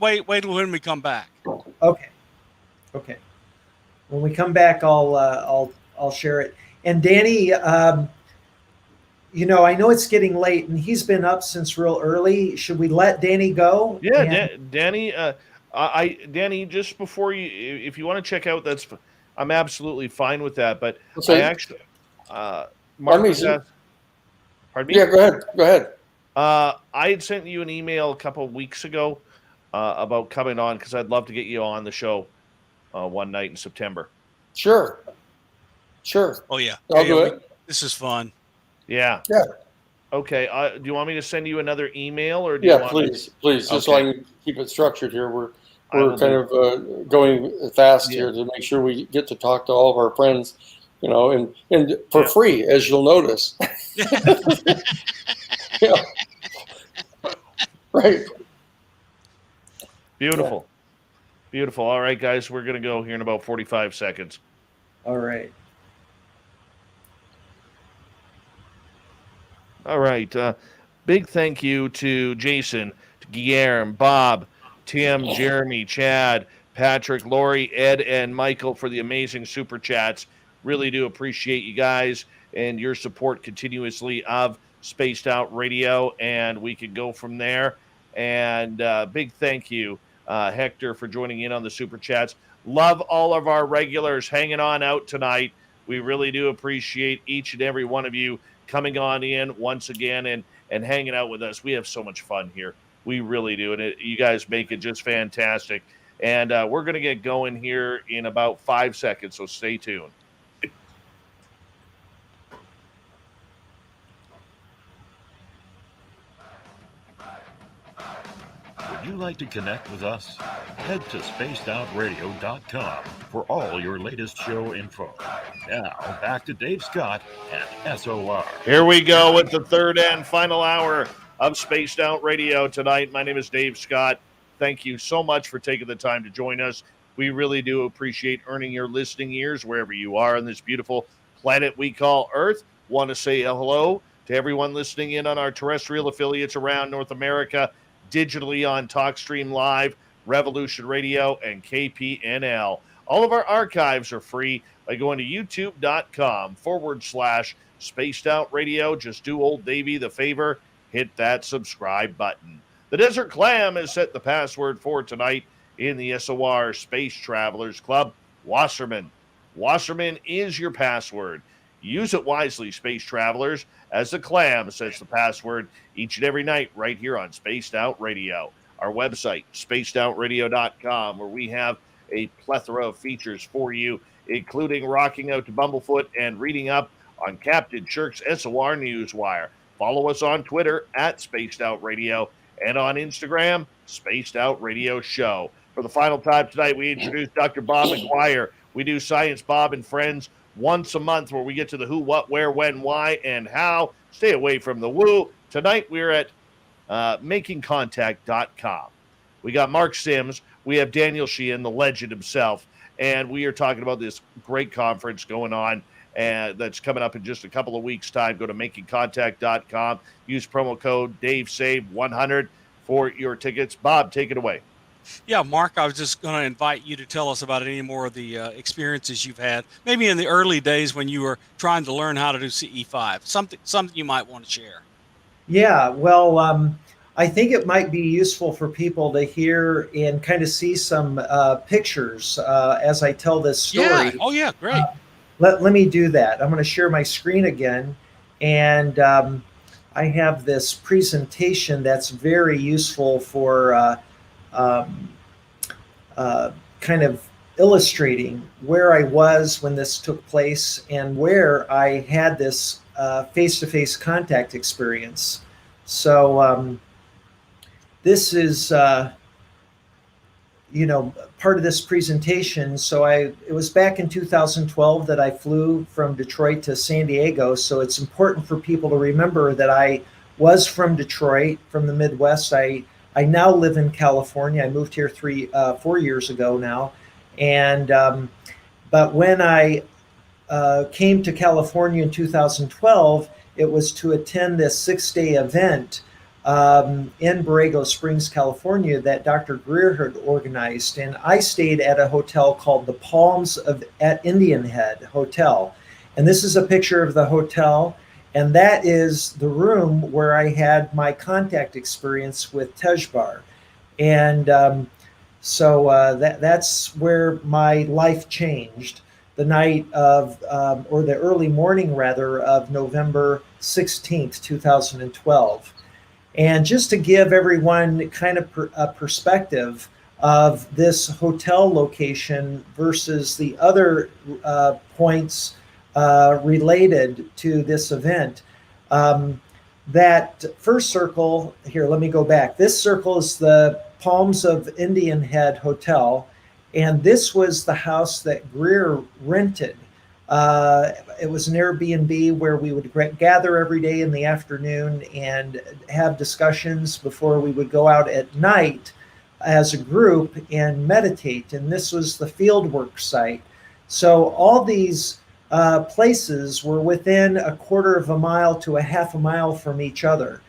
Speaker 2: wait till when we come back.
Speaker 3: Okay. When we come back, I'll share it. And Danny, I know it's getting late, and he's been up since real early. Should we let Danny go?
Speaker 1: Yeah, Danny. Danny, just before you, if you want to check out, I'm absolutely fine with that. But I actually, Mark was asked. Pardon me?
Speaker 4: Yeah, go ahead.
Speaker 1: I had sent you an email a couple of weeks ago about coming on because I'd love to get you on the show. one night in September.
Speaker 4: Sure.
Speaker 2: Oh yeah.
Speaker 4: I'll do it.
Speaker 2: This is fun.
Speaker 1: Yeah.
Speaker 4: Yeah.
Speaker 1: Okay. Do you want me to send you another email, or do you
Speaker 4: Yeah,
Speaker 1: want
Speaker 4: please, just so I can keep it structured here. We're
Speaker 1: will
Speaker 4: kind of going fast here to make sure we get to talk to all of our friends, and for free, as you'll notice. Yeah. Right.
Speaker 1: Beautiful. Beautiful. All right, guys, we're going to go here in about 45 seconds.
Speaker 3: All right.
Speaker 1: All right. Big thank you to Jason, to Guillermo, Bob, Tim, Jeremy, Chad, Patrick, Lori, Ed, and Michael for the amazing super chats. Really do appreciate you guys and your support continuously of Spaced Out Radio, and we can go from there. And big thank you, Hector, for joining in on the super chats. Love all of our regulars hanging on out tonight. We really do appreciate each and every one of you coming on in once again and hanging out with us. We have so much fun here. We really do. And you guys make it just fantastic. And we're going to get going here in about 5 seconds, so stay tuned.
Speaker 5: Would you like to connect with us? Head to spacedoutradio.com for all your latest show info. Now, back to Dave Scott and SOR.
Speaker 1: Here we go with the third and final hour of Spaced Out Radio tonight. My name is Dave Scott. Thank you so much for taking the time to join us. We really do appreciate earning your listening ears wherever you are on this beautiful planet we call Earth. Want to say hello to everyone listening in on our terrestrial affiliates around North America, digitally on TalkStream Live, Revolution Radio, and KPNL. All of our archives are free by going to youtube.com/Spaced Out Radio. Just do old Davey the favor, hit that subscribe button. The Desert Clam has set the password for tonight in the SOR Space Travelers Club. Wasserman. Wasserman is your password. Use it wisely, space travelers, as the Clam sets the password each and every night right here on Spaced Out Radio. Our website, spacedoutradio.com, where we have a plethora of features for you, including rocking out to Bumblefoot and reading up on Captain Shirk's SOR Newswire. Follow us on Twitter at Spaced Out Radio and on Instagram, Spaced Out Radio Show. For the final time tonight, we introduce Dr. Bob McGuire. We do Science Bob and Friends once a month, where we get to the who, what, where, when, why, and how. Stay away from the woo. Tonight, we're at makingcontact.com. We got Mark Sims. We have Daniel Sheehan, the legend himself, and we are talking about this great conference going on that's coming up in just a couple of weeks' time. Go to makingcontact.com. Use promo code DaveSave100 for your tickets. Bob, take it away.
Speaker 2: Yeah, Mark, I was just going to invite you to tell us about any more of the experiences you've had, maybe in the early days when you were trying to learn how to do CE5, something you might want to share.
Speaker 3: Yeah, well, I think it might be useful for people to hear and kind of see some pictures as I tell this story.
Speaker 2: Yeah. Oh, yeah, great.
Speaker 3: Let me do that. I'm going to share my screen again, and I have this presentation that's very useful for kind of illustrating where I was when this took place and where I had this face-to-face contact experience. So this is, part of this presentation. So it was back in 2012 that I flew from Detroit to San Diego. So it's important for people to remember that I was from Detroit, from the Midwest. I now live in California. I moved here 4 years ago now. And but when I came to California in 2012, it was to attend this 6-day event in Borrego Springs, California, that Dr. Greer had organized. And I stayed at a hotel called the Palms at Indian Head Hotel. And this is a picture of the hotel. And that is the room where I had my contact experience with Tejbar. And so that's where my life changed. The night of, or the early morning rather, of November 16th, 2012. And just to give everyone kind of a perspective, of this hotel location versus the other points related to this event. That first circle here, let me go back. This circle is the Palms of Indian Head Hotel, and this was the house that Greer rented. It was an Airbnb where we would gather every day in the afternoon and have discussions before we would go out at night as a group and meditate. And this was the fieldwork site. So all these places were within a quarter of a mile to a half a mile from each other.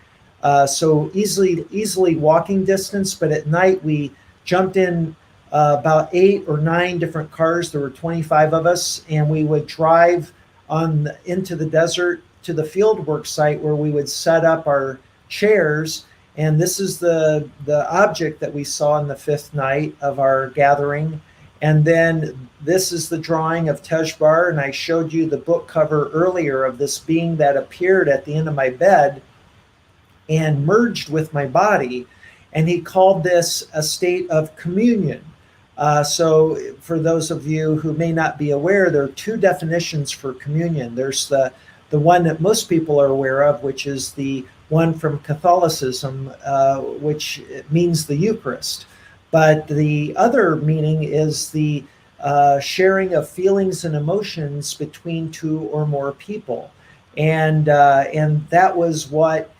Speaker 3: So easily walking distance, but at night we jumped in about 8 or 9 different cars. There were 25 of us, and we would drive into the desert to the fieldwork site where we would set up our chairs. And this is the object that we saw in the 5th night of our gathering. And then this is the drawing of Tejbar, and I showed you the book cover earlier of this being that appeared at the end of my bed and merged with my body. And he called this a state of communion. So for those of you who may not be aware, there are 2 definitions for communion. There's the one that most people are aware of, which is the one from Catholicism, which means the Eucharist. But the other meaning is the sharing of feelings and emotions between 2 or more people. And that was what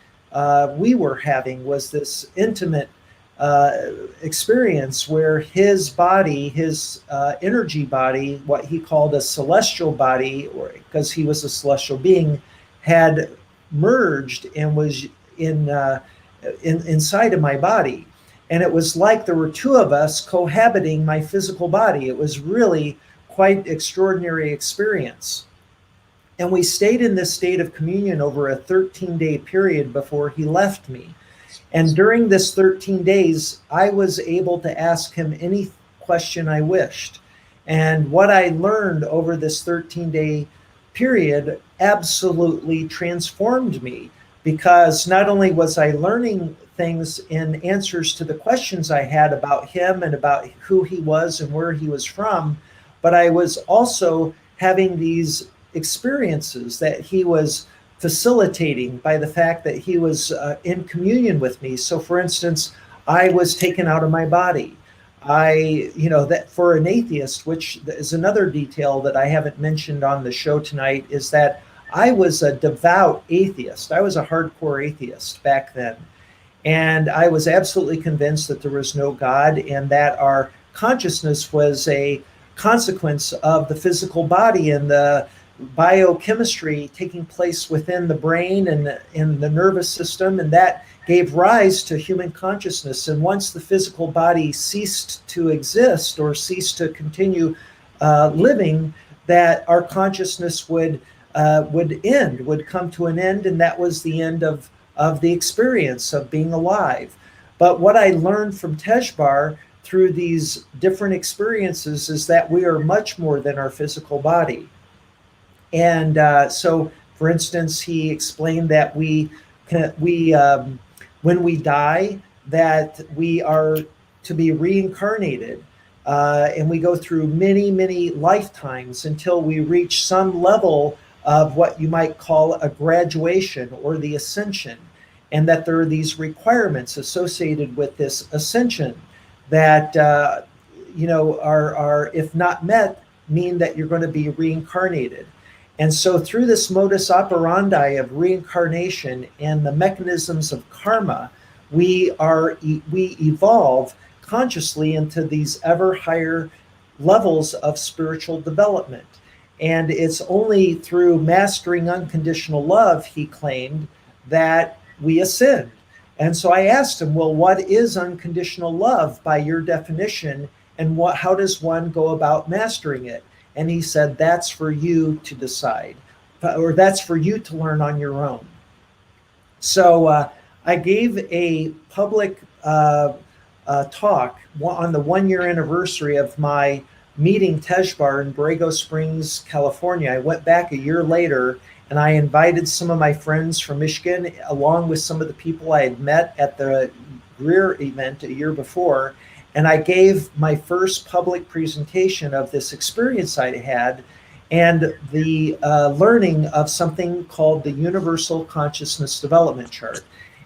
Speaker 3: we were having, was this intimate experience where his body, his energy body, what he called a celestial body, or because he was a celestial being, had merged and was inside of my body. And it was like there were 2 of us cohabiting my physical body. It was really quite extraordinary experience. And we stayed in this state of communion over a 13-day period before he left me. And during this 13 days, I was able to ask him any question I wished. And what I learned over this 13-day period absolutely transformed me, because not only was I learning things in answers to the questions I had about him and about who he was and where he was from, but I was also having these experiences that he was facilitating by the fact that he was in communion with me. So for instance, I was taken out of my body. That for an atheist, which is another detail that I haven't mentioned on the show tonight, is that I was a devout atheist. I was a hardcore atheist back then. And I was absolutely convinced that there was no God and that our consciousness was a consequence of the physical body and the biochemistry taking place within the brain and in the nervous system, and that gave rise to human consciousness. And once the physical body ceased to exist or ceased to continue living, that our consciousness would come to an end, and that was the end of the experience of being alive. But what I learned from Tejbar through these different experiences is that we are much more than our physical body. And so, for instance, he explained that when we die, that we are to be reincarnated, and we go through many, many lifetimes until we reach some level of what you might call a graduation or the ascension, and that there are these requirements associated with this ascension that are, if not met, mean that you're going to be reincarnated. And so through this modus operandi of reincarnation and the mechanisms of karma, we evolve consciously into these ever higher levels of spiritual development. And it's only through mastering unconditional love, he claimed, that we ascend. And so I asked him, well, what is unconditional love by your definition? And how does one go about mastering it? And he said, that's for you to decide, or that's for you to learn on your own. So I gave a public talk on the 1-year anniversary of my meeting Tejbar in Borrego Springs, California. I went back a year later, and I invited some of my friends from Michigan, along with some of the people I had met at the Greer event a year before. And I gave my first public presentation of this experience I had and the learning of something called the Universal Consciousness Development Chart.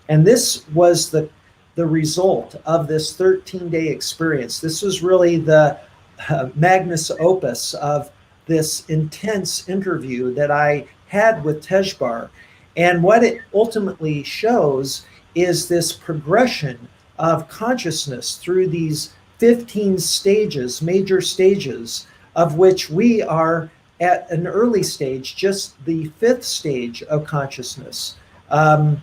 Speaker 3: And this was the result of this 13-day experience. This was really the magnus opus of this intense interview that I had with Tejbar. And what it ultimately shows is this progression of consciousness through these 15 stages, major stages, of which we are at an early stage, just the 5th stage of consciousness. And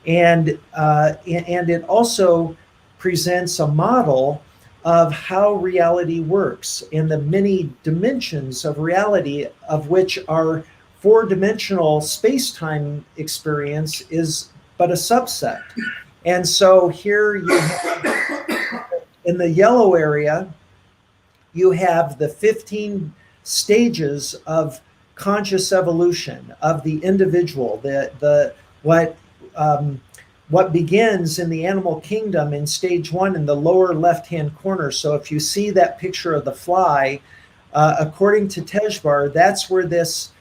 Speaker 3: it also presents a model of how reality works and the many dimensions of reality, of which our 4-dimensional space-time experience is but a subset. And so here you have, in the yellow area, you have the 15 stages of conscious evolution of the individual, what begins in the animal kingdom in stage 1 in the lower left-hand corner. So if you see that picture of the fly, according to Tejbar, that's where this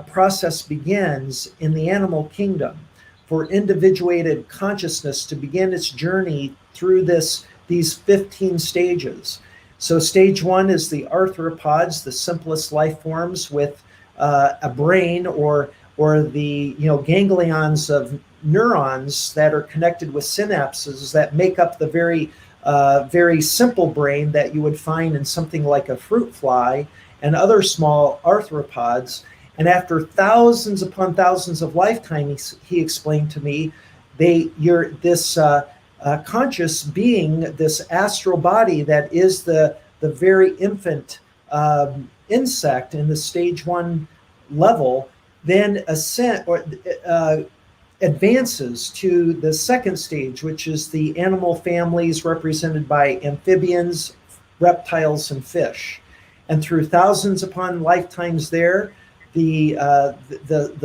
Speaker 3: process begins in the animal kingdom, for individuated consciousness to begin its journey through these 15 stages. So stage 1 is the arthropods, the simplest life forms with a brain or the ganglions of neurons that are connected with synapses that make up the very simple brain that you would find in something like a fruit fly and other small arthropods. And after thousands upon thousands of lifetimes, he explained to me, this conscious being, this astral body that is the very infant insect in the stage 1 level, then advances to the 2nd stage, which is the animal families represented by amphibians, reptiles, and fish. And through thousands upon lifetimes there, the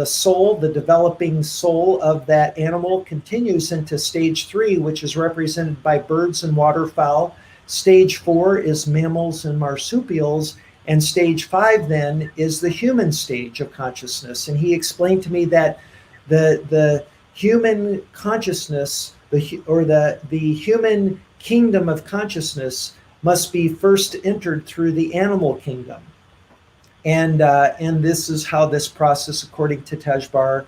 Speaker 3: soul, the developing soul of that animal continues into stage 3, which is represented by birds and waterfowl. Stage 4 is mammals and marsupials. And stage 5 then is the human stage of consciousness. And he explained to me that the human consciousness, the human kingdom of consciousness must be first entered through the animal kingdom. And this is how this process, according to Tejbar,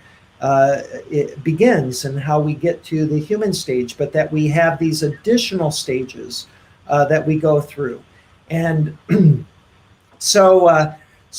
Speaker 3: it begins, and how we get to the human stage, but that we have these additional stages that we go through. And so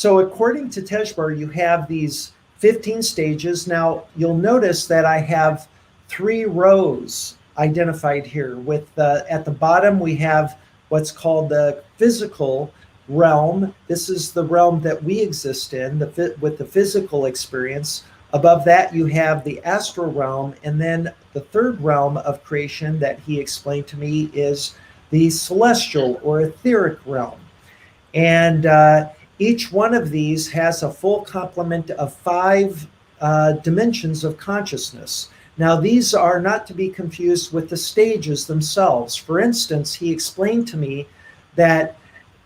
Speaker 3: according to Tejbar, you have these 15 stages. Now, you'll notice that I have 3 rows identified here. With at the bottom, we have what's called the physical realm. This is the realm that we exist in, with the physical experience. Above that, you have the astral realm, and then the 3rd realm of creation that he explained to me is the celestial or etheric realm. And each one of these has a full complement of 5 dimensions of consciousness. Now, these are not to be confused with the stages themselves. For instance, he explained to me that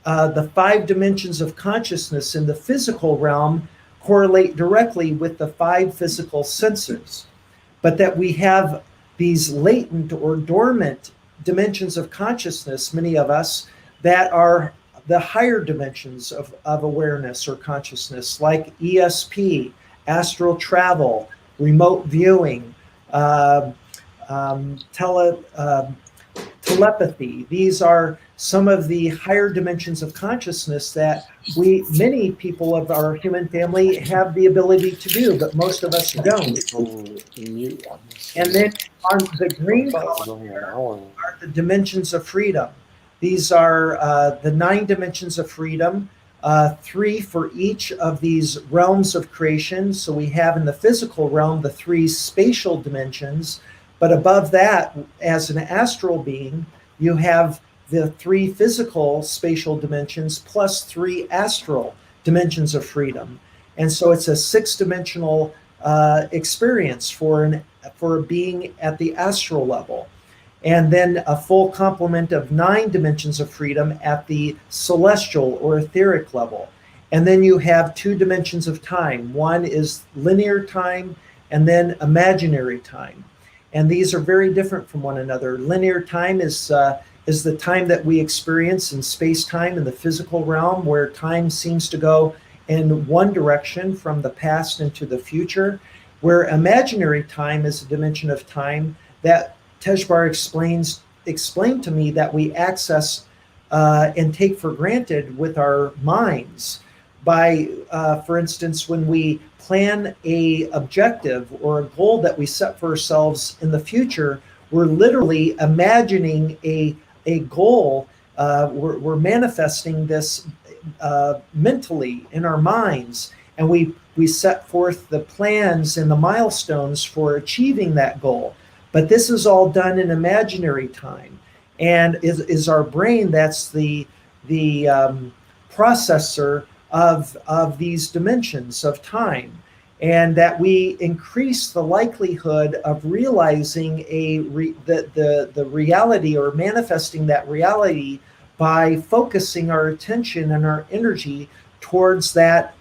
Speaker 3: the 5 dimensions of consciousness in the physical realm correlate directly with the 5 physical senses, but that we have these latent or dormant dimensions of consciousness, many of us, that are the higher dimensions of awareness or consciousness, like ESP, astral travel, remote viewing, telepathy. These are some of the higher dimensions of consciousness that many people of our human family have the ability to do, but most of us don't. And then on the green column are the dimensions of freedom. These are the 9 dimensions of freedom, 3 for each of these realms of creation. So we have in the physical realm the 3 spatial dimensions, but above that, as an astral being, you have the 3 physical spatial dimensions plus 3 astral dimensions of freedom. And so it's a 6-dimensional experience for a being at the astral level. and then a full complement of 9 dimensions of freedom at the celestial or etheric level. And then you have 2 dimensions of time. One is linear time, and then imaginary time. And these are very different from one another. Linear time is the time that we experience in space-time in the physical realm, where time seems to go in one direction from the past into the future, where imaginary time is a dimension of time that Tejbar explained to me that we access and take for granted with our minds. By, for instance, when we plan a objective or a goal that we set for ourselves in the future, we're literally imagining a goal. We're manifesting this mentally in our minds, and we set forth the plans and the milestones for achieving that goal. But this is all done in imaginary time, and is our brain that's the processor of these dimensions of time, and that we increase the likelihood of realizing the reality or manifesting that reality by focusing our attention and our energy towards that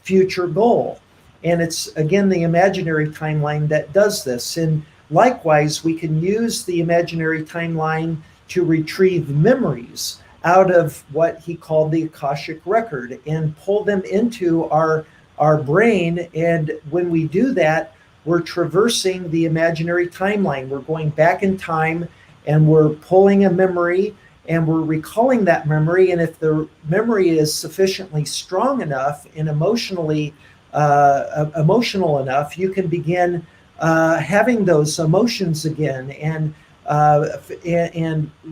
Speaker 3: future goal. And it's, again, the imaginary timeline that does this. And likewise, we can use the imaginary timeline to retrieve memories out of what he called the Akashic record and pull them into our brain. And when we do that, we're traversing the imaginary timeline. We're going back in time, and we're pulling a memory, and we're recalling that memory. And if the memory is sufficiently strong enough and emotional enough, you can begin having those emotions again and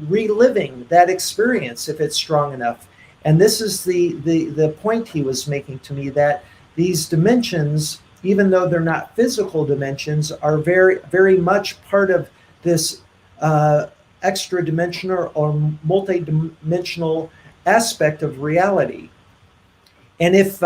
Speaker 3: reliving that experience if it's strong enough. And this is the point he was making to me, that these dimensions, even though they're not physical dimensions, are very, very much part of this extra dimensional or multi-dimensional aspect of reality. And if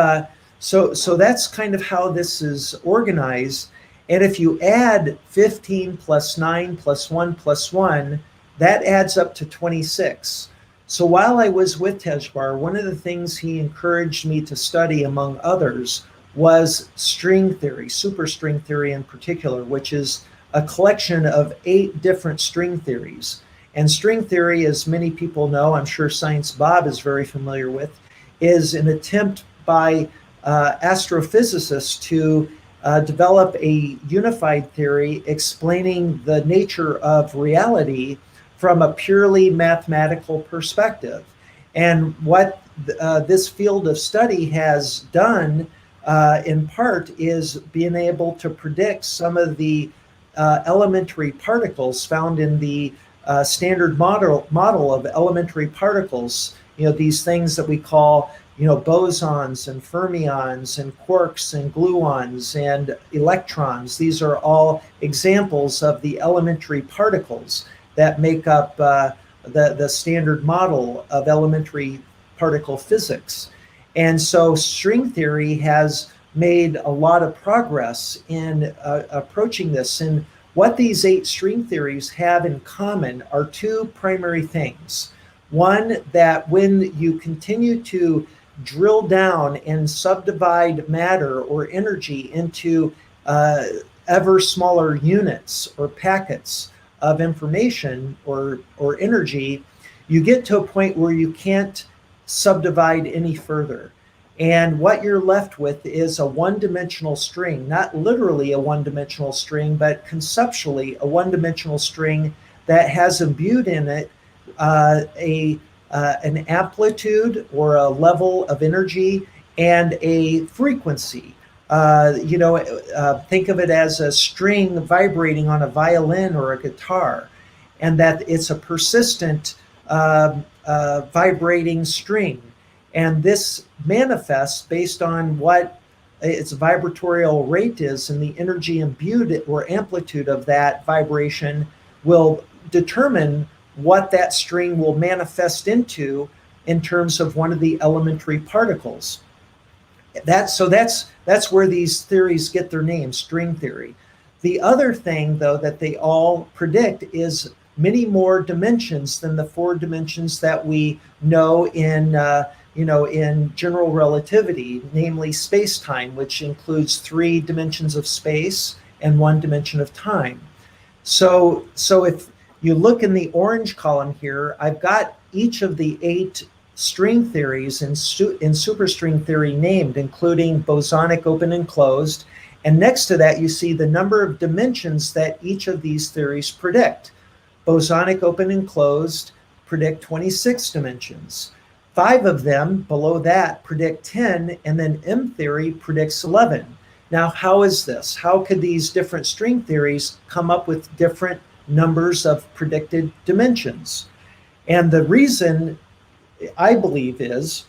Speaker 3: so that's kind of how this is organized. And if you add 15 plus 9 plus 1 plus 1, that adds up to 26. So while I was with Tejbar, one of the things he encouraged me to study, among others, was string theory, superstring theory in particular, which is a collection of 8 different string theories. And string theory, as many people know, I'm sure Science Bob is very familiar with, is an attempt by astrophysicists to develop a unified theory explaining the nature of reality from a purely mathematical perspective. And what this field of study has done in part is being able to predict some of the elementary particles found in the standard model of elementary particles, these things that we call bosons and fermions and quarks and gluons and electrons. These are all examples of the elementary particles that make up the standard model of elementary particle physics. And so string theory has made a lot of progress in approaching this. And what these 8 string theories have in common are 2 primary things. One, that when you continue to drill down and subdivide matter or energy into ever smaller units or packets of information or energy, you get to a point where you can't subdivide any further. And what you're left with is a one-dimensional string, not literally a one-dimensional string, but conceptually a one-dimensional string that has imbued in it an amplitude or a level of energy and a frequency. Think of it as a string vibrating on a violin or a guitar, and that it's a persistent vibrating string. And this manifests based on what its vibratorial rate is, and the energy imbued or amplitude of that vibration will determine what that string will manifest into in terms of one of the elementary particles. That's where these theories get their name, string theory. The other thing, though, that they all predict is many more dimensions than the 4 dimensions that we know in in general relativity, namely space-time, which includes 3 dimensions of space and 1 dimension of time. So if you look in the orange column here, I've got each of the 8 string theories in superstring theory named, including bosonic open and closed. And next to that, you see the number of dimensions that each of these theories predict. Bosonic open and closed predict 26 dimensions. 5 of them below that predict 10, and then M theory predicts 11. Now, how is this? How could these different string theories come up with different numbers of predicted dimensions? And the reason I believe is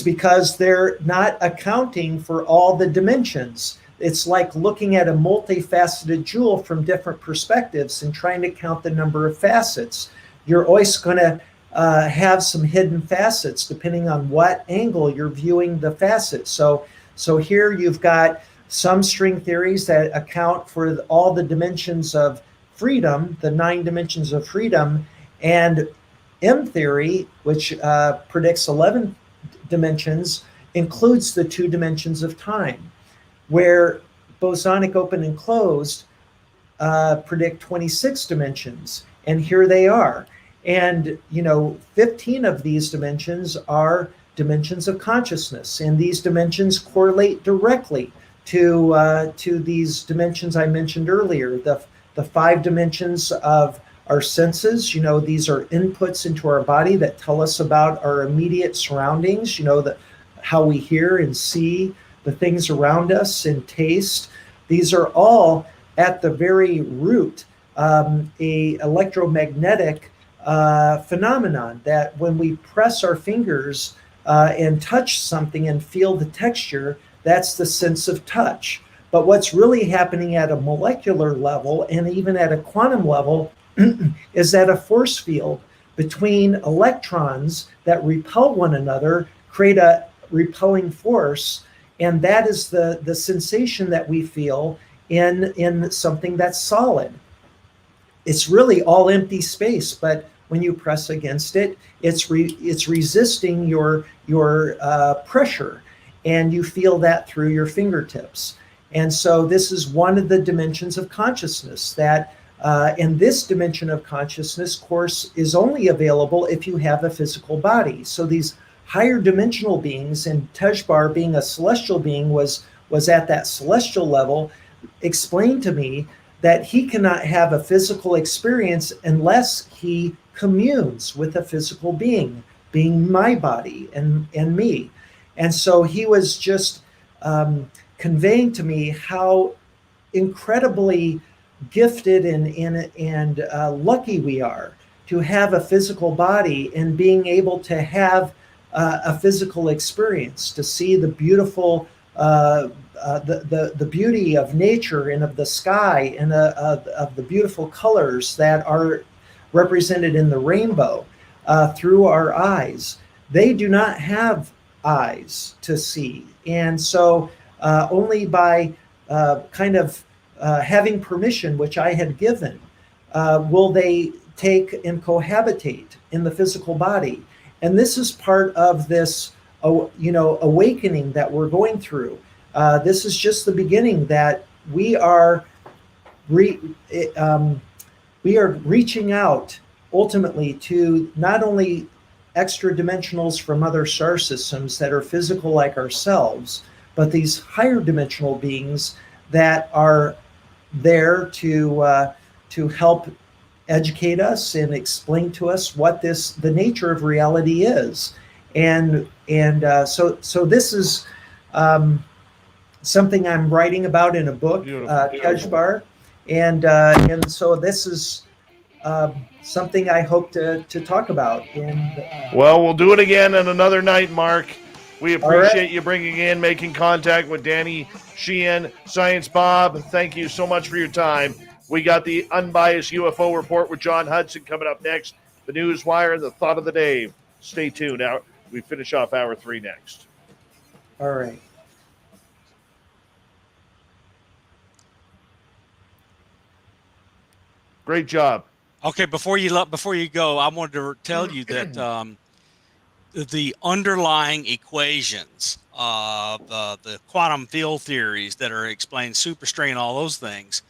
Speaker 3: because they're not accounting for all the dimensions. It's like looking at a multifaceted jewel from different perspectives and trying to count the number of facets. You're always going to have some hidden facets depending on what angle you're viewing the facets. So here you've got some string theories that account for all the dimensions of freedom, the 9 dimensions of freedom, and M theory, which predicts 11 dimensions, includes the 2 dimensions of time, where bosonic open and closed predict 26 dimensions, and here they are. And 15 of these dimensions are dimensions of consciousness, and these dimensions correlate directly to these dimensions I mentioned earlier, the 5 dimensions of our senses. These are inputs into our body that tell us about our immediate surroundings, how we hear and see the things around us and taste. These are all at the very root a electromagnetic phenomenon that when we press our fingers and touch something and feel the texture, that's the sense of touch. But what's really happening at a molecular level and even at a quantum level is that a force field between electrons that repel one another create a repelling force, and that is the sensation that we feel in something that's solid. It's really all empty space, but when you press against it, it's resisting your pressure, and you feel that through your fingertips. And so this is one of the dimensions of consciousness that and this dimension of consciousness, of course, is only available if you have a physical body. So these higher dimensional beings, and Tejbar being a celestial being was at that celestial level, explained to me that he cannot have a physical experience unless he communes with a physical being my body and me. And so he was just conveying to me how incredibly gifted and lucky we are to have a physical body and being able to have a physical experience, to see the beautiful the beauty of nature and of the sky and of the beautiful colors that are represented in the rainbow through our eyes. They do not have eyes to see, and so only by having permission, which I had given, will they take and cohabitate in the physical body. And this is part of this, awakening that we're going through. This is just the beginning, that we are reaching out ultimately to not only extra dimensionals from other star systems that are physical like ourselves, but these higher dimensional beings that are there to help educate us and explain to us what the nature of reality is. And so this is something I'm writing about in a book, Tejbar, and so this is something I hope to talk about.
Speaker 1: Well, we'll do it again on another night, Mark. We appreciate you bringing in, making contact with Danny Sheehan, Science Bob. Thank you so much for your time. We got the Unbiased UFO Report with John Hudson coming up next. The Newswire and the Thought of the Day. Stay tuned. Now we finish off hour 3 next.
Speaker 3: All right.
Speaker 1: Great job.
Speaker 2: Okay, before you go, I wanted to tell you that the underlying equations of the quantum field theories that are explained, superstrain, all those things,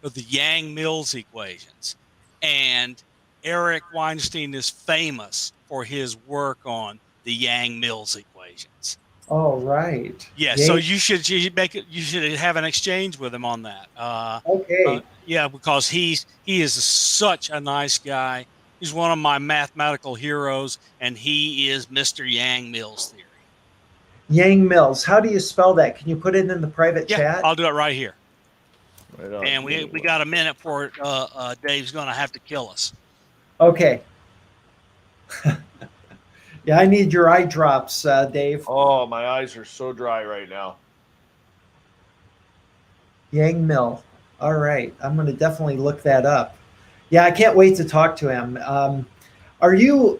Speaker 2: are the Yang-Mills equations. And Eric Weinstein is famous for his work on the Yang-Mills equations.
Speaker 3: Oh, right.
Speaker 2: Yeah, so you should have an exchange with him on that.
Speaker 3: Okay.
Speaker 2: Yeah, because he is such a nice guy. He's one of my mathematical heroes, and he is Mr. Yang-Mills theory.
Speaker 3: Yang-Mills. How do you spell that? Can you put it in the private chat?
Speaker 2: I'll do it right here.
Speaker 1: Right on.
Speaker 2: And we got a minute for Dave's going to have to kill us.
Speaker 3: Okay. Yeah, I need your eye drops, Dave.
Speaker 1: Oh, my eyes are so dry right now.
Speaker 3: Yang-Mill. All right. I'm going to definitely look that up. Yeah, I can't wait to talk to him. Are you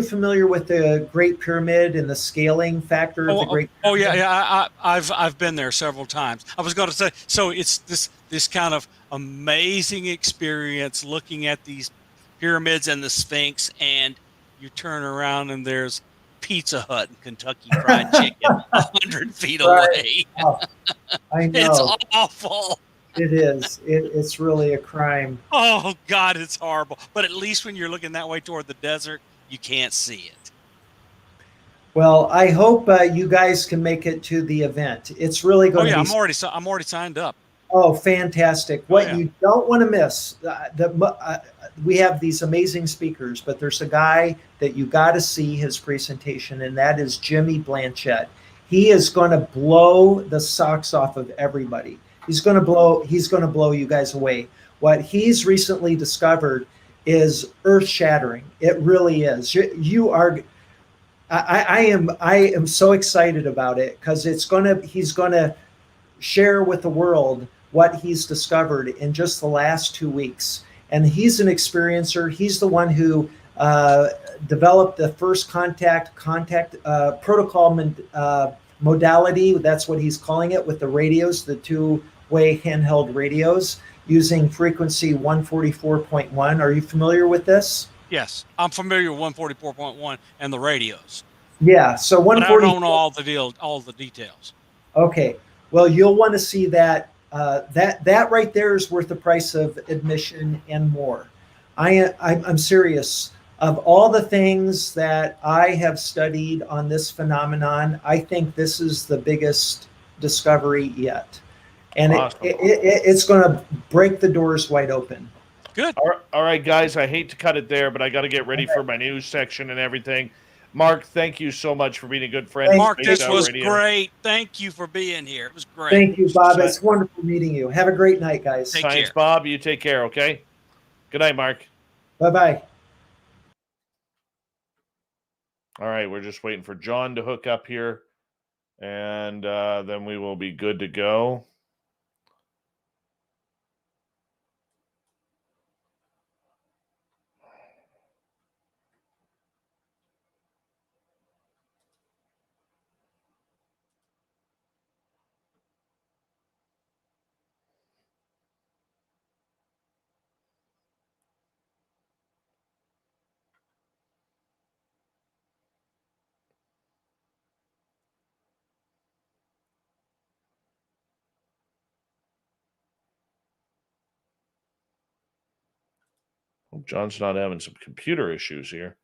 Speaker 3: familiar with the Great Pyramid and the scaling factor of the Great Pyramid?
Speaker 2: Yeah. I've been there several times. I was going to say, so it's this kind of amazing experience looking at these pyramids and the Sphinx, and you turn around and there's Pizza Hut and Kentucky Fried Chicken 100 feet away.
Speaker 3: Oh, I know.
Speaker 2: It's awful.
Speaker 3: It is. It's really a crime.
Speaker 2: Oh, God, it's horrible. But at least when you're looking that way toward the desert, you can't see it.
Speaker 3: Well, I hope you guys can make it to the event. It's really going to be...
Speaker 2: I'm already signed up.
Speaker 3: Oh, fantastic. What you don't want to miss, we have these amazing speakers, but there's a guy that you got to see his presentation, and that is Jimmy Blanchett. He is going to blow the socks off of everybody. He's going to blow you guys away. What he's recently discovered is earth-shattering. It really is. I am so excited about it because he's going to share with the world what he's discovered in just the last 2 weeks. And he's an experiencer. He's the one who developed the first contact protocol modality. That's what he's calling it, with the radios, the two-way handheld radios using frequency 144.1. Are you familiar with this?
Speaker 2: Yes, I'm familiar with 144.1 and the radios.
Speaker 3: Yeah, so 144.
Speaker 2: But I don't know all the details.
Speaker 3: Okay, well, you'll want to see that. That right there is worth the price of admission and more. I'm serious. Of all the things that I have studied on this phenomenon, I think this is the biggest discovery yet. And awesome. It's going to break the doors wide open.
Speaker 2: Good.
Speaker 1: All right, guys, I hate to cut it there, but I got to get ready for my news section and everything. Mark, thank you so much for being a good friend.
Speaker 2: Mark, this was great. Thank you for being here. It was great.
Speaker 3: Thank you, Bob. It's wonderful meeting you. Have a great night, guys.
Speaker 1: Science Bob, you take care, okay? Good night, Mark.
Speaker 3: Bye-bye.
Speaker 1: All right, we're just waiting for John to hook up here, and then we will be good to go. Hope John's not having some computer issues here.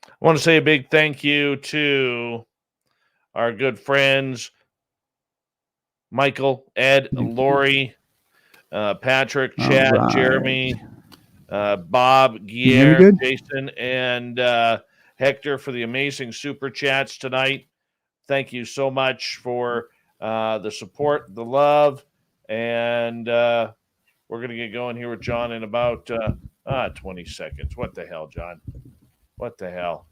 Speaker 1: I want to say a big thank you to our good friends, Michael, Ed, Lori, Patrick, Chad, right. Jeremy, Bob, Guillermo, Jason, and Hector for the amazing super chats tonight. thank you so much for the support, the love, and we're going to get going here with John in about 20 seconds. What the hell, John? What the hell?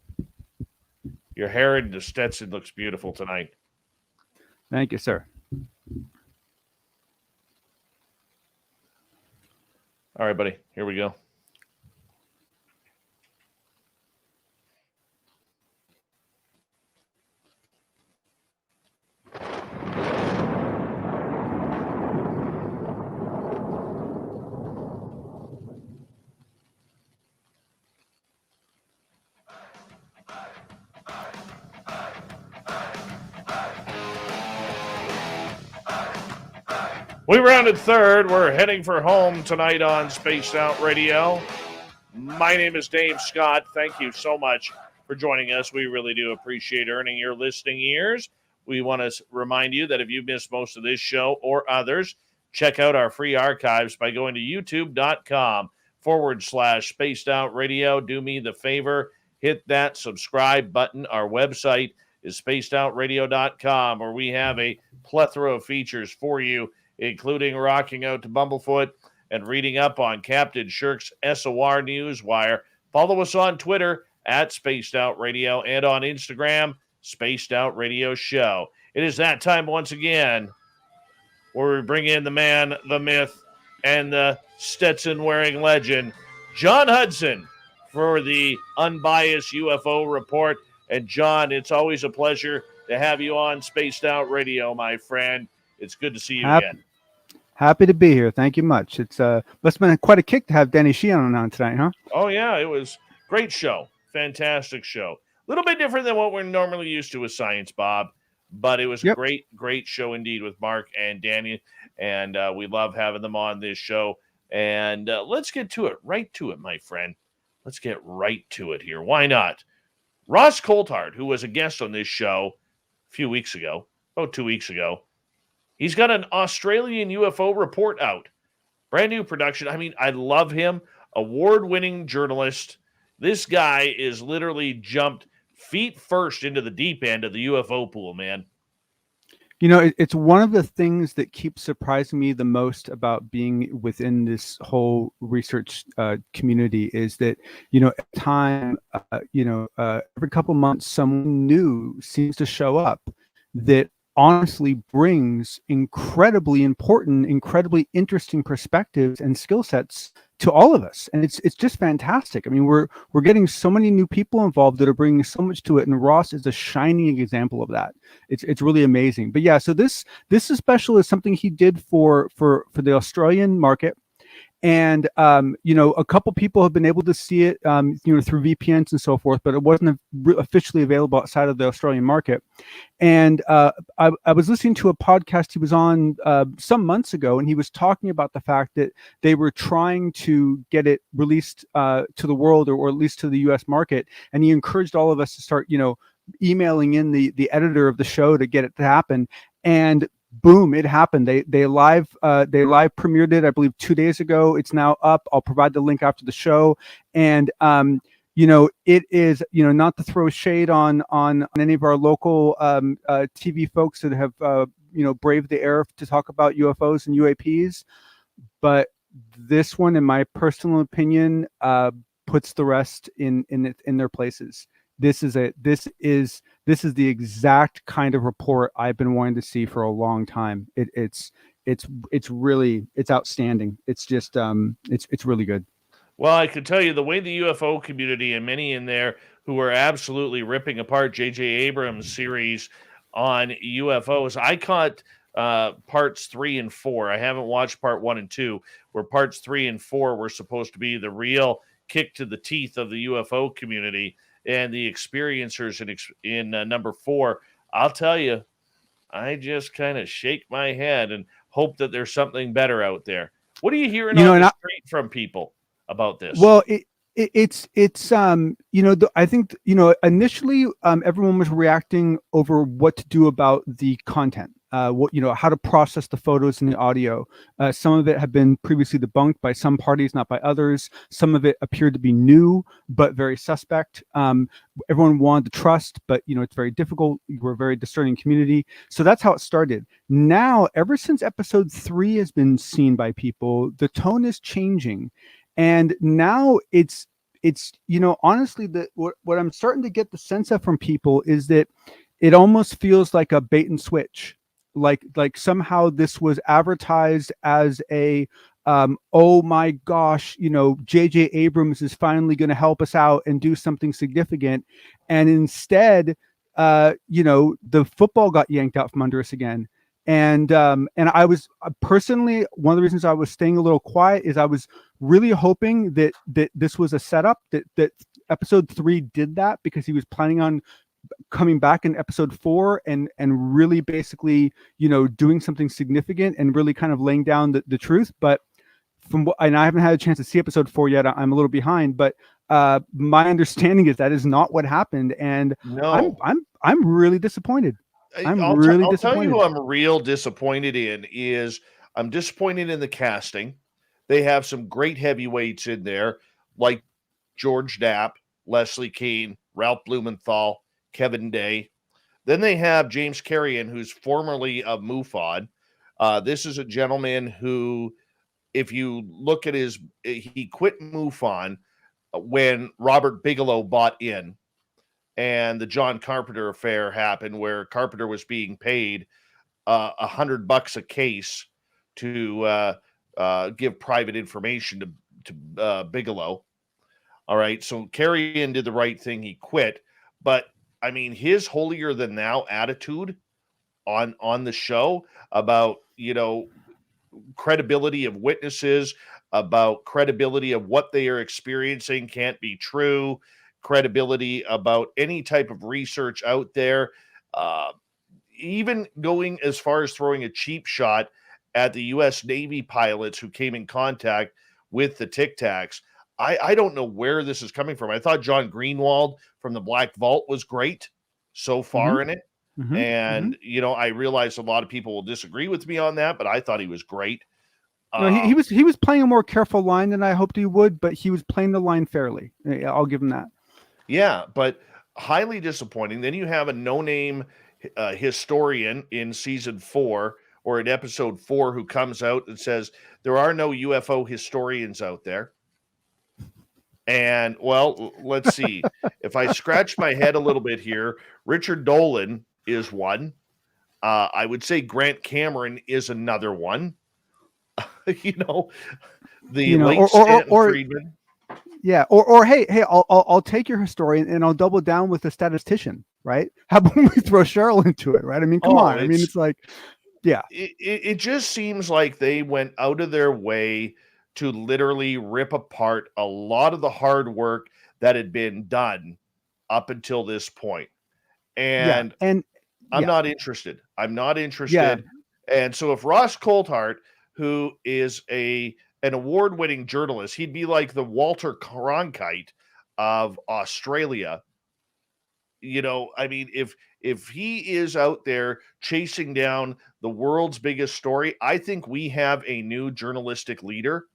Speaker 1: Your hair in the Stetson looks beautiful tonight.
Speaker 9: Thank you, sir.
Speaker 1: All right, buddy. Here we go. We rounded third. We're heading for home tonight on Spaced Out Radio. My name is Dave Scott. Thank you so much for joining us. We really do appreciate earning your listening ears. We want to remind you that if you missed most of this show or others, check out our free archives by going to youtube.com/Spaced Out Radio. Do me the favor, hit that subscribe button. Our website is spacedoutradio.com, where we have a plethora of features for you, including rocking out to Bumblefoot and reading up on Captain Shirk's SOR Newswire. Follow us on Twitter @Spaced Out Radio and on Instagram, Spaced Out Radio Show. It is that time once again where we bring in the man, the myth, and the Stetson-wearing legend, John Hudson, for the unbiased UFO report. And John, it's always a pleasure to have you on Spaced Out Radio, my friend. It's good to see you again.
Speaker 9: Happy to be here. Thank you much. It's must have been quite a kick to have Daniel Sheehan on tonight, huh?
Speaker 1: Oh, yeah. It was great show. Fantastic show. A little bit different than what we're normally used to with Science Bob, but it was a great show indeed with Mark and Daniel, and we love having them on this show. And let's get to it. Right to it, my friend. Let's get right to it here. Why not? Ross Coulthard, who was a guest on this show a few weeks ago, about 2 weeks ago, he's got an Australian UFO report out. Brand new production. I mean, I love him. Award-winning journalist. This guy is literally jumped feet first into the deep end of the UFO pool, man.
Speaker 9: You know, it's one of the things that keeps surprising me the most about being within this whole research community is that, you know, at time, every couple months, someone new seems to show up that honestly brings incredibly important, incredibly interesting perspectives and skill sets to all of us, and it's just fantastic. I mean, we're getting so many new people involved that are bringing so much to it, and Ross is a shining example of that. It's really amazing. But yeah, so this is special is something he did for the Australian market. And, a couple people have been able to see it, through VPNs and so forth, but it wasn't officially available outside of the Australian market. And I was listening to a podcast he was on some months ago, and he was talking about the fact that they were trying to get it released to the world or at least to the U.S. market. And he encouraged all of us to start, emailing in the editor of the show to get it to happen. And boom, it happened. They live premiered it, I believe, 2 days ago. It's now up. I'll provide the link after the show. And it is, not to throw shade on any of our local TV folks that have braved the air to talk about UFOs and UAPs, but this one, in my personal opinion, puts the rest in their places. This is the exact kind of report I've been wanting to see for a long time. It's really outstanding. It's just it's really good.
Speaker 1: Well, I can tell you the way the UFO community and many in there who are absolutely ripping apart J.J. Abrams' series on UFOs. I caught parts 3 and 4. I haven't watched part 1 and 2, where parts 3 and 4 were supposed to be the real kick to the teeth of the UFO community. And the experiencers in number 4, I'll tell you, I just kind of shake my head and hope that there's something better out there. What are you hearing on the street from people about this?
Speaker 9: Well, I think initially everyone was reacting over what to do about the content. what, how to process the photos and the audio. Some of it had been previously debunked by some parties, not by others. Some of it appeared to be new, but very suspect. Everyone wanted to trust, but it's very difficult. We're a very discerning community. So that's how it started. Now, ever since episode 3 has been seen by people, the tone is changing. And now it's honestly, what I'm starting to get the sense of from people is that it almost feels like a bait and switch. Like somehow this was advertised as a oh my gosh, J.J. Abrams is finally going to help us out and do something significant, and instead the football got yanked out from under us again. And I was personally, one of the reasons I was staying a little quiet is I was really hoping that this was a setup, that episode 3 did that, because he was planning on coming back in episode 4 and really basically doing something significant and really kind of laying down the truth. But and I haven't had a chance to see episode 4 yet. I'm a little behind, but my understanding is that is not what happened, and
Speaker 1: No.
Speaker 9: I'm really disappointed.
Speaker 1: I'll tell you who I'm real disappointed in is I'm disappointed in the casting. They have some great heavyweights in there, like George Knapp, Leslie Kean, Ralph Blumenthal, Kevin Day. Then they have James Karyn, who's formerly of MUFON. This is a gentleman who, if you look at he quit MUFON when Robert Bigelow bought in. And the John Carpenter affair happened, where Carpenter was being paid $100 a case to give private information to Bigelow. All right, so Karyn did the right thing; he quit. But I mean, his holier than thou attitude on the show about credibility of witnesses, about credibility of what they are experiencing can't be true. Credibility about any type of research out there, even going as far as throwing a cheap shot at the U.S. Navy pilots who came in contact with the Tic Tacs. I don't know where this is coming from. I thought John Greenwald from the Black Vault was great so far in it. And, I realize a lot of people will disagree with me on that, but I thought he was great.
Speaker 9: No, he was playing a more careful line than I hoped he would, but he was playing the line fairly. I'll give him that.
Speaker 1: Yeah, but highly disappointing. Then you have a no-name historian in season 4 or in episode 4 who comes out and says there are no UFO historians out there. And, well, let's see. If I scratch my head a little bit here, Richard Dolan is one. I would say Grant Cameron is another one. The late Stanton Friedman.
Speaker 9: Yeah, or hey, I'll take your historian and I'll double down with a statistician, right? How about we throw Cheryl into it, right? I mean, come on. I mean, it's like, yeah.
Speaker 1: It just seems like they went out of their way to literally rip apart a lot of the hard work that had been done up until this point. And I'm not interested. I'm not interested. Yeah. And so if Ross Coulthart, who is an award-winning journalist, he'd be like the Walter Cronkite of Australia. I mean, if he is out there chasing down the world's biggest story, I think we have a new journalistic leader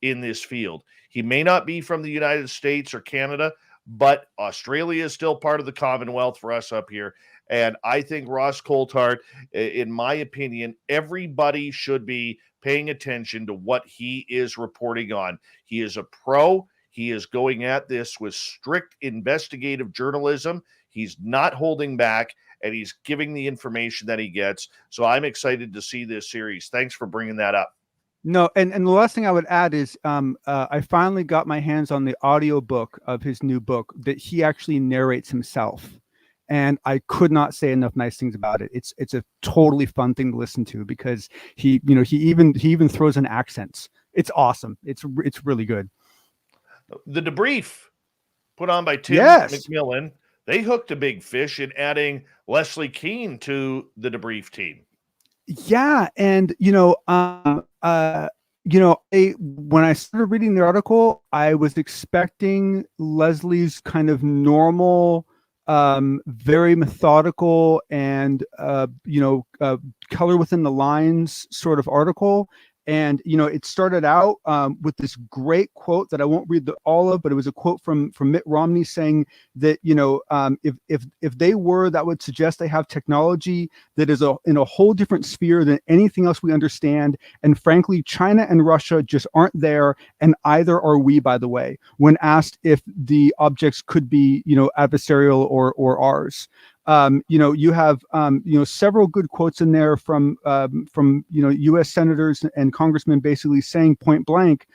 Speaker 1: in this field. He may not be from the United States or Canada, but Australia is still part of the Commonwealth for us up here. And I think Ross Coulthart, in my opinion, everybody should be paying attention to what he is reporting on. He is a pro. He is going at this with strict investigative journalism. He's not holding back, and he's giving the information that he gets. So I'm excited to see this series. Thanks for bringing that up.
Speaker 9: No, and the last thing I would add is I finally got my hands on the audiobook of his new book that he actually narrates himself. And I could not say enough nice things about it. It's a totally fun thing to listen to because he even throws in accents. It's awesome. It's really good.
Speaker 1: The Debrief, put on by Tim McMillan, they hooked a big fish in adding Leslie Kean to the Debrief team.
Speaker 9: Yeah, and when I started reading the article, I was expecting Leslie's kind of normal very methodical and color within the lines sort of article. And it started out with this great quote that I won't read all of, but it was a quote from Mitt Romney saying that if they were, that would suggest they have technology that is in a whole different sphere than anything else we understand. And frankly, China and Russia just aren't there, and either are we. By the way, when asked if the objects could be adversarial or ours. You have several good quotes in there from U.S. senators and congressmen basically saying point blank,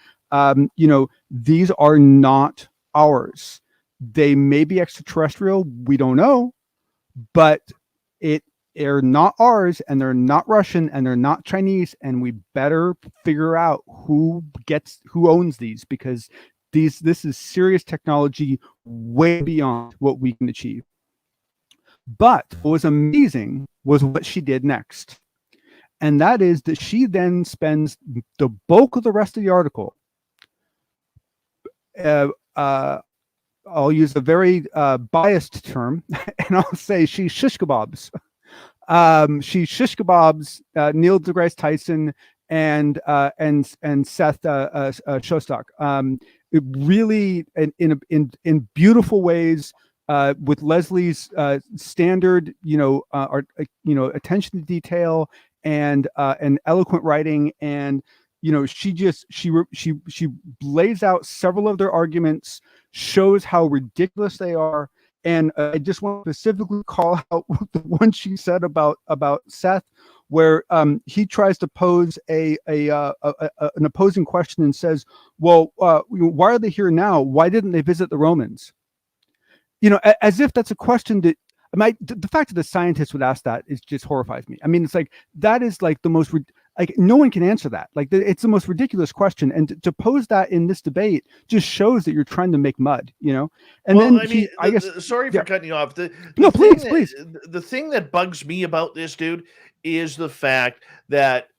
Speaker 9: these are not ours. They may be extraterrestrial, we don't know, but they're not ours, and they're not Russian, and they're not Chinese, and we better figure out who owns these, because this is serious technology way beyond what we can achieve. But what was amazing was what she did next. And that is that she then spends the bulk of the rest of the article. I'll use a very biased term, and I'll say she shish kebabs. She shish kebabs Neil deGrasse Tyson and Seth Shostak. It really in beautiful ways. With Leslie's standard, attention to detail and eloquent writing, and she lays out several of their arguments, shows how ridiculous they are, and I just want to specifically call out the one she said about Seth, where he tries to pose an opposing question and says, "Well, why are they here now? Why didn't they visit the Romans?" As if that's a question that the fact that the scientists would ask that just horrifies me. I mean, it's like, that is like the most, no one can answer that. Like, it's the most ridiculous question. And to pose that in this debate just shows that you're trying to make mud, And
Speaker 1: well,
Speaker 9: then I guess,
Speaker 1: sorry for cutting you off.
Speaker 9: Please.
Speaker 1: The thing that bugs me about this, dude, is the fact that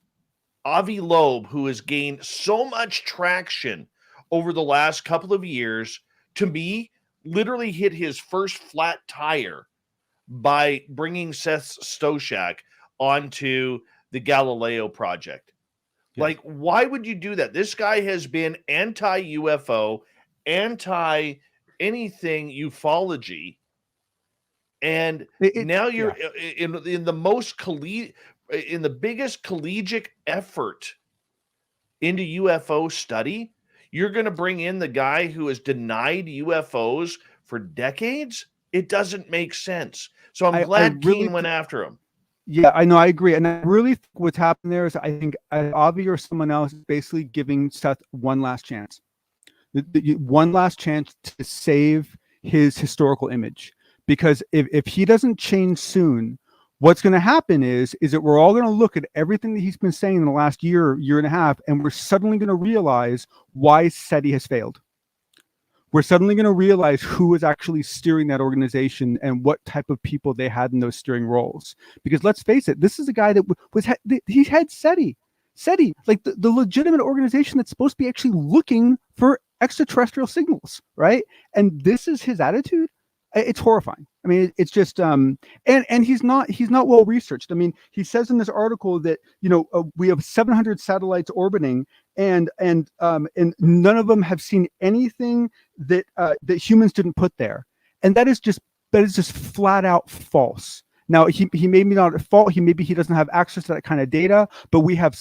Speaker 1: Avi Loeb, who has gained so much traction over the last couple of years, to me, literally hit his first flat tire by bringing Seth Shostak onto the Galileo project. Yeah. Like, why would you do that? This guy has been anti-UFO, anti-anything ufology, and now you're in the most in the biggest collegiate effort into UFO study. You're going to bring in the guy who has denied UFOs for decades? It doesn't make sense. So I'm glad Keane went after him.
Speaker 9: Yeah, I know. I agree. And I really think what's happened there is, I think Avi or someone else is basically giving Seth one last chance. One last chance to save his historical image. Because if he doesn't change soon, what's going to happen is that we're all going to look at everything that he's been saying in the last year and a half, and we're suddenly going to realize why SETI has failed. We're suddenly going to realize who is actually steering that organization and what type of people they had in those steering roles. Because let's face it, this is a guy that he had SETI, like the legitimate organization that's supposed to be actually looking for extraterrestrial signals, right? And this is his attitude. It's horrifying. I mean, it's just and he's not well researched. I mean, he says in this article that we have 700 satellites orbiting, and none of them have seen anything that humans didn't put there, and that is just flat out false. Now, he may be not at fault. He doesn't have access to that kind of data, but we have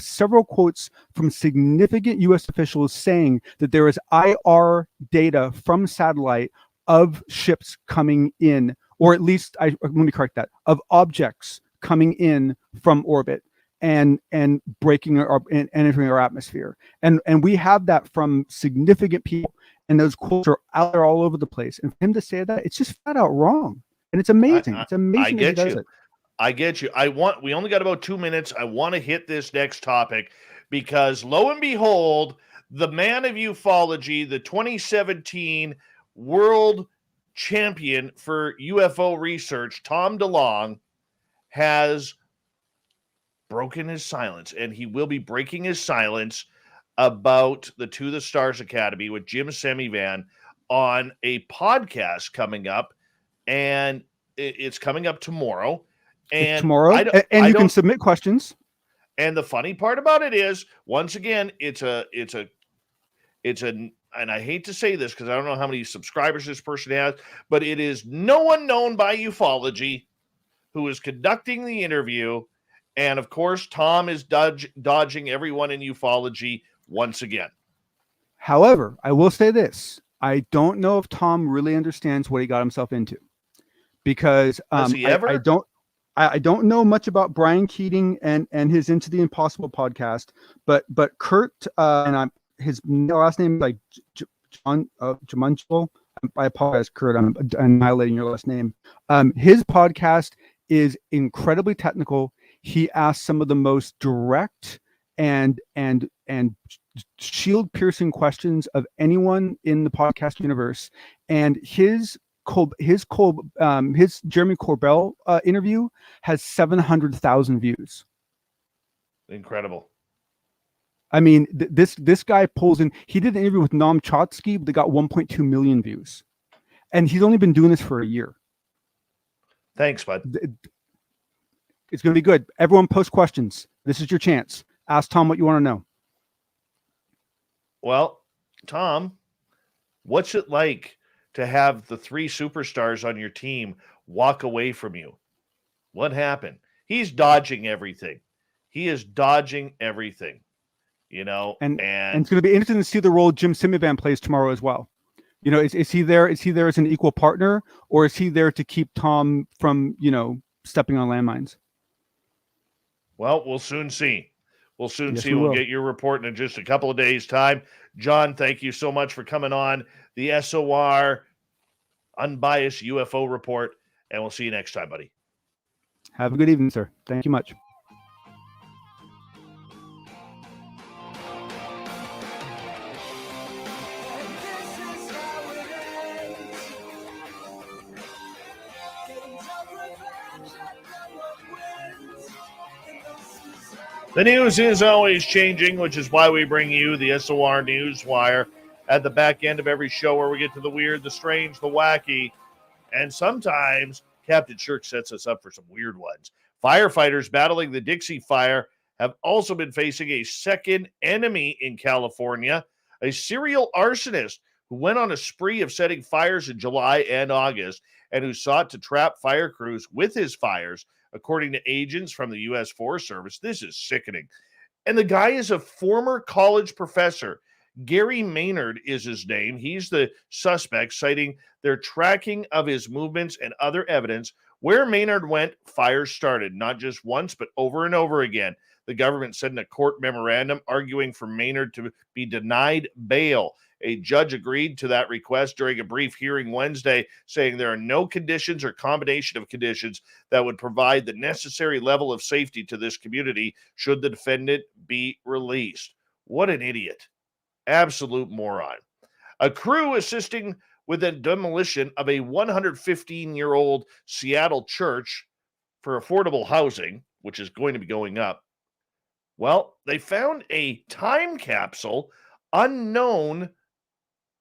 Speaker 9: several quotes from significant U.S. officials saying that there is IR data from satellite of ships coming in, or at least let me correct that, of objects coming in from orbit and breaking and entering our atmosphere, and we have that from significant people, and those quotes are out there all over the place. And for him to say that, it's just flat out wrong, and it's amazing. It's amazing that he does it.
Speaker 1: I get you. We only got about 2 minutes. I want to hit this next topic because lo and behold, the man of ufology, the 2017 world champion for UFO research, Tom DeLonge, has broken his silence, and he will be breaking his silence about the To the Stars Academy with Jim Semivan on a podcast coming up and it's coming up tomorrow.
Speaker 9: It's
Speaker 1: And
Speaker 9: tomorrow, and you can submit questions.
Speaker 1: And the funny part about it is, once again, it's an, and I hate to say this because I don't know how many subscribers this person has, but it is no one known by ufology who is conducting the interview. And of course, Tom is dodging everyone in ufology once again.
Speaker 9: However, I will say this. I don't know if Tom really understands what he got himself into, because
Speaker 1: Does he ever?
Speaker 9: I don't know much about Brian Keating and his Into the Impossible podcast, but Kurt and his last name is like John Jamunchel. I apologize, Kurt. I'm annihilating your last name. His podcast is incredibly technical. He asks some of the most direct and shield-piercing questions of anyone in the podcast universe. And his Jeremy Corbell interview has 700,000 views.
Speaker 1: Incredible.
Speaker 9: I mean, this guy pulls in. He did an interview with Noam Chomsky, but they got 1.2 million views, and he's only been doing this for a year.
Speaker 1: Thanks, bud.
Speaker 9: It's going to be good. Everyone, post questions. This is your chance. Ask Tom what you want to know.
Speaker 1: Well, Tom, what's it like to have the three superstars on your team walk away from you? What happened? He's dodging everything. He is dodging everything, you know.
Speaker 9: And it's going to be interesting to see the role Jim Simivan plays tomorrow as well. You know, is he there? Is he there as an equal partner, or is he there to keep Tom from, stepping on landmines?
Speaker 1: Well, we'll soon see. We'll soon
Speaker 9: Yes,
Speaker 1: see.
Speaker 9: we
Speaker 1: We'll
Speaker 9: will.
Speaker 1: get your report in just a couple of days' time. John, thank you so much for coming on the SOR Unbiased UFO Report, and we'll see you next time, buddy.
Speaker 9: Have a good evening, sir. Thank you much.
Speaker 1: The news is always changing, which is why we bring you the SOR Newswire at the back end of every show, where we get to the weird, the strange, the wacky, and sometimes Captain Shirk sets us up for some weird ones. Firefighters battling the Dixie Fire have also been facing a second enemy in California, a serial arsonist who went on a spree of setting fires in July and August and who sought to trap fire crews with his fires, according to agents from the U.S. Forest Service. This is sickening. And the guy is a former college professor. Gary Maynard is his name. He's the suspect, citing their tracking of his movements and other evidence. Where Maynard went, fires started, not just once, but over and over again. The government said in a court memorandum arguing for Maynard to be denied bail. A judge agreed to that request during a brief hearing Wednesday, saying there are no conditions or combination of conditions that would provide the necessary level of safety to this community should the defendant be released. What an idiot. Absolute moron. A crew assisting with the demolition of a 115-year-old Seattle church for affordable housing, which is going to be going up. Well, they found a time capsule unknown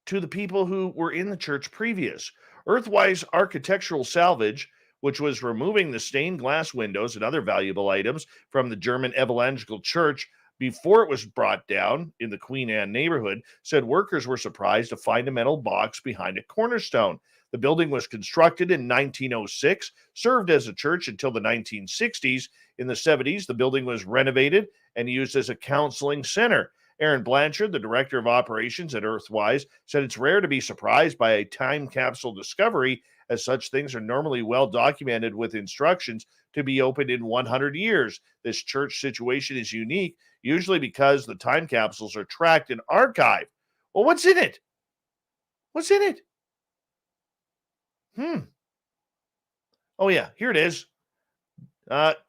Speaker 1: to the people who were in the church previous. Earthwise Architectural Salvage, which was removing the stained glass windows and other valuable items from the German Evangelical Church before it was brought down in the Queen Anne neighborhood, said workers were surprised to find a metal box behind a cornerstone. The building was constructed in 1906, served as a church until the 1960s. In the 70s, the building was renovated and used as a counseling center. Aaron Blanchard, the director of operations at Earthwise, said it's rare to be surprised by a time capsule discovery, as such things are normally well documented with instructions to be opened in 100 years. This church situation is unique, usually because the time capsules are tracked and archived. Well, what's in it? What's in it? Oh, yeah, here it is.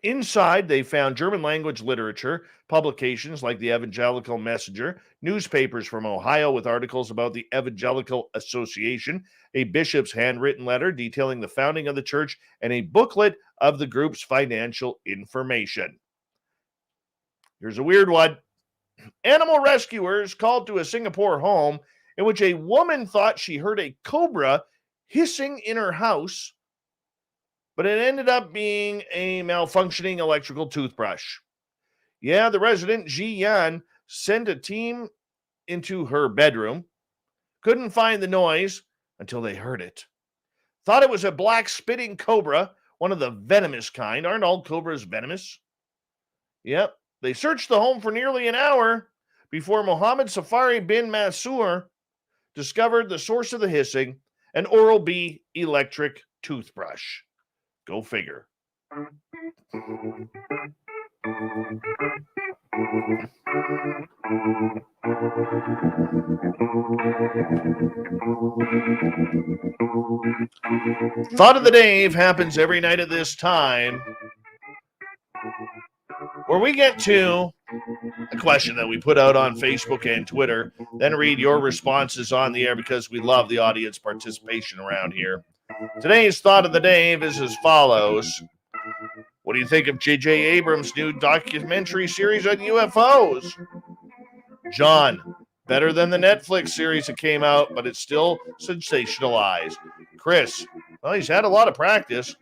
Speaker 1: Inside, they found German language literature, publications like the Evangelical Messenger, newspapers from Ohio with articles about the Evangelical Association, a bishop's handwritten letter detailing the founding of the church, and a booklet of the group's financial information. Here's a weird one. Animal rescuers called to a Singapore home in which a woman thought she heard a cobra hissing in her house but it ended up being a malfunctioning electrical toothbrush. Yeah, the resident Ji Yan sent a team into her bedroom, couldn't find the noise until they heard it. Thought it was a black spitting cobra, one of the venomous kind. Aren't all cobras venomous? Yep. They searched the home for nearly an hour before Mohammed Safari bin Mansour discovered the source of the hissing, an Oral-B electric toothbrush. Go figure. Thought of the Dave happens every night at this time, where we get to a question that we put out on Facebook and Twitter, then read your responses on the air because we love the audience participation around here. Today's Thought of the Dave is as follows. What do you think of J.J. Abrams' new documentary series on UFOs? John, better than the Netflix series that came out, but it's still sensationalized. Chris, well, he's had a lot of practice.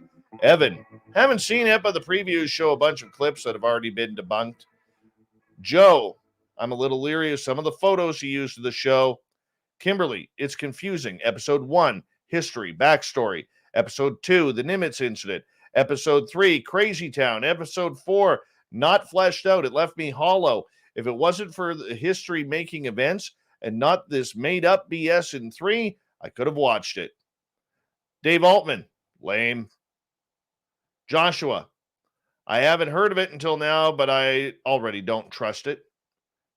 Speaker 1: Evan, haven't seen it, but the previews show a bunch of clips that have already been debunked. Joe, I'm a little leery of some of the photos he used in the show. Kimberly, it's confusing. Episode 1, history, backstory. Episode 2, the Nimitz incident. Episode 3, Crazy Town. Episode 4, not fleshed out. It left me hollow. If it wasn't for the history making events and not this made up BS in 3, I could have watched it. Dave Altman, lame. Joshua, I haven't heard of it until now, but I already don't trust it.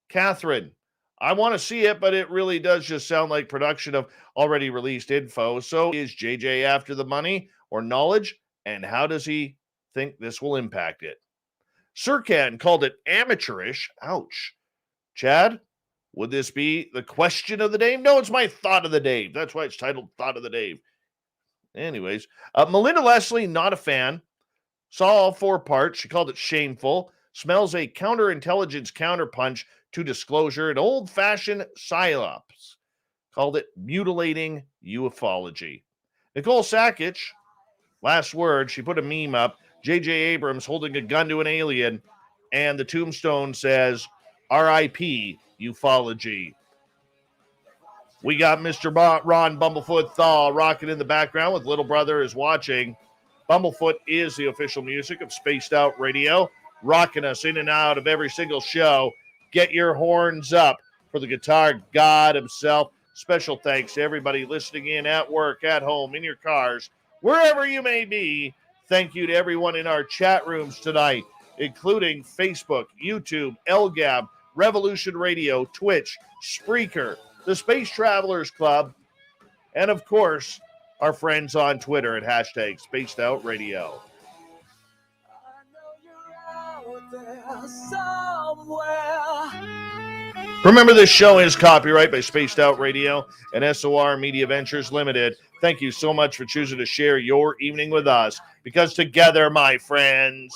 Speaker 1: Catherine, I want to see it, but it really does just sound like production of already released info. So is JJ after the money or knowledge? And how does he think this will impact it? Sirkan called it amateurish. Ouch. Chad, would this be the question of the Dave? No, it's my thought of the Dave. That's why it's titled Thought of the Dave. Anyways, Melinda Leslie, not a fan. Saw all 4 parts. She called it shameful. Smells a counterintelligence counterpunch to disclosure. An old-fashioned psyops. Called it mutilating ufology. Nicole Sakic, last word, she put a meme up. J.J. Abrams holding a gun to an alien. And the tombstone says, R.I.P. ufology. We got Mr. Ron Bumblefoot Thaw rocking in the background with Little Brother is watching. Bumblefoot is the official music of Spaced Out Radio, rocking us in and out of every single show. Get your horns up for the guitar god himself. Special thanks to everybody listening in at work, at home, in your cars, wherever you may be. Thank you to everyone in our chat rooms tonight, including Facebook, YouTube, LGAB, Revolution Radio, Twitch, Spreaker, the Space Travelers Club, and of course, our friends on Twitter at hashtag Spaced Out Radio. Remember, this show is copyright by Spaced Out Radio and SOR Media Ventures Limited. Thank you so much for choosing to share your evening with us, because together, my friends,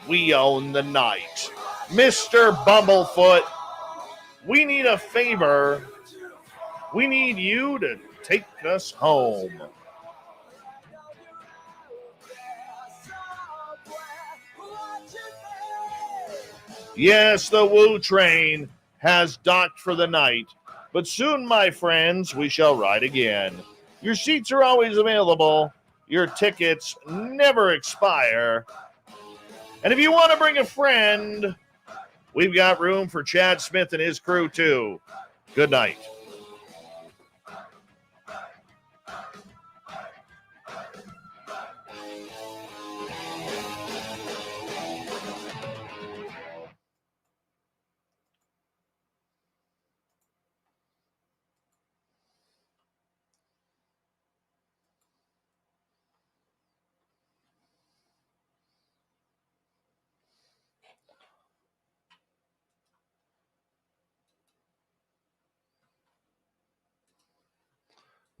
Speaker 1: we own the night. Mr. Bumblefoot, we need a favor. We need you to take us home. Yes, the Woo train has docked for the night, but soon, my friends, we shall ride again. Your seats are always available. Your tickets never expire. And if you want to bring a friend, we've got room for Chad Smith and his crew, too. Good night.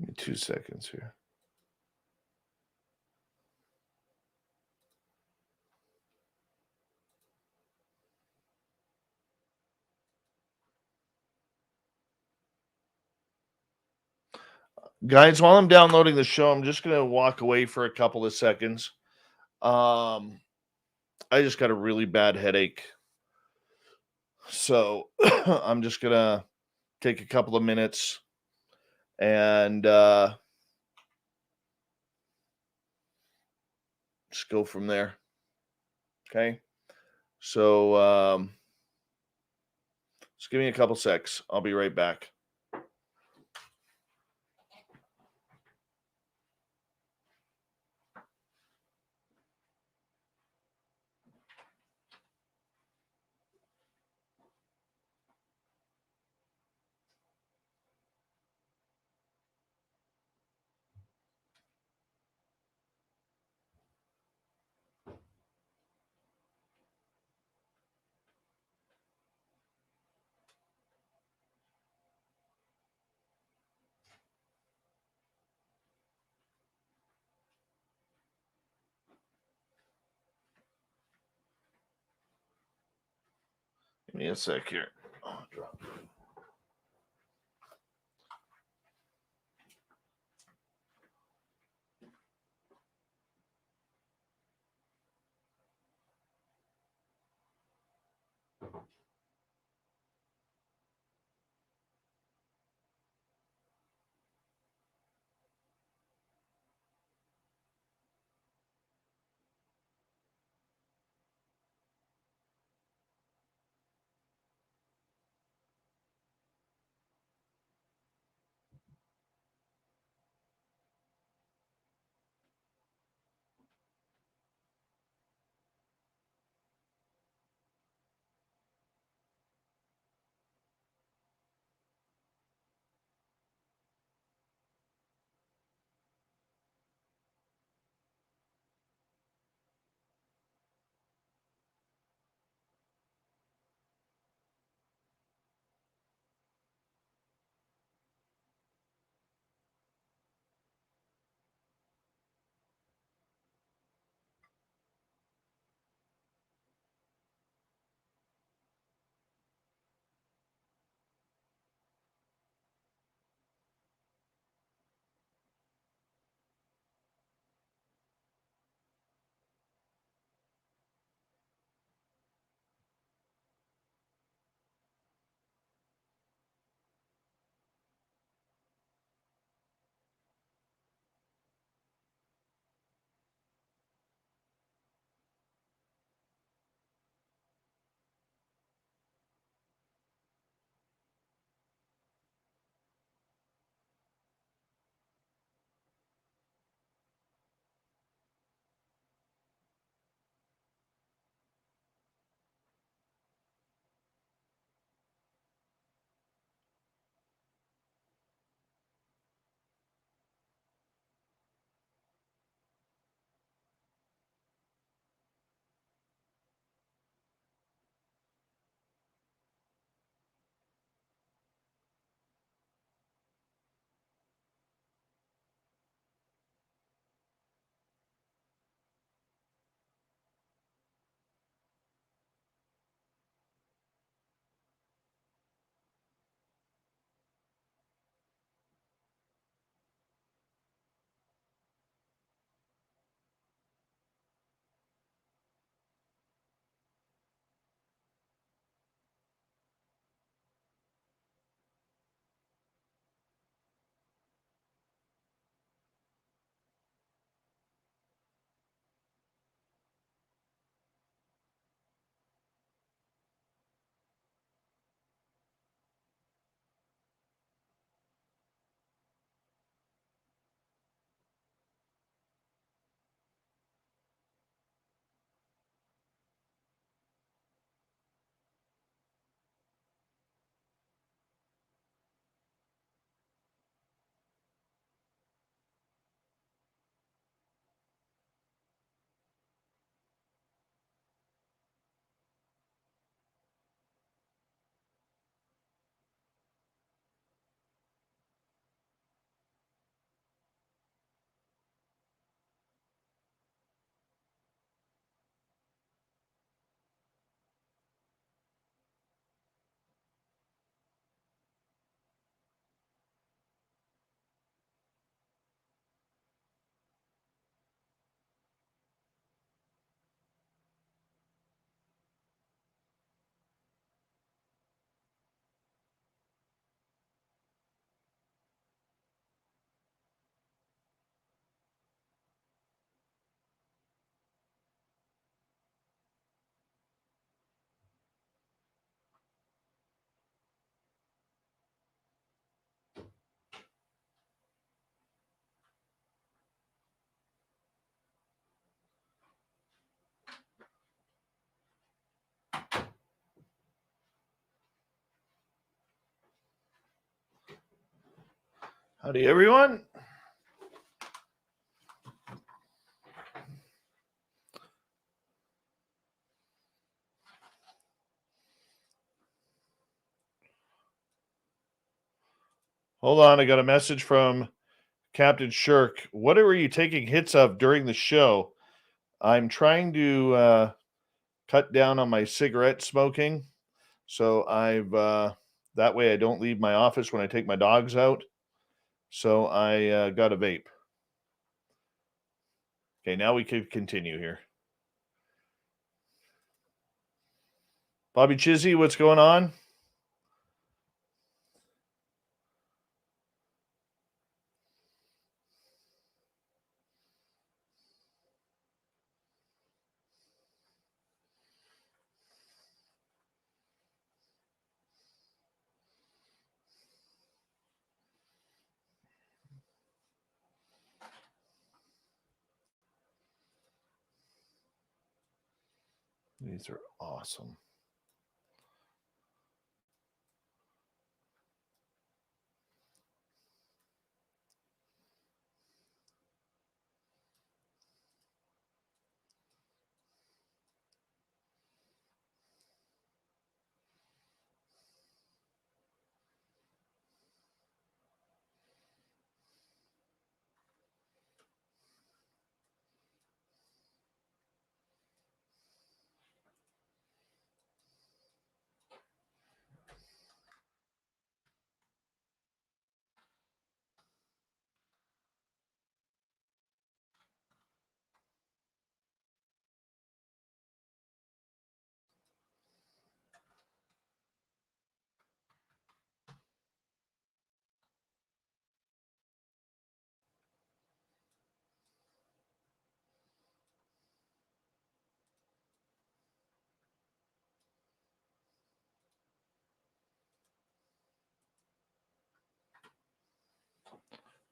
Speaker 1: Give me 2 seconds here. Guys, while I'm downloading the show, I'm just going to walk away for a couple of seconds. I just got a really bad headache. So I'm just going to take a couple of minutes and just go from there. Okay. So just give me a couple secs. I'll be right back. Give me a sec here. Oh, drop. Howdy, everyone. Hold on, I got a message from Captain Shirk. What were you taking hits of during the show? I'm trying to cut down on my cigarette smoking, so I've that way I don't leave my office when I take my dogs out. So I got a vape. Okay, now we can continue here. Bobby Chizzy, what's going on? These are awesome.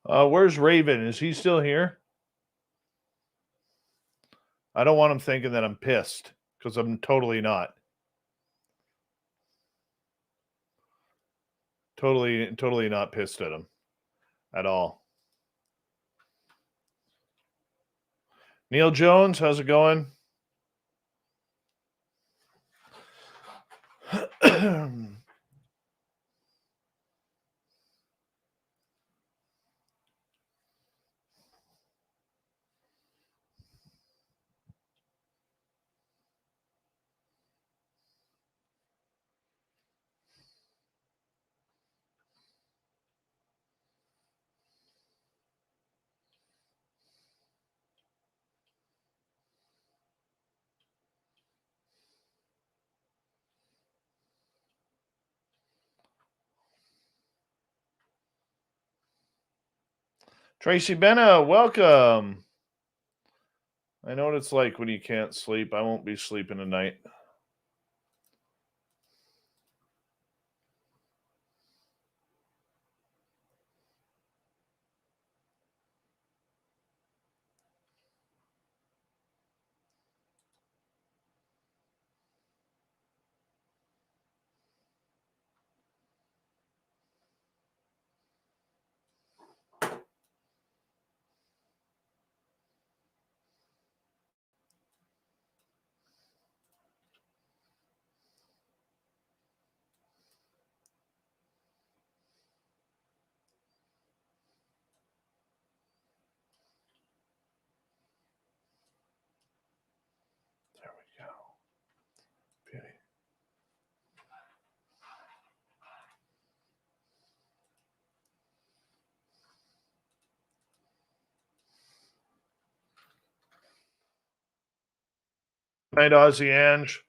Speaker 1: Where's Raven? Is he still here? I don't want him thinking that I'm pissed, because I'm totally not. Totally not pissed at him at all. Neil Jones, how's it going? Tracy Benna, welcome. I know what it's like when you can't sleep. I won't be sleeping tonight. There we go. Beauty. Night, Ozzy Ange.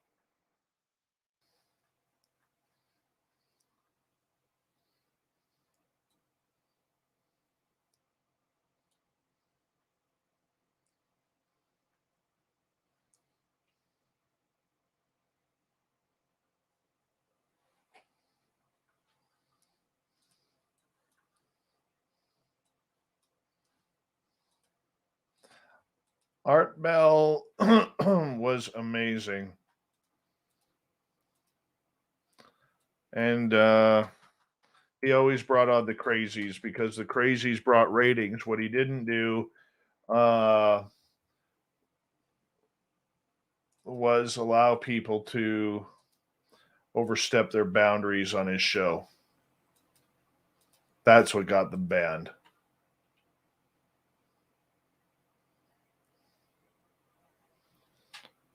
Speaker 1: Art Bell was amazing. And He always brought on the crazies because the crazies brought ratings. What he didn't do was allow people to overstep their boundaries on his show. That's what got them banned.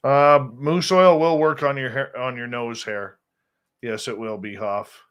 Speaker 1: Moose oil will work on your hair, on your nose hair. Yes, it will be Hoff.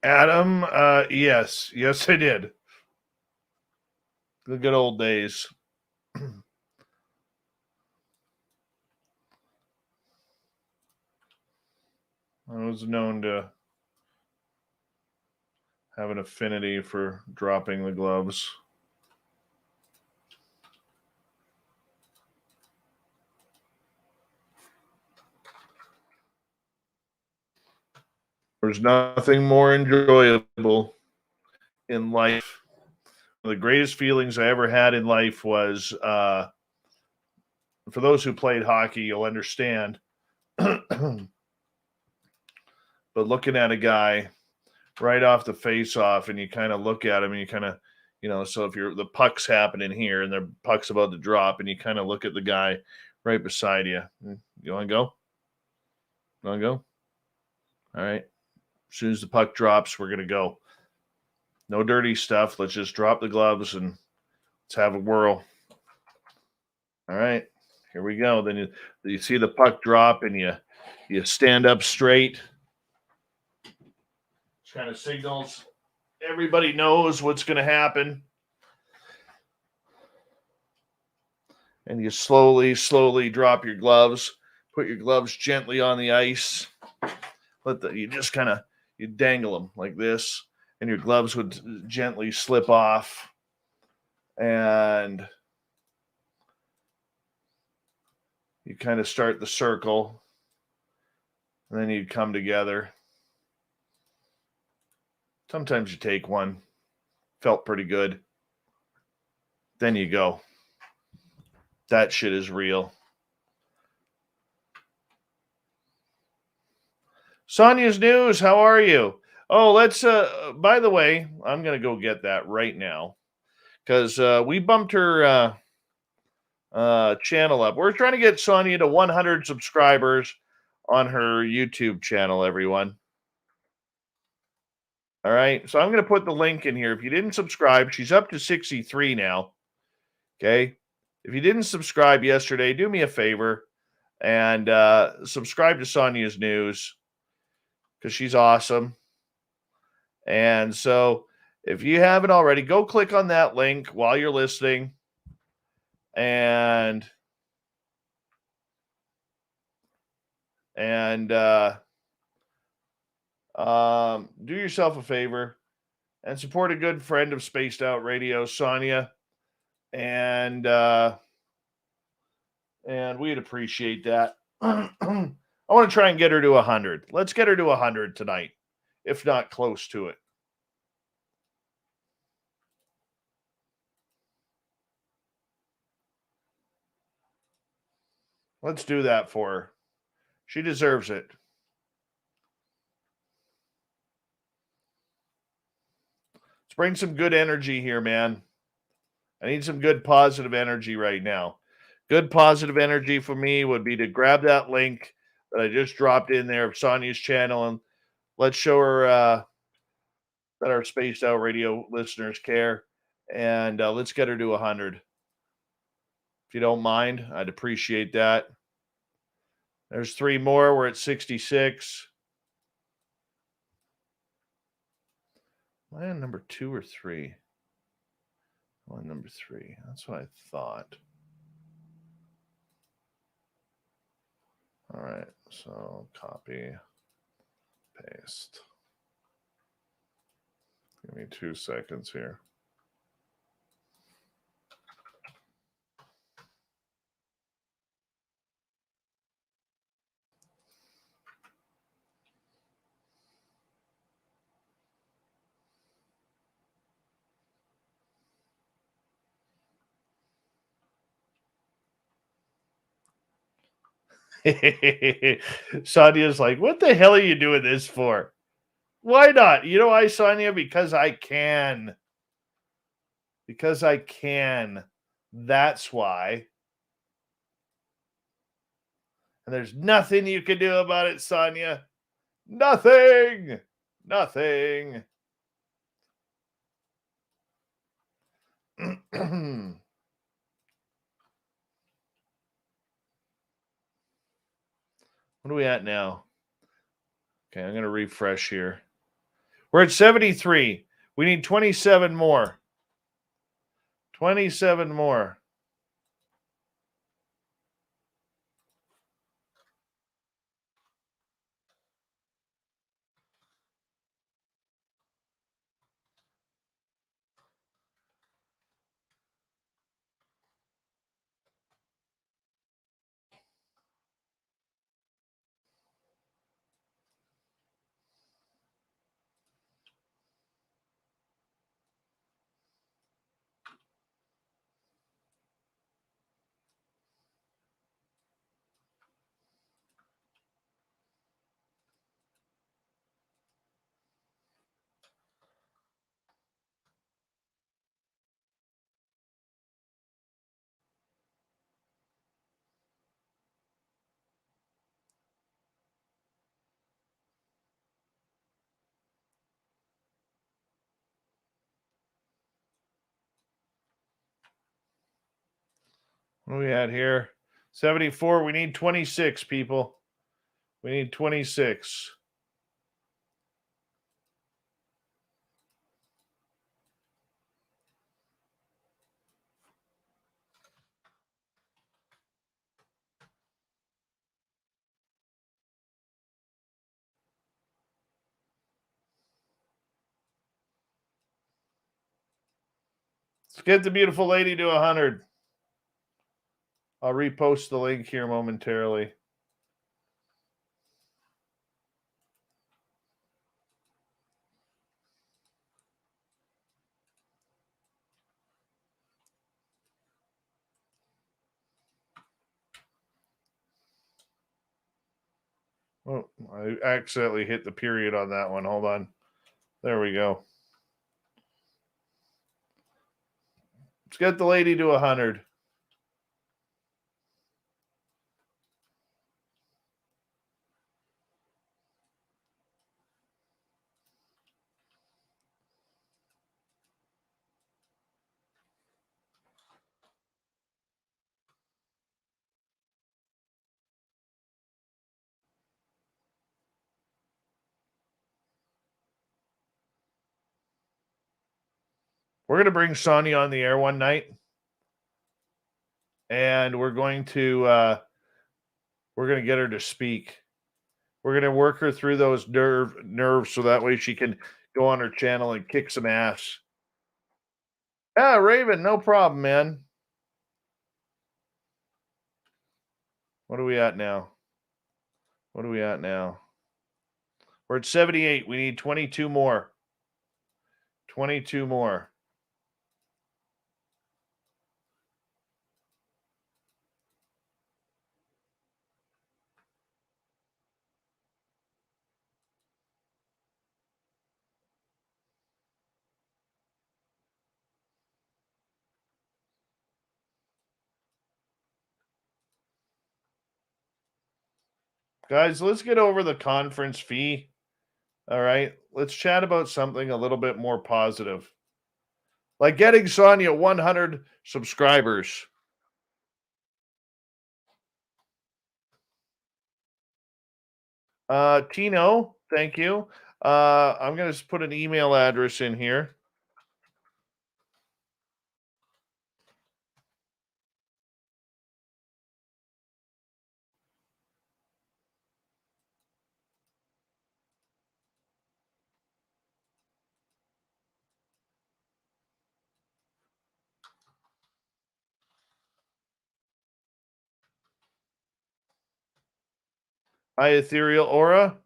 Speaker 1: Adam, yes, I did. The good old days. I was known to have an affinity for dropping the gloves. There's nothing more enjoyable in life. One of the greatest feelings I ever had in life was, for those who played hockey, you'll understand. But looking at a guy right off the face-off, and you kind of look at him, and you kind of, so if the puck's happening here, and the puck's about to drop, and you kind of look at the guy right beside you. You want to go? You want to go? All right. As soon as the puck drops, we're going to go. No dirty stuff. Let's just drop the gloves and let's have a whirl. All right. Here we go. Then you see the puck drop, and you stand up straight. It's kind of signals everybody knows what's going to happen. And you slowly drop your gloves. Put your gloves gently on the ice. You just kind of, you dangle them like this, and your gloves would gently slip off. And you kind of start the circle, and then you come together. Sometimes you take one. Felt pretty good. Then you go. That shit is real. Sonia's News, how are you? Oh, let's, by the way, I'm going to go get that right now because we bumped her channel up. We're trying to get Sonia to 100 subscribers on her YouTube channel, everyone. All right, so I'm going to put the link in here. If you didn't subscribe, she's up to 63 now. Okay, if you didn't subscribe yesterday, do me a favor and subscribe to Sonia's News because she's awesome. And so if you haven't already, go click on that link while you're listening and do yourself a favor and support a good friend of Spaced Out Radio, Sonia, and we'd appreciate that. I want to try and get her to 100. Let's get her to 100 tonight, if not close to it. Let's do that for her. She deserves it. Let's bring some good energy here, man. I need some good positive energy right now. Good positive energy for me would be to grab that link that I just dropped in there of Sonia's channel, and let's show her that our Spaced Out Radio listeners care, and let's get her to 100. If you don't mind, I'd appreciate that. There's 3 more. We're at 66. Am I on number 2 or 3? One, number 3. That's what I thought. All right, so copy, paste. Give me 2 seconds here. Sonia's like, what the hell are you doing this for? Why not? You know why, Sonia? Because I can. Because I can. That's why. And there's nothing you can do about it, Sonia. Nothing. Nothing. What are we at now? Okay, I'm going to refresh here. We're at 73. We need 27 more. 27 more. What are we at here? 74. We need 26, people. We need 26. Let's get the beautiful lady to 100. I'll repost the link here momentarily. Oh, I accidentally hit the period on that one. Hold on. There we go. Let's get the lady to 100. We're going to bring Sonia on the air one night. And we're going to get her to speak. We're going to work her through those nerves so that way she can go on her channel and kick some ass. Yeah, Raven, no problem, man. What are we at now? What are we at now? We're at 78. We need 22 more. 22 more. Guys, let's get over the conference fee. All right. Let's chat about something a little bit more positive. Like getting Sonia 100 subscribers. Tino, thank you. I'm going to put an email address in here. Hi, Ethereal Aura.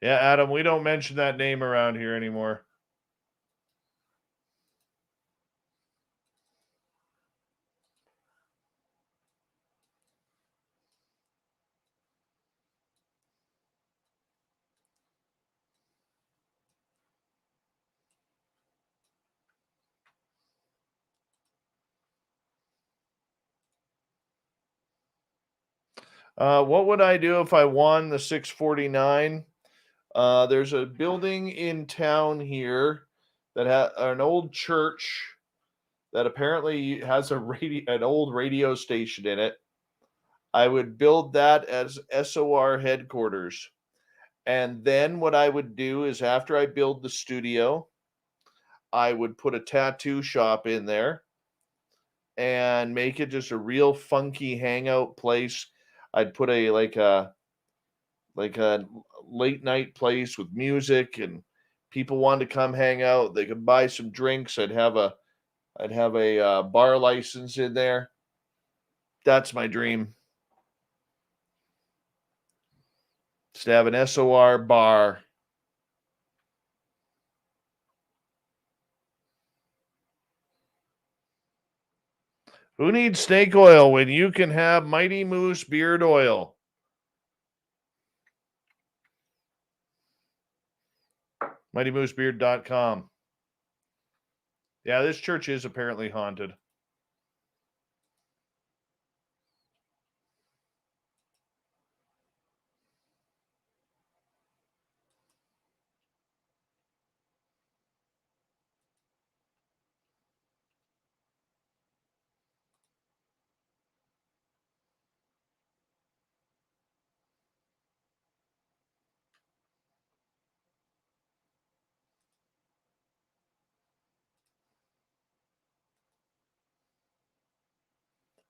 Speaker 1: Yeah, Adam, we don't mention that name around here anymore. What would I do if I won the 649? There's a building in town here that had an old church that apparently has an old radio station in it. I would build that as SOR headquarters. And then what I would do is after I build the studio, I would put a tattoo shop in there and make it just a real funky hangout place. I'd put a late night place with music, and people wanted to come hang out. They could buy some drinks. I'd have a bar license in there. That's my dream. Just to have an SOR bar. Who needs snake oil when you can have Mighty Moose beard oil? MightyMooseBeard.com. Yeah, this church is apparently haunted.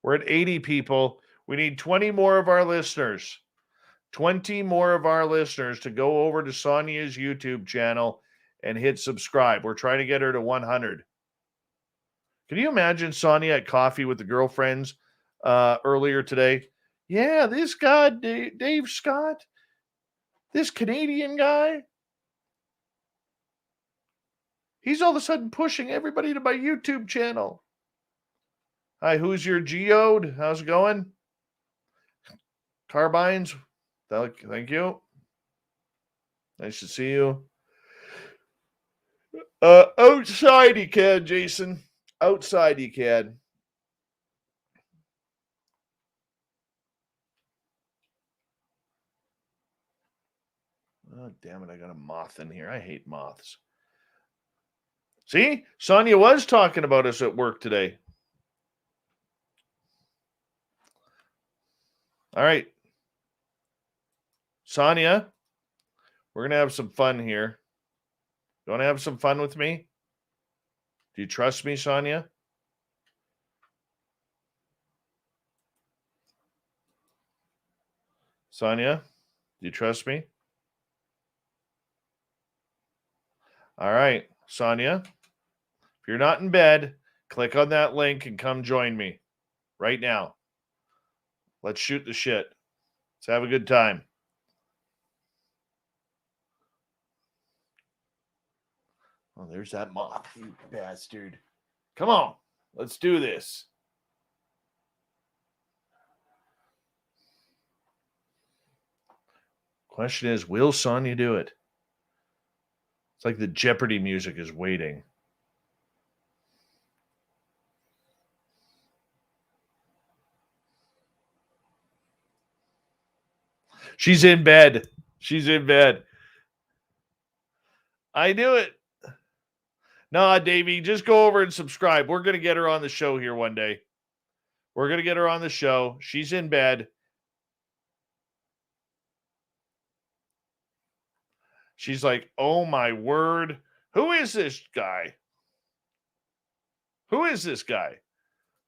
Speaker 1: We're at 80 people. We need 20 more of our listeners. 20 more of our listeners to go over to Sonia's YouTube channel and hit subscribe. We're trying to get her to 100. Can you imagine Sonia at coffee with the girlfriends earlier today? Yeah, this guy, Dave Scott, this Canadian guy, he's all of a sudden pushing everybody to my YouTube channel. Hi, who's your geode? How's it going? Carbines, thank you. Nice to see you. Outside you can, Jason. Outside you can. Oh, damn it. I got a moth in here. I hate moths. See? Sonia was talking about us at work today. All right. Sonia, we're going to have some fun here. You want to have some fun with me? Do you trust me, Sonia? Sonia, do you trust me? All right, Sonia. If you're not in bed, click on that link and come join me right now. Let's shoot the shit. Let's have a good time. Oh, there's that moth, you bastard. Come on, let's do this. Question is, will Sonia do it? It's like the Jeopardy music is waiting. She's in bed. She's in bed. I knew it. Nah, Davey, just go over and subscribe. We're going to get her on the show here one day. We're going to get her on the show. She's in bed. She's like, oh my word. Who is this guy? Who is this guy?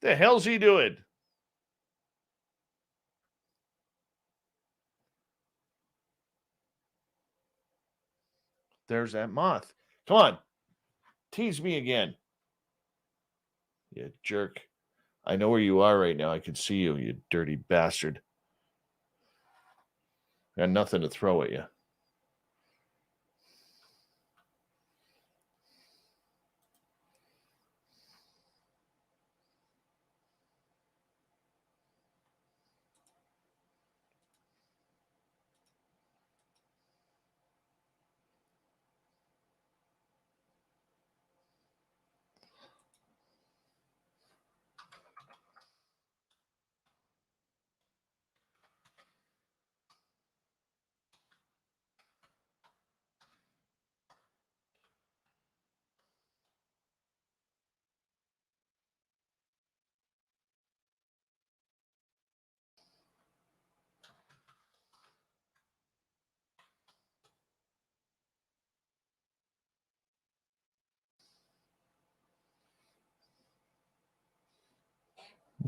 Speaker 1: The hell's he doing? There's that moth. Come on. Tease me again. You jerk. I know where you are right now. I can see you, you dirty bastard. Got nothing to throw at you.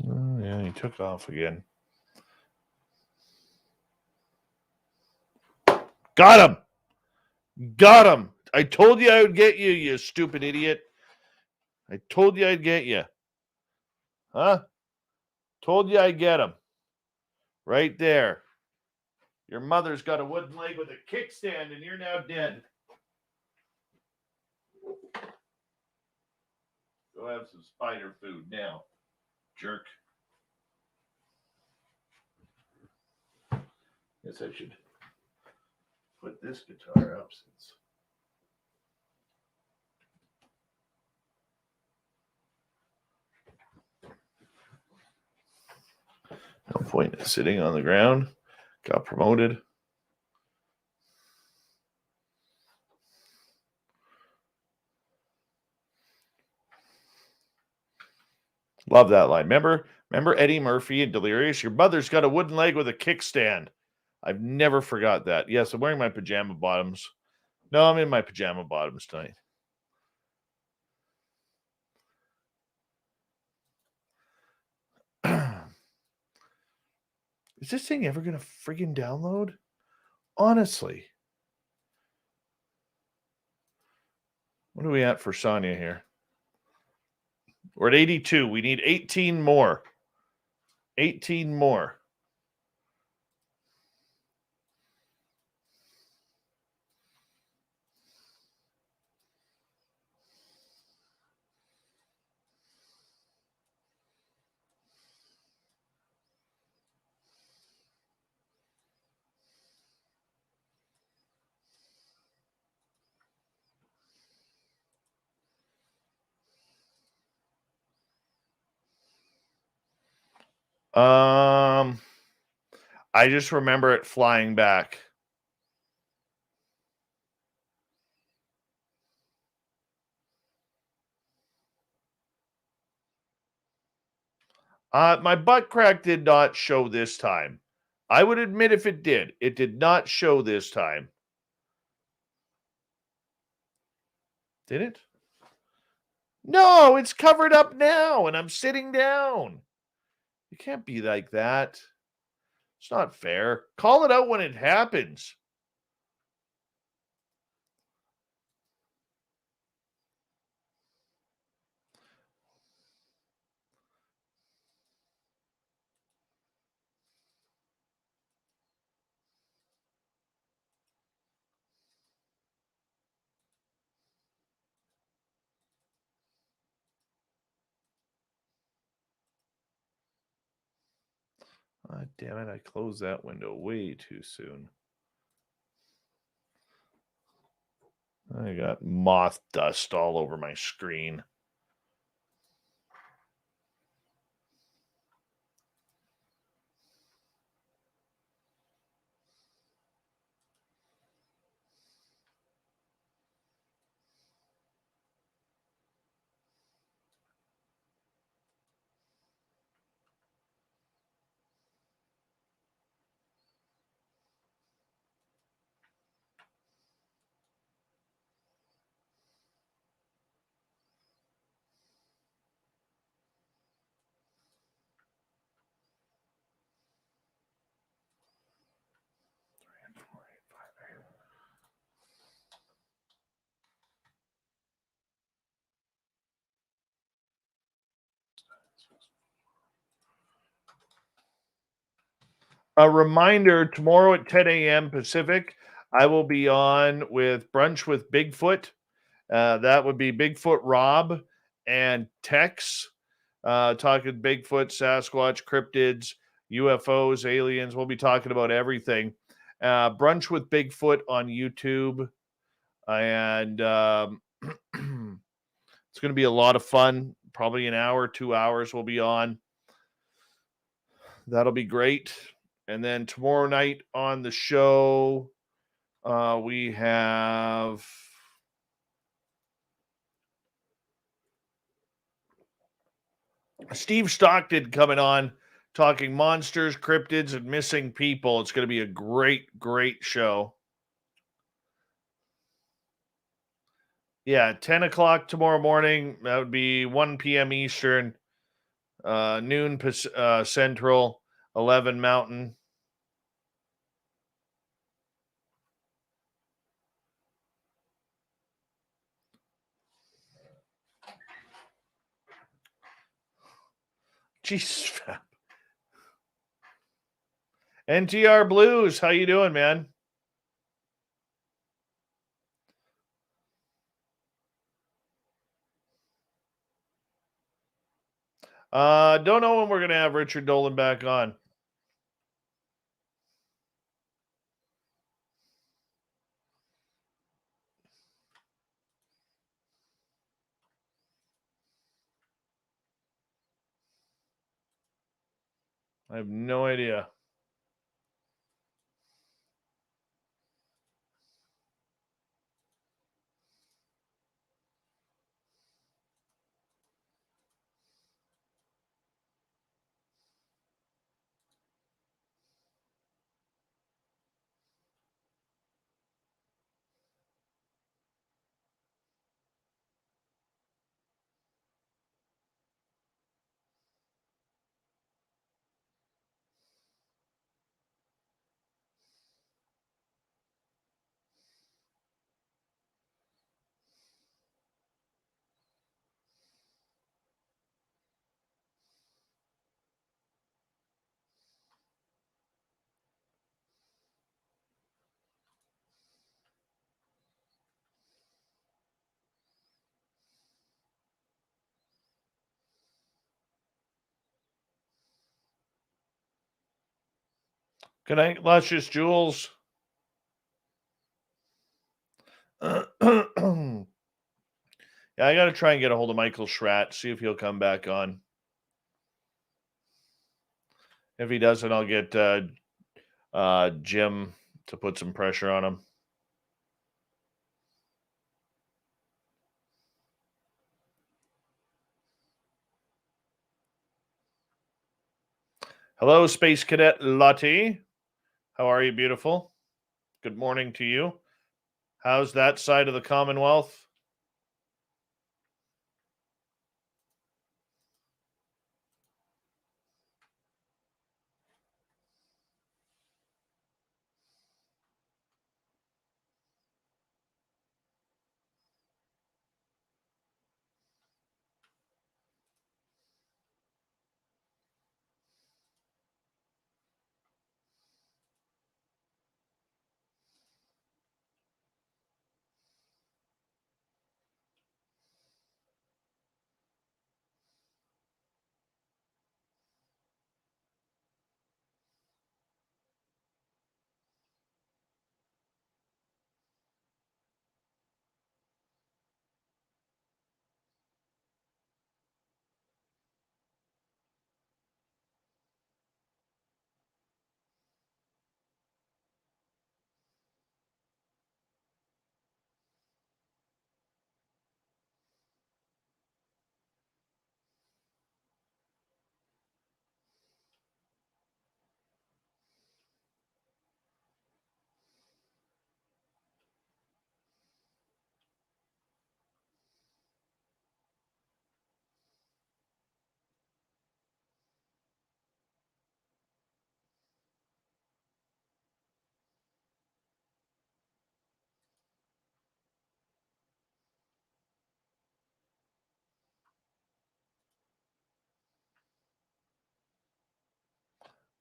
Speaker 1: Oh, yeah, he took off again. Got him! Got him! I told you I would get you, you stupid idiot. I told you I'd get you. Huh? Told you I'd get him. Right there. Your mother's got a wooden leg with a kickstand, and you're now dead. Go have some spider food now, jerk. Guess I should put this guitar up since. No point in sitting on the ground. Got promoted. Love that line. Remember Eddie Murphy and Delirious? Your mother's got a wooden leg with a kickstand. I've never forgot that. Yes, I'm wearing my pajama bottoms. No, I'm in my pajama bottoms tonight. Is this thing ever going to friggin' download? Honestly. What are we at for Sandia here? We're at 82. We need 18 more. 18 more. I just remember it flying back. My butt crack did not show this time. I would admit if it did. It did not show this time. Did it? No, it's covered up now, and I'm sitting down. You can't be like that. It's not fair. Call it out when it happens. Damn it, I closed that window way too soon. I got moth dust all over my screen. A reminder, tomorrow at 10 a.m. Pacific, I will be on with Brunch with Bigfoot. That would be Bigfoot Rob and Tex, talking Bigfoot, Sasquatch, cryptids, UFOs, aliens. We'll be talking about everything. Brunch with Bigfoot on YouTube. And it's going to be a lot of fun. Probably an hour, 2 hours we'll be on. That'll be great. And then tomorrow night on the show, we have Steve Stockton coming on, talking monsters, cryptids, and missing people. It's going to be a great, great show. Yeah, 10 o'clock tomorrow morning. That would be 1 p.m. Eastern, noon Central, 11 Mountain. Jesus, Fab. NTR Blues, how you doing, man? Don't know when we're gonna have Richard Dolan back on. I have no idea. Good night, Luscious Jules. Yeah, I got to try and get a hold of Michael Schratt, see if he'll come back on. If he doesn't, I'll get Jim to put some pressure on him. Hello, Space Cadet Lottie. How are you, beautiful? Good morning to you. How's that side of the Commonwealth?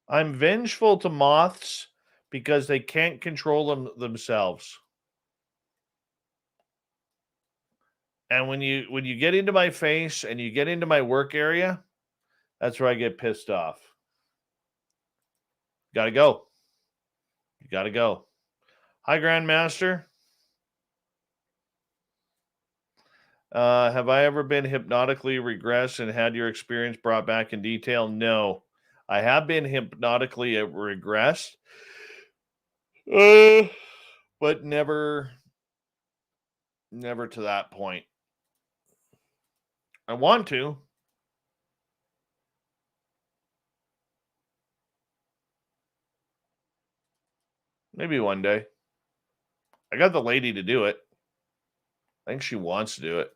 Speaker 1: I'm vengeful to moths because they can't control themselves. And when you get into my face and you get into my work area, that's where I get pissed off. Gotta go. You gotta go. Hi, Grandmaster. Have I ever been hypnotically regressed and had your experience brought back in detail? No. I have been hypnotically regressed, but never to that point. I want to. Maybe one day. I got the lady to do it. I think she wants to do it.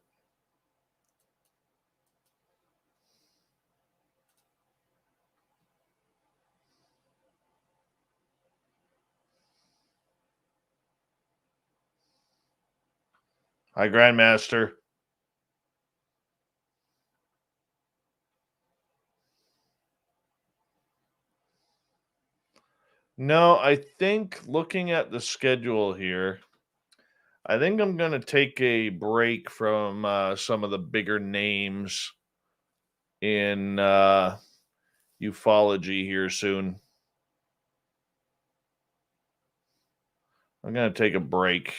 Speaker 1: Hi, Grandmaster. No, I think looking at the schedule here, I think I'm going to take a break from some of the bigger names in ufology here soon. I'm going to take a break.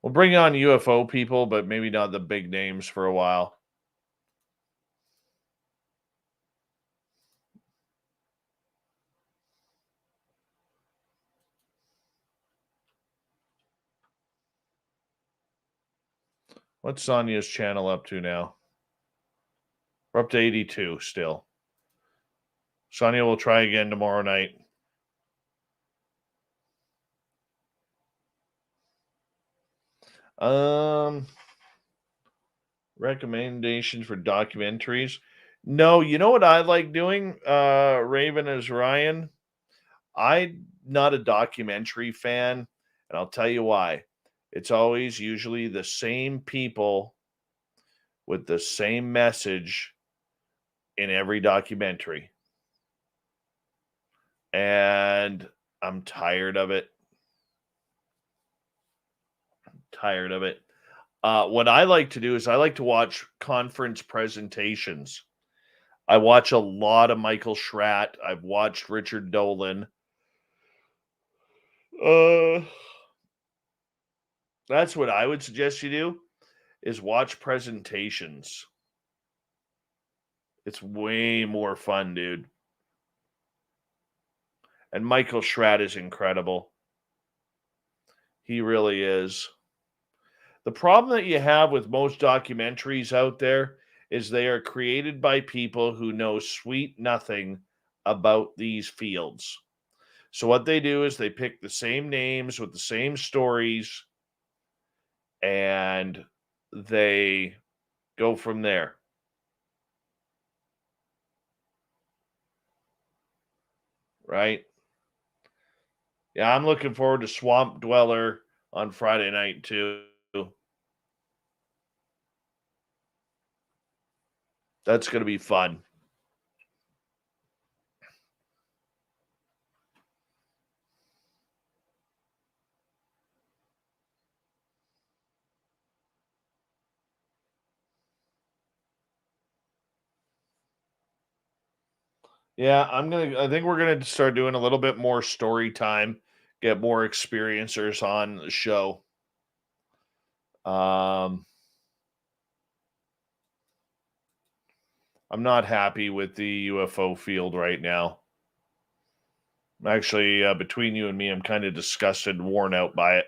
Speaker 1: We'll bring on UFO people, but maybe not the big names for a while. What's Sandia's channel up to now? We're up to 82 still. Sandia will try again tomorrow night. Recommendations for documentaries. No, you know what I like doing, Raven as Ryan? I'm not a documentary fan, and I'll tell you why. It's always usually the same people with the same message in every documentary. And I'm tired of it. What I like to do is I like to watch conference presentations. I watch a lot of Michael Schratt. I've watched Richard Dolan. That's what I would suggest you do, is watch presentations. It's way more fun, dude. And Michael Schratt is incredible. He really is. The problem that you have with most documentaries out there is they are created by people who know sweet nothing about these fields. So what they do is they pick the same names with the same stories and they go from there. Right? Yeah, I'm looking forward to Swamp Dweller on Friday night too. That's going to be fun. Yeah, I think we're gonna start doing a little bit more story time, get more experiencers on the show. I'm not happy with the UFO field right now. Actually, between you and me, I'm kind of disgusted and worn out by it.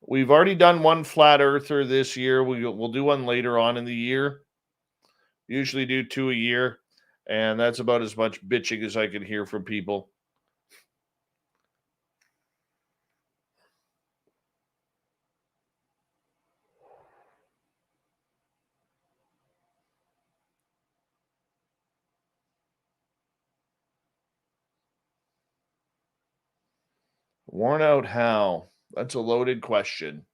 Speaker 1: We've already done one flat earther this year. We'll do one later on in the year. Usually do 2 a year, and that's about as much bitching as I can hear from people. Worn out how? That's a loaded question.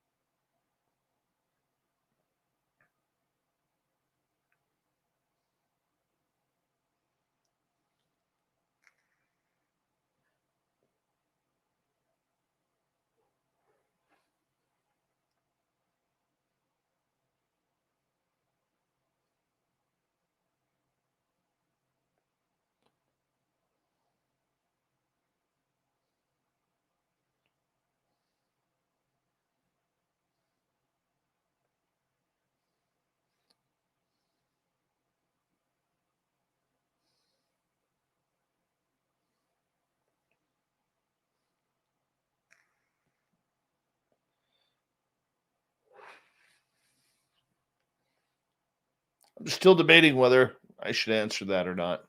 Speaker 1: I'm still debating whether I should answer that or not.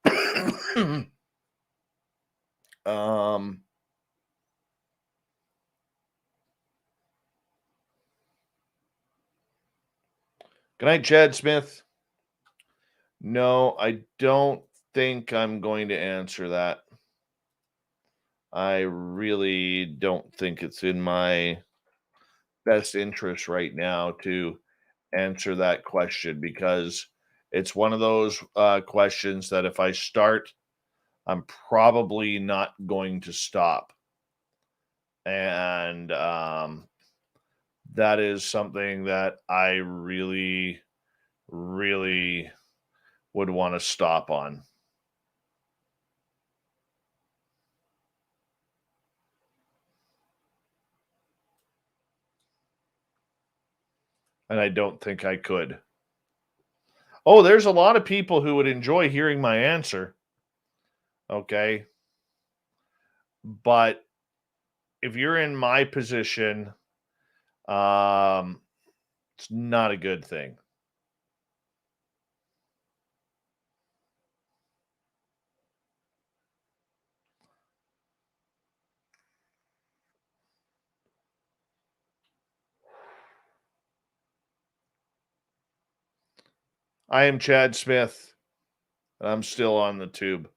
Speaker 1: Good night, Chad Smith. No, I don't think I'm going to answer that. I really don't think it's in my best interest right now to answer that question, because it's one of those questions that if I start, I'm probably not going to stop. And that is something that I really, really would want to stop on. And I don't think I could. Oh, there's a lot of people who would enjoy hearing my answer. Okay. But if you're in my position, it's not a good thing. I am Chad Smith, and I'm still on the tube.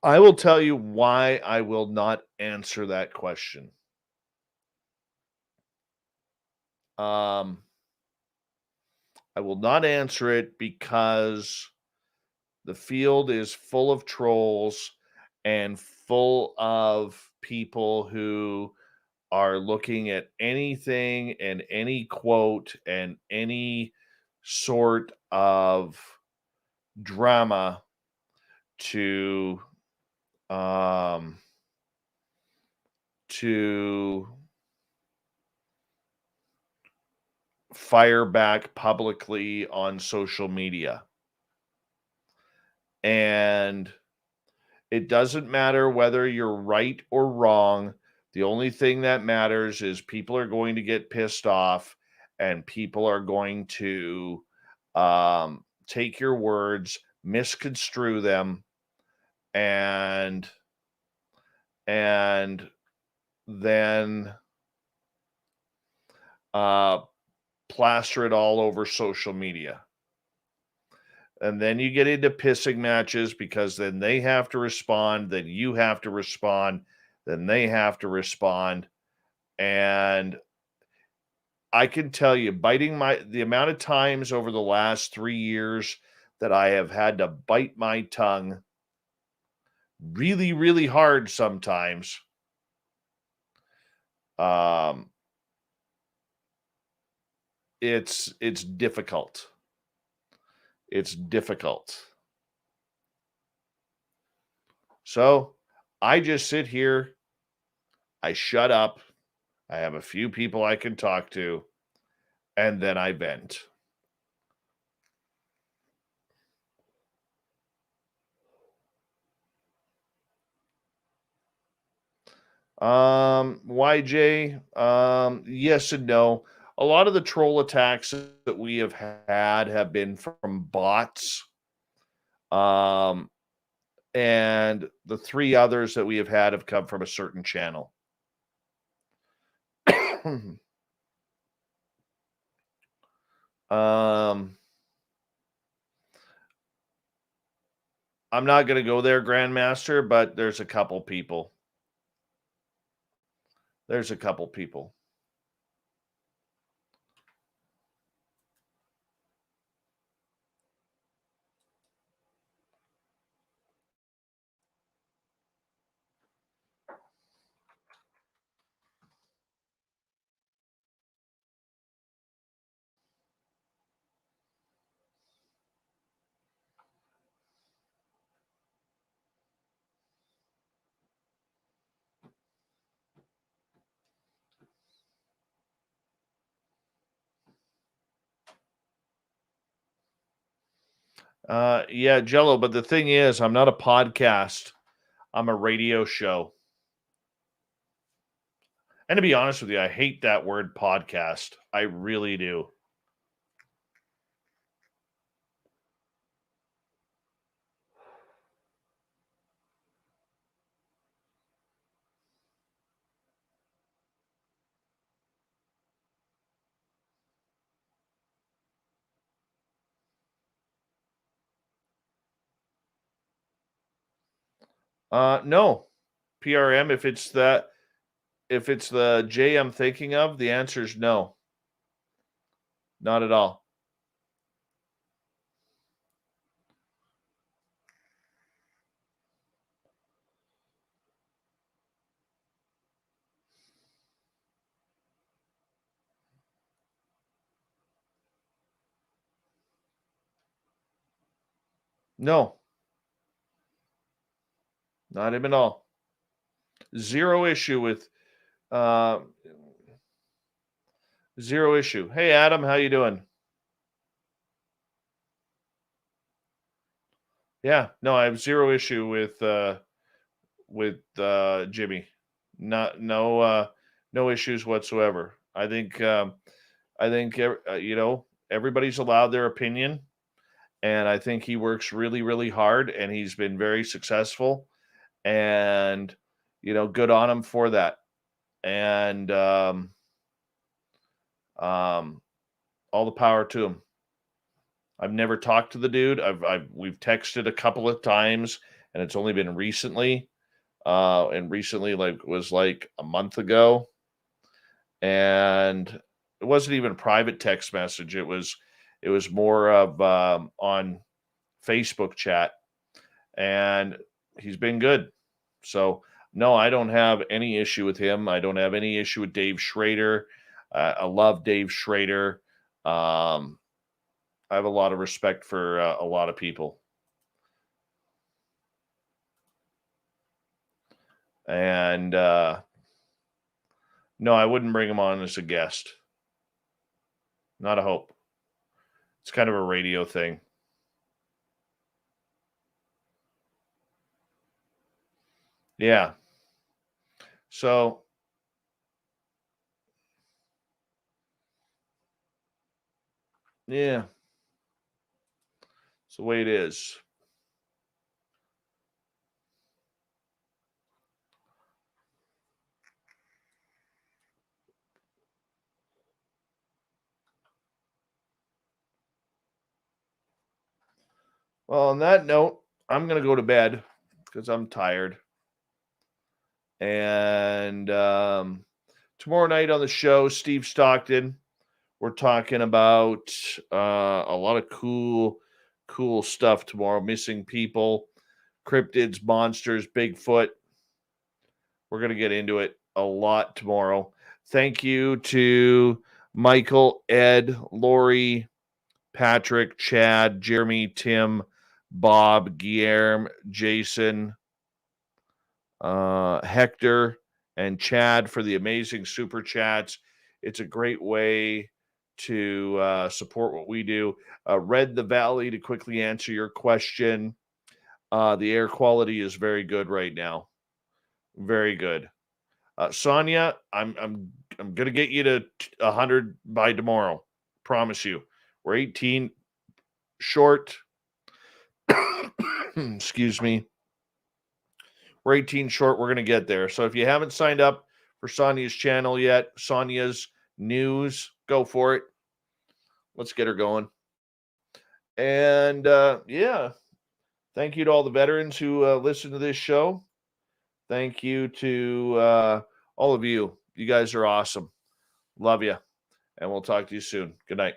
Speaker 1: I will tell you why I will not answer that question. I will not answer it because the field is full of trolls and full of people who are looking at anything and any quote and any sort of drama to to fire back publicly on social media. And it doesn't matter whether you're right or wrong. The only thing that matters is people are going to get pissed off, and people are going to take your words, misconstrue them, and then plaster it all over social media. And then you get into pissing matches, because then they have to respond, then you have to respond, then they have to respond. And I can tell you, the amount of times over the last 3 years that I have had to bite my tongue really, really hard sometimes. It's difficult. It's difficult. So I just sit here, I shut up, I have a few people I can talk to, and then I vent. YJ, yes and no. A lot of the troll attacks that we have had have been from bots. And the 3 others that we have come from a certain channel. I'm not going to go there, Grandmaster, but there's a couple people. Yeah, Jello, but the thing is, I'm not a podcast. I'm a radio show. And to be honest with you, I hate that word podcast. I really do. No. PRM, if it's the J I'm thinking of, the answer is no. Not at all. No. Not him at all. Zero issue with zero issue. Hey Adam, how you doing? Yeah, no, I have zero issue with Jimmy. No issues whatsoever. I think everybody's allowed their opinion, and I think he works really, really hard, and he's been very successful, and good on him for that. And all the power to him. I've never talked to the dude. We've texted a couple of times, and it's only been recently. And recently, was a month ago, and it wasn't even a private text message. It was more of on Facebook chat, and he's been good. So no, I don't have any issue with him. I don't have any issue with Dave Schrader. I love Dave Schrader. I have a lot of respect for a lot of people. And no, I wouldn't bring him on as a guest. Not a hope. It's kind of a radio thing. Yeah. So yeah. It's the way it is. Well, on that note, I'm going to go to bed because I'm tired. And tomorrow night on the show, Steve Stockton, we're talking about a lot of cool stuff tomorrow. Missing people, cryptids, monsters, Bigfoot. We're going to get into it a lot tomorrow. Thank you to Michael, Ed, Lori, Patrick, Chad, Jeremy, Tim, Bob, Guillermo, Jason, Hector, and Chad for the amazing super chats. It's a great way to support what we do. Red the Valley, to quickly answer your question, the air quality is very good right now. Very good. Sonia, I'm gonna get you to 100 by tomorrow. Promise you. We're 18 short. Excuse me. We're 18 short. We're going to get there. So if you haven't signed up for Sandia's channel yet, Sandia's News, go for it. Let's get her going. And yeah, thank you to all the veterans who listen to this show. Thank you to all of you. You guys are awesome. Love you. And we'll talk to you soon. Good night.